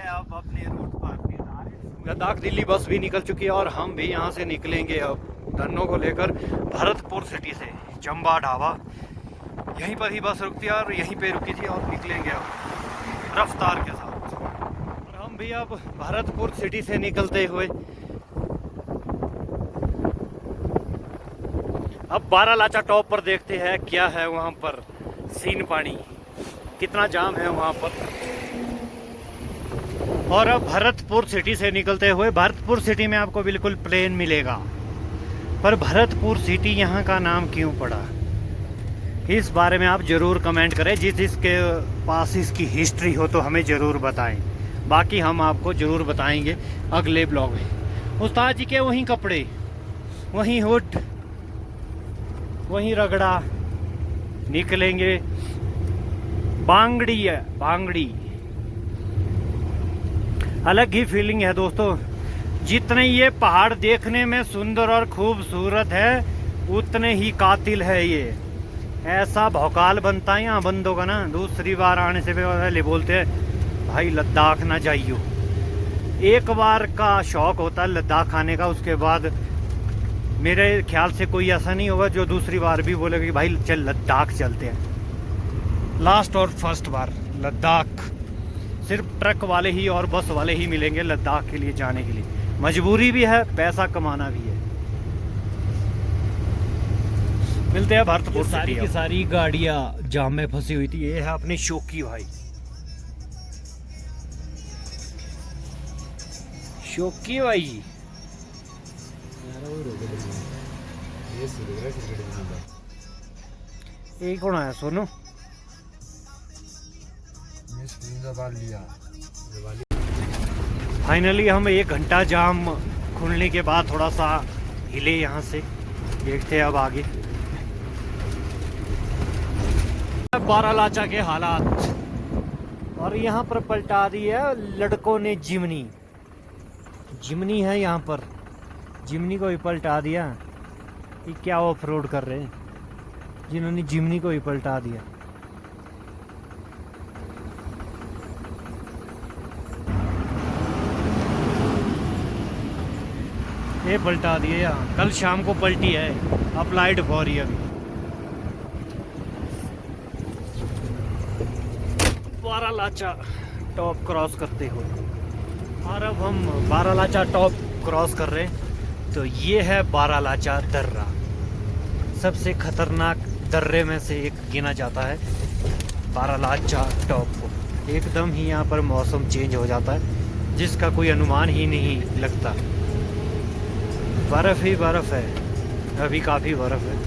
अब अपने रूट पर लद्दाख दिल्ली बस भी निकल चुकी है और हम भी यहाँ से निकलेंगे अब धन्नो को लेकर भरतपुर सिटी से चंबा ढाबा। यहीं पर ही बस रुकती है और यहीं पे रुकी थी और निकलेंगे अब रफ्तार के साथ। और हम भी अब भरतपुर सिटी से निकलते हुए अब बारालाचा टॉप पर देखते हैं क्या है वहाँ पर सीन, पानी कितना जाम है वहाँ पर। और अब भरतपुर सिटी से निकलते हुए, भरतपुर सिटी में आपको बिल्कुल प्लेन मिलेगा, पर भरतपुर सिटी यहाँ का नाम क्यों पड़ा, इस बारे में आप ज़रूर कमेंट करें। जिसके पास इसकी हिस्ट्री हो तो हमें ज़रूर बताएं, बाकी हम आपको ज़रूर बताएंगे अगले ब्लॉग में। उस्ताद जी के वहीं कपड़े, वहीं हुड, वहीं रगड़ा, निकलेंगे बांगड़ी है, बांगड़ी अलग ही फीलिंग है दोस्तों। जितने ये पहाड़ देखने में सुंदर और खूबसूरत है, उतने ही कातिल है ये। ऐसा भौकाल बनता है यहाँ बंदों का ना, दूसरी बार आने से पहले बोलते हैं भाई लद्दाख ना जाइयो। एक बार का शौक होता है लद्दाख आने का, उसके बाद मेरे ख्याल से कोई ऐसा नहीं होगा जो दूसरी बार भी बोलेगा कि भाई चल लद्दाख चलते हैं। लास्ट और फर्स्ट बार लद्दाख सिर्फ ट्रक वाले ही और बस वाले ही मिलेंगे लद्दाख के लिए जाने के लिए। मजबूरी भी है, पैसा कमाना भी है। मिलते हैं भरतपुर। सारी की सारी गाड़ियां जाम में फंसी हुई थी। ये है अपने शोकी भाई, शोकी भाई। ये कौन आया सोनू? फाइनली हम 1 घंटा जाम खुलने के बाद थोड़ा सा हिले यहाँ से, देखते हैं अब आगे बारालाचा के हालात। और यहाँ पर पलटा दी है लड़कों ने जिमनी, जिमनी है यहाँ पर, जिमनी को ही पलटा दिया। ये क्या ऑफ रोड कर रहे हैं जिन्होंने जिमनी को ही पलटा दिया। ये पलटा दिए यहाँ, कल शाम को पलटी है, अप्लाइड फॉर ही अभी। बारालाचा टॉप क्रॉस करते हुए, और अब हम बारालाचा टॉप क्रॉस कर रहे हैं। तो ये है बारालाचा दर्रा, सबसे खतरनाक दर्रे में से एक गिना जाता है बारालाचा टॉप को। एकदम ही यहाँ पर मौसम चेंज हो जाता है, जिसका कोई अनुमान ही नहीं लगता। बर्फ़ ही बर्फ़ है, अभी काफ़ी बर्फ़ है।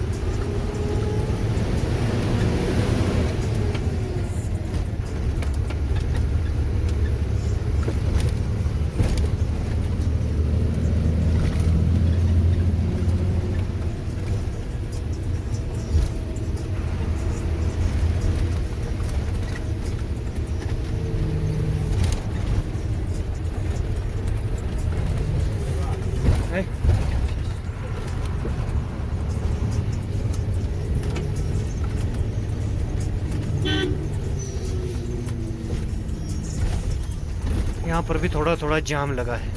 यहाँ पर भी थोड़ा थोड़ा जाम लगा है।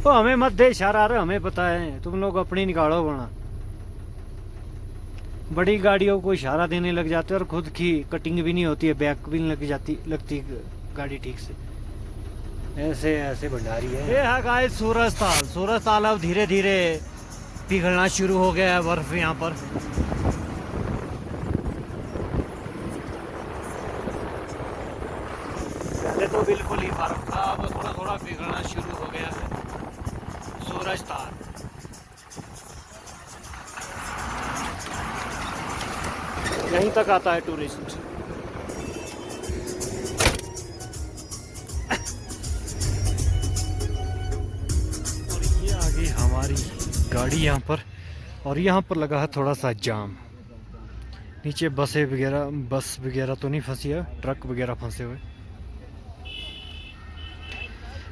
तो हमें मत दे इशारा, हमें पता है, तुम लोग अपनी निकालो बना। बड़ी गाड़ियों को इशारा देने लग जाते हैं और खुद की कटिंग भी नहीं होती है, बैक भी नहीं लगती गाड़ी ठीक से। ऐसे ऐसे भंडारी है। ये है गाइस सूरजताल। सूरजताल अब धीरे धीरे पिघलना शुरू हो गया है बर्फ यहाँ पर। पहले तो बिल्कुल ही बर्फ था, अब थोड़ा थोड़ा पिघलना शुरू हो गया है सूरजताल। यहीं तक आता है टूरिस्ट। और ये आगे हमारी गाड़ी यहाँ पर, और यहाँ पर लगा है थोड़ा सा जाम। नीचे बस वगैरह तो नहीं फंसी है, ट्रक वगैरह फंसे हुए।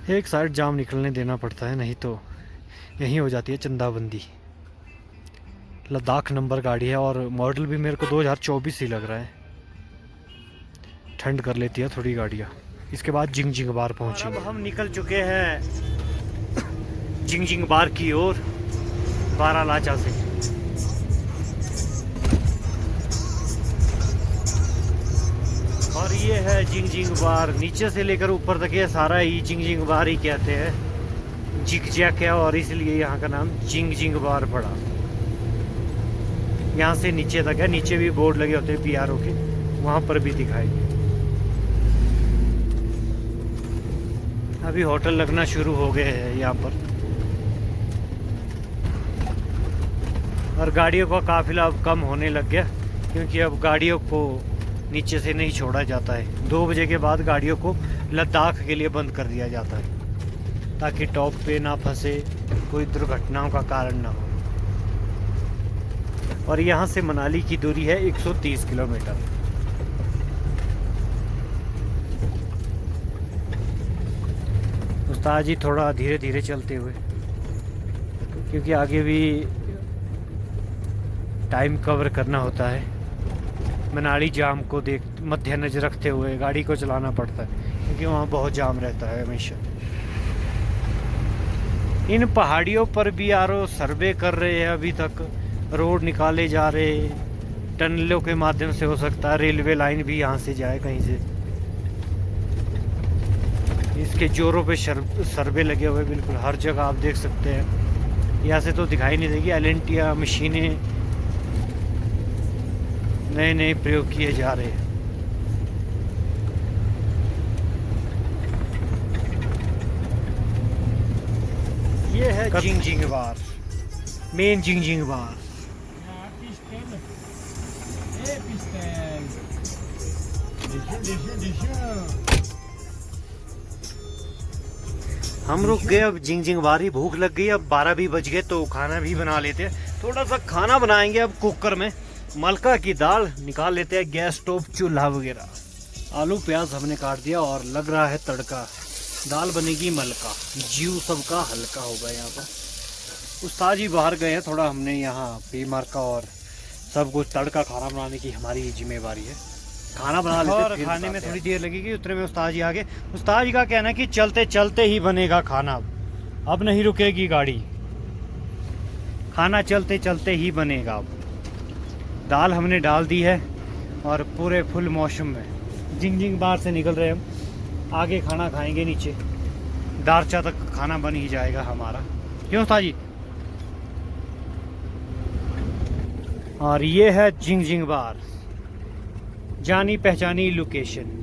एक साइड जाम निकलने देना पड़ता है, नहीं तो यहीं हो जाती है चंदाबंदी। लद्दाख नंबर गाड़ी है और मॉडल भी मेरे को 2024 ही लग रहा है। ठंड कर लेती है थोड़ी गाड़ियाँ। इसके बाद जिंगजिंग बार पहुँचेंगे। अब हम निकल चुके हैं जिंगजिंग बार की ओर, बारालाचा से। और ये है जिंगजिंग बार, नीचे से लेकर ऊपर तक ये सारा ही जिंगजिंग बार ही कहते हैं। जिगजैक है और इसलिए यहाँ का नाम जिंगजिंग बार पड़ा। यहाँ से नीचे तक है, नीचे भी बोर्ड लगे होते हैं PRO के, वहाँ पर भी दिखाई। अभी होटल लगना शुरू हो गए हैं यहाँ पर, और गाड़ियों का काफिला अब कम होने लग गया, क्योंकि अब गाड़ियों को नीचे से नहीं छोड़ा जाता है। 2 बजे के बाद गाड़ियों को लद्दाख के लिए बंद कर दिया जाता है, ताकि टॉप पे ना फंसे, कोई दुर्घटनाओं का कारण ना हो। और यहाँ से मनाली की दूरी है 130 किलोमीटर। उस्ताद जी थोड़ा धीरे धीरे चलते हुए, क्योंकि आगे भी टाइम कवर करना होता है। मनाली जाम को मद्देनजर रखते हुए गाड़ी को चलाना पड़ता है, क्योंकि वहाँ बहुत जाम रहता है हमेशा। इन पहाड़ियों पर भी यारो सर्वे कर रहे हैं अभी तक, रोड निकाले जा रहे, टनलों के माध्यम से हो सकता है रेलवे लाइन भी यहाँ से जाए कहीं से। इसके जोरों पे सर्वे लगे हुए बिल्कुल हर जगह, आप देख सकते हैं। यहाँ से तो दिखाई नहीं देगी। एलेंटिया मशीनें नए नए प्रयोग किए जा रहे हैं। ये है जिंगजिंग बार, मेन जिंगजिंग बार। हम रुक गए अब जिंगजिंग बार ही। भूख लग गई, अब 12 भी बज गए, तो खाना भी बना लेते हैं। थोड़ा सा खाना बनाएंगे अब कुकर में। मलका की दाल निकाल लेते हैं, गैस स्टोव चूल्हा वगैरह। आलू प्याज हमने काट दिया और लग रहा है तड़का। दाल बनेगी मलका, जीव सबका हल्का होगा। यहाँ पर उस्ताद जी बाहर गए हैं थोड़ा, हमने यहाँ पी मार्का और सब कुछ तड़का खाना बनाने की हमारी जिम्मेवारी है। खाना बना लेते और खाने में थोड़ी देर लगेगी। उतने में उस्ताद जी आगे। उस्ताद जी का कहना है कि चलते चलते ही बनेगा खाना, अब नहीं रुकेगी गाड़ी, खाना चलते चलते ही बनेगा। अब दाल हमने डाल दी है और पूरे फुल मौसम में जिंग जिंग बाहर से निकल रहे हम। आगे खाना खाएंगे नीचे, दारचा तक खाना बन ही जाएगा हमारा, क्यों उस्ताद जी? और ये है जिंग जिंग बार, जानी पहचानी लोकेशन।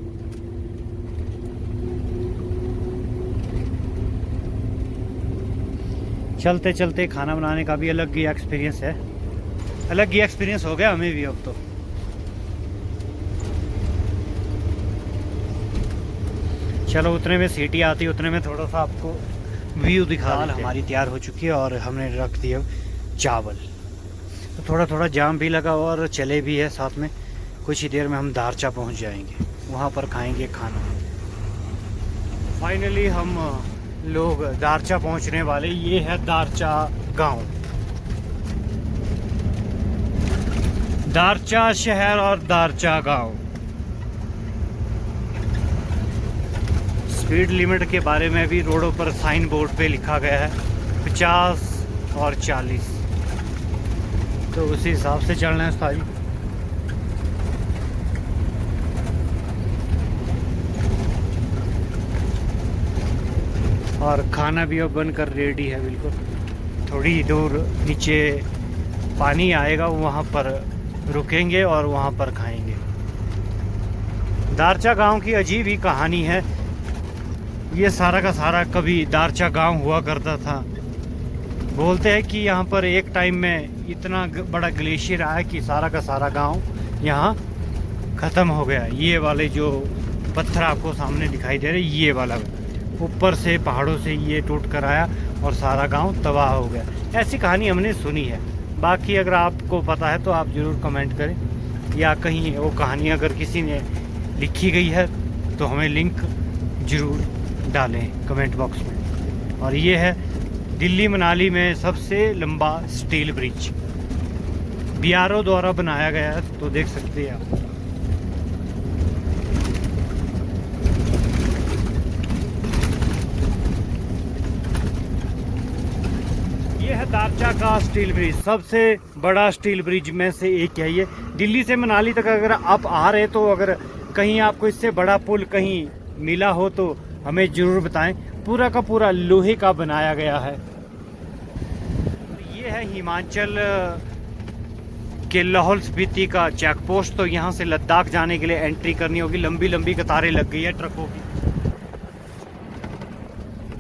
चलते चलते खाना बनाने का भी अलग ही एक्सपीरियंस है, अलग ही एक्सपीरियंस हो गया हमें भी अब तो। चलो उतने में सीटी आती, उतने में थोड़ा सा आपको व्यू दिखा। दाल हमारी तैयार हो चुकी है और हमने रख दिया चावल। तो थोड़ा थोड़ा जाम भी लगा और चले भी है साथ में। कुछ ही देर में हम दारचा पहुंच जाएंगे, वहाँ पर खाएंगे खाना। फाइनली हम लोग दारचा पहुंचने वाले। ये है दारचा गांव, दारचा शहर और दारचा गांव। स्पीड लिमिट के बारे में भी रोडों पर साइन बोर्ड पे लिखा गया है 50 और 40, तो उसी हिसाब से चलना है उस्ताद जी। और खाना भी अब बनकर रेडी है बिल्कुल। थोड़ी दूर नीचे पानी आएगा, वहाँ पर रुकेंगे और वहाँ पर खाएंगे। दारचा गांव की अजीब ही कहानी है। ये सारा का सारा कभी दारचा गांव हुआ करता था। बोलते हैं कि यहाँ पर एक टाइम में इतना बड़ा ग्लेशियर आया कि सारा का सारा गांव यहाँ ख़त्म हो गया। ये वाले जो पत्थर आपको सामने दिखाई दे रहे, ये वाला ऊपर से पहाड़ों से ये टूट कर आया और सारा गांव तबाह हो गया। ऐसी कहानी हमने सुनी है। बाकी अगर आपको पता है तो आप ज़रूर कमेंट करें, या कहीं वो कहानी अगर किसी ने लिखी गई है तो हमें लिंक ज़रूर डालें कमेंट बॉक्स में। और ये है दिल्ली मनाली में सबसे लंबा स्टील ब्रिज, BRO द्वारा बनाया गया है, तो देख सकते हैं आप। ये है दारचा का स्टील ब्रिज, सबसे बड़ा स्टील ब्रिज में से एक है ये। दिल्ली से मनाली तक अगर आप आ रहे तो अगर कहीं आपको इससे बड़ा पुल कहीं मिला हो तो हमें ज़रूर बताएं। पूरा का पूरा लोहे का बनाया गया है। ये है हिमाचल के लाहौल स्पीति का चेक पोस्ट। तो यहाँ से लद्दाख जाने के लिए एंट्री करनी होगी। लंबी लंबी कतारें लग गई है ट्रकों की,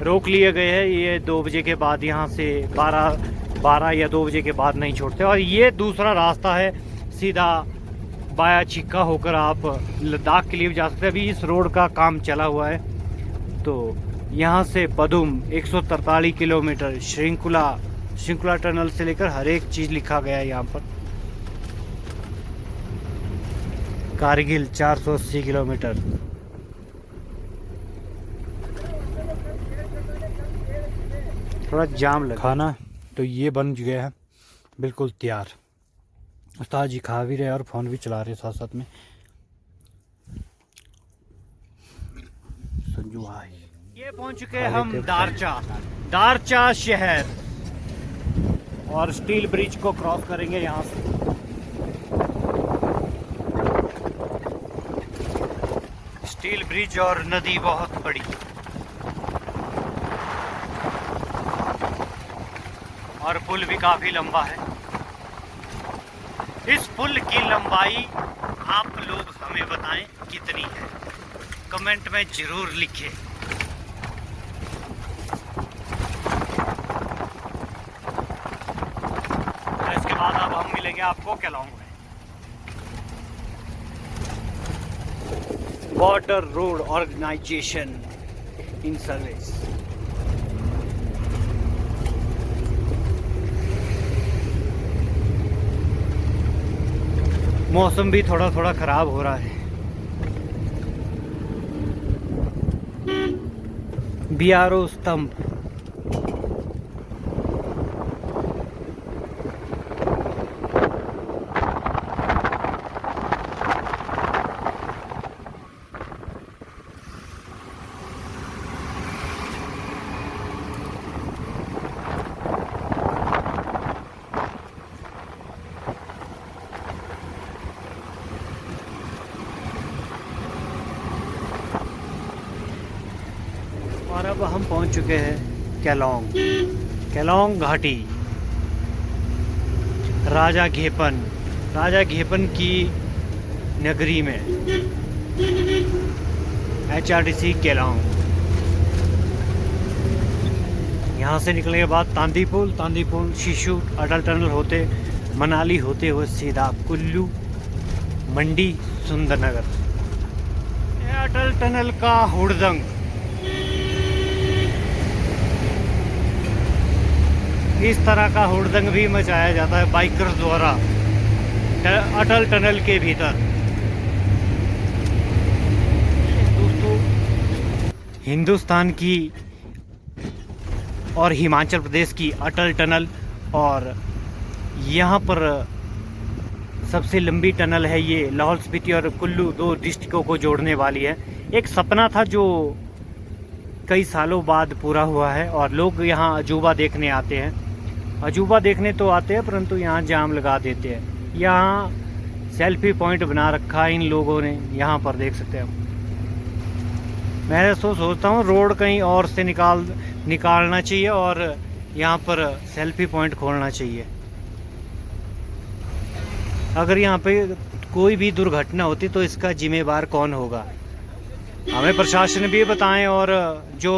रोक लिए गए हैं। ये 2 बजे के बाद यहाँ से 12 या 2 बजे के बाद नहीं छोड़ते। और ये दूसरा रास्ता है, सीधा बाया चिक्का होकर आप लद्दाख के लिए भी जा सकते हैं। अभी इस रोड का काम चला हुआ है। तो यहाँ से पदुम 143 किलोमीटर, श्रृंखला टनल से लेकर हर एक चीज़ लिखा गया है यहाँ पर। कारगिल 480 किलोमीटर। थोड़ा जाम लगा। खाना तो ये बन गया है बिल्कुल तैयार। उस्ताद जी खा भी रहे और फ़ोन भी चला रहे साथ साथ में। संजू भाई, ये पहुंच चुके हम दारचा शहर, और स्टील ब्रिज को क्रॉस करेंगे यहाँ से। स्टील ब्रिज और नदी बहुत बड़ी, और पुल भी काफी लंबा है। इस पुल की लंबाई आप लोग हमें बताएं कितनी है, कमेंट में जरूर लिखें। इसके बाद अब हम मिलेंगे आपको केलांग में। Border road organisation in service. मौसम भी थोड़ा थोड़ा खराब हो रहा है। BRO स्तंभ, अब हम पहुंच चुके हैं केलोंग घाटी। राजा घेपन की नगरी में HRTC केलोंग। यहाँ से निकलने के बाद तांदीपुल शिशु अटल टनल होते मनाली होते हुए सीधा कुल्लू मंडी सुंदरनगर। अटल टनल का हुड़दंग। इस तरह का हुड़दंग भी मचाया जाता है बाइकर्स द्वारा अटल टनल के भीतर। दोस्तों, हिंदुस्तान की और हिमाचल प्रदेश की अटल टनल, और यहाँ पर सबसे लंबी टनल है ये। लाहौल स्पीति और कुल्लू 2 डिस्ट्रिक्टों को जोड़ने वाली है। एक सपना था जो कई सालों बाद पूरा हुआ है, और लोग यहाँ अजूबा देखने आते हैं। अजूबा देखने तो आते हैं, परंतु यहाँ जाम लगा देते हैं। यहाँ सेल्फी पॉइंट बना रखा है इन लोगों ने, यहाँ पर देख सकते हैं। मैं तो सोचता हूँ रोड कहीं और से निकालना चाहिए और यहाँ पर सेल्फी पॉइंट खोलना चाहिए। अगर यहाँ पे कोई भी दुर्घटना होती तो इसका जिम्मेवार कौन होगा? हमें प्रशासन भी बताएं। और जो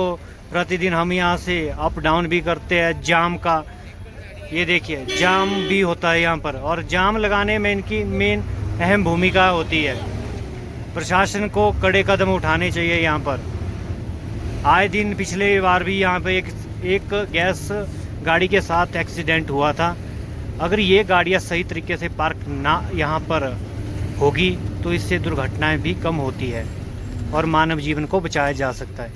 प्रतिदिन हम यहाँ से अप डाउन भी करते हैं, जाम का, ये देखिए जाम भी होता है यहाँ पर, और जाम लगाने में इनकी मेन अहम भूमिका होती है। प्रशासन को कड़े कदम उठाने चाहिए यहाँ पर। आए दिन पिछले बार भी यहाँ पे एक गैस गाड़ी के साथ एक्सीडेंट हुआ था। अगर ये गाड़ियाँ सही तरीके से पार्क ना यहाँ पर होगी तो इससे दुर्घटनाएं भी कम होती है और मानव जीवन को बचाया जा सकता है।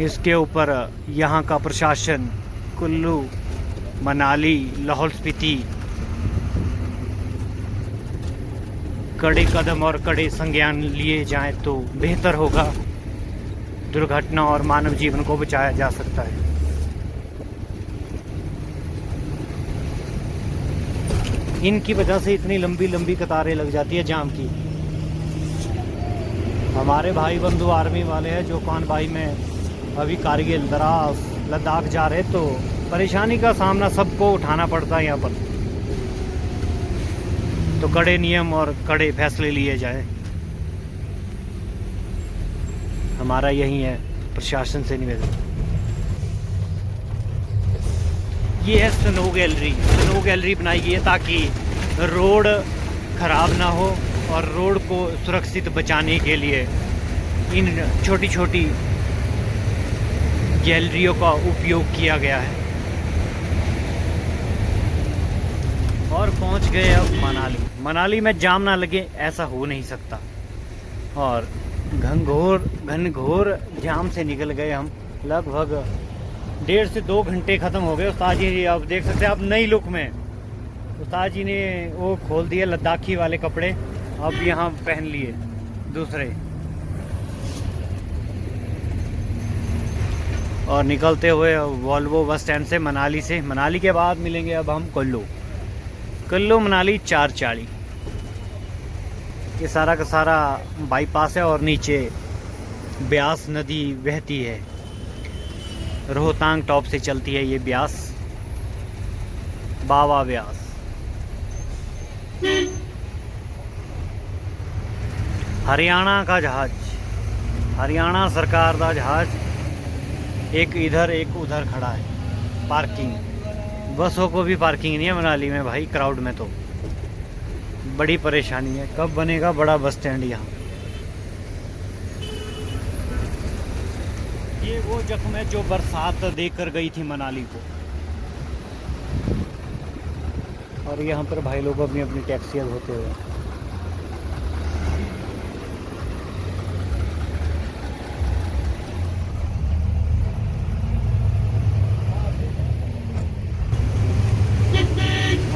इसके ऊपर यहाँ का प्रशासन, कुल्लू, मनाली, लाहौल स्पीति कड़े कदम और कड़े संज्ञान लिए जाएं तो बेहतर होगा। दुर्घटना और मानव जीवन को बचाया जा सकता है। इनकी वजह से इतनी लंबी कतारें लग जाती है जाम की। हमारे भाई बंधु आर्मी वाले हैं जो कानबाई में अभी कारगिल, द्रास, लद्दाख जा रहे, तो परेशानी का सामना सबको उठाना पड़ता है यहाँ पर। तो कड़े नियम और कड़े फैसले लिए जाएं, हमारा यही है प्रशासन से निवेदन। ये है स्नो गैलरी बनाई गई है ताकि रोड खराब ना हो, और रोड को सुरक्षित बचाने के लिए इन छोटी छोटी गैलरियों का उपयोग किया गया है। और पहुंच गए अब मनाली में जाम ना लगे ऐसा हो नहीं सकता। और घनघोर जाम से निकल गए हम। लगभग 1.5 से 2 घंटे ख़त्म हो गए। उस्ताद जी आप देख सकते हैं, आप नई लुक में उस्ताद जी ने वो खोल दिए लद्दाखी वाले कपड़े, अब यहाँ पहन लिए दूसरे। और निकलते हुए वॉल्वो बस स्टैंड से, मनाली के बाद मिलेंगे अब हम कुल्लू मनाली 440। ये सारा का सारा बाईपास है और नीचे ब्यास नदी बहती है। रोहतांग टॉप से चलती है ये ब्यास, बावा ब्यास। हरियाणा का जहाज, हरियाणा सरकार का जहाज एक इधर एक उधर खड़ा है। पार्किंग, बसों को भी पार्किंग नहीं है मनाली में भाई। क्राउड में तो बड़ी परेशानी है। कब बनेगा बड़ा बस स्टैंड यहाँ? ये वो जख्म है जो बरसात देकर गई थी मनाली को। और यहाँ पर भाई लोग अपनी अपनी टैक्सियाँ धोते हुए।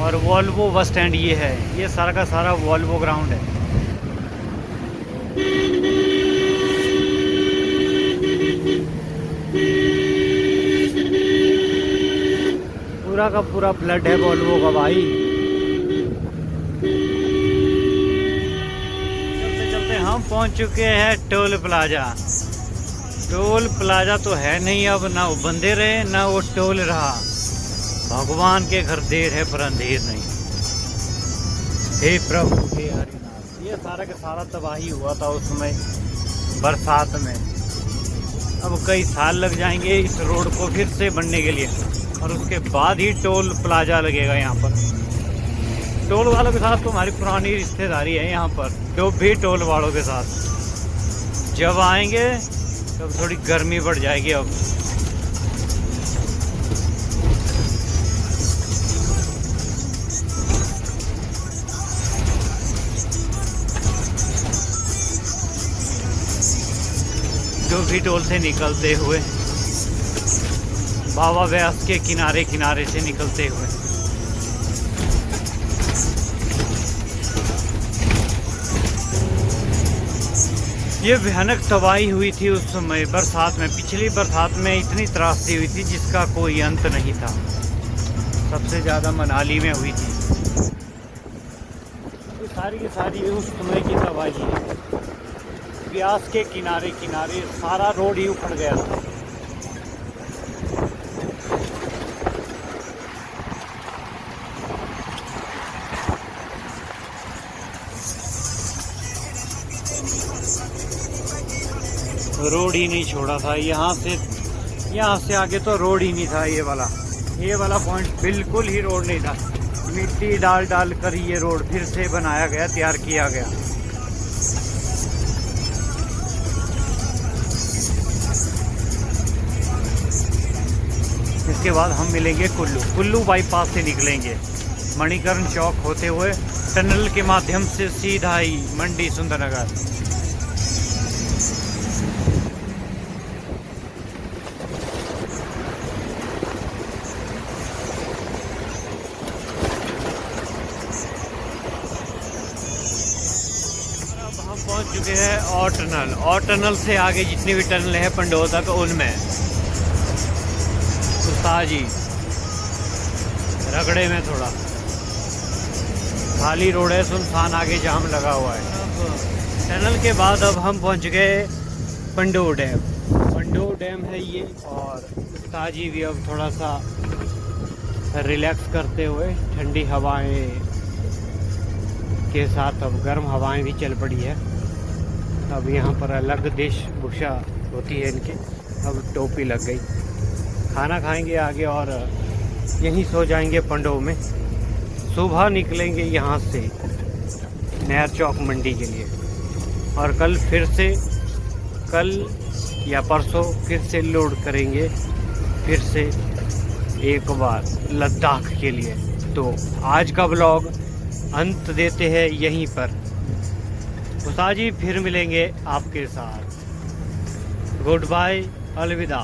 और वॉल्वो बस स्टैंड ये है, ये सारा का सारा वॉल्वो ग्राउंड है। पूरा का पूरा फ्लड है वॉल्वो का भाई। चलते चलते हम पहुंच चुके हैं टोल प्लाजा। टोल प्लाजा तो है नहीं अब, ना वो बंदे रहे ना वो टोल रहा। भगवान के घर देर है पर अंधेर नहीं। हे प्रभु हे हरिनाथ। ये सारा का सारा तबाही हुआ था उस समय बरसात में। अब कई साल लग जाएंगे इस रोड को फिर से बनने के लिए, और उसके बाद ही टोल प्लाजा लगेगा यहाँ पर। टोल वालों के साथ तो हमारी पुरानी रिश्तेदारी है यहाँ पर, जो भी टोल वालों के साथ जब आएंगे तब थोड़ी गर्मी बढ़ जाएगी। अब जो भी टोल से निकलते हुए, बाबा व्यास के किनारे किनारे से निकलते हुए, ये भयानक तबाही हुई थी उस समय बरसात में। पिछली बरसात में इतनी त्रासदी हुई थी जिसका कोई अंत नहीं था। सबसे ज़्यादा मनाली में हुई थी। ये सारी की सारी उस समय की तबाही है। ब्यास के किनारे किनारे सारा रोड ही उखड़ गया था। रोड ही नहीं छोड़ा था। यहाँ से आगे तो रोड ही नहीं था। ये वाला पॉइंट बिल्कुल ही रोड नहीं था। मिट्टी डाल डाल कर ये रोड फिर से बनाया गया, तैयार किया गया। इसके बाद हम मिलेंगे कुल्लू बाईपास से निकलेंगे, मणिकर्ण चौक होते हुए टनल के माध्यम से सीधा ही मंडी सुंदरनगर। पहुंच चुके हैं और टनल से आगे जितनी भी टनल है पंडोह तक, उनमें उस्ताजी रगड़े में थोड़ा खाली रोड है, सुनसान, आगे जाम लगा हुआ है। टनल के बाद अब हम पहुंच गए पंडोह डैम है ये। और उस्ताजी भी अब थोड़ा सा रिलैक्स करते हुए, ठंडी हवाएं के साथ अब गर्म हवाएं भी चल पड़ी है। अब यहाँ पर अलग वेशभूषा होती है इनकी। अब टोपी लग गई। खाना खाएंगे आगे और यहीं सो जाएंगे पंडोह में। सुबह निकलेंगे यहाँ से नहर चौक मंडी के लिए, और कल या परसों फिर से लोड करेंगे फिर से एक बार लद्दाख के लिए। तो आज का ब्लॉग अंत देते हैं यहीं पर। उस्ताद जी फिर मिलेंगे आपके साथ। गुड बाय, अलविदा।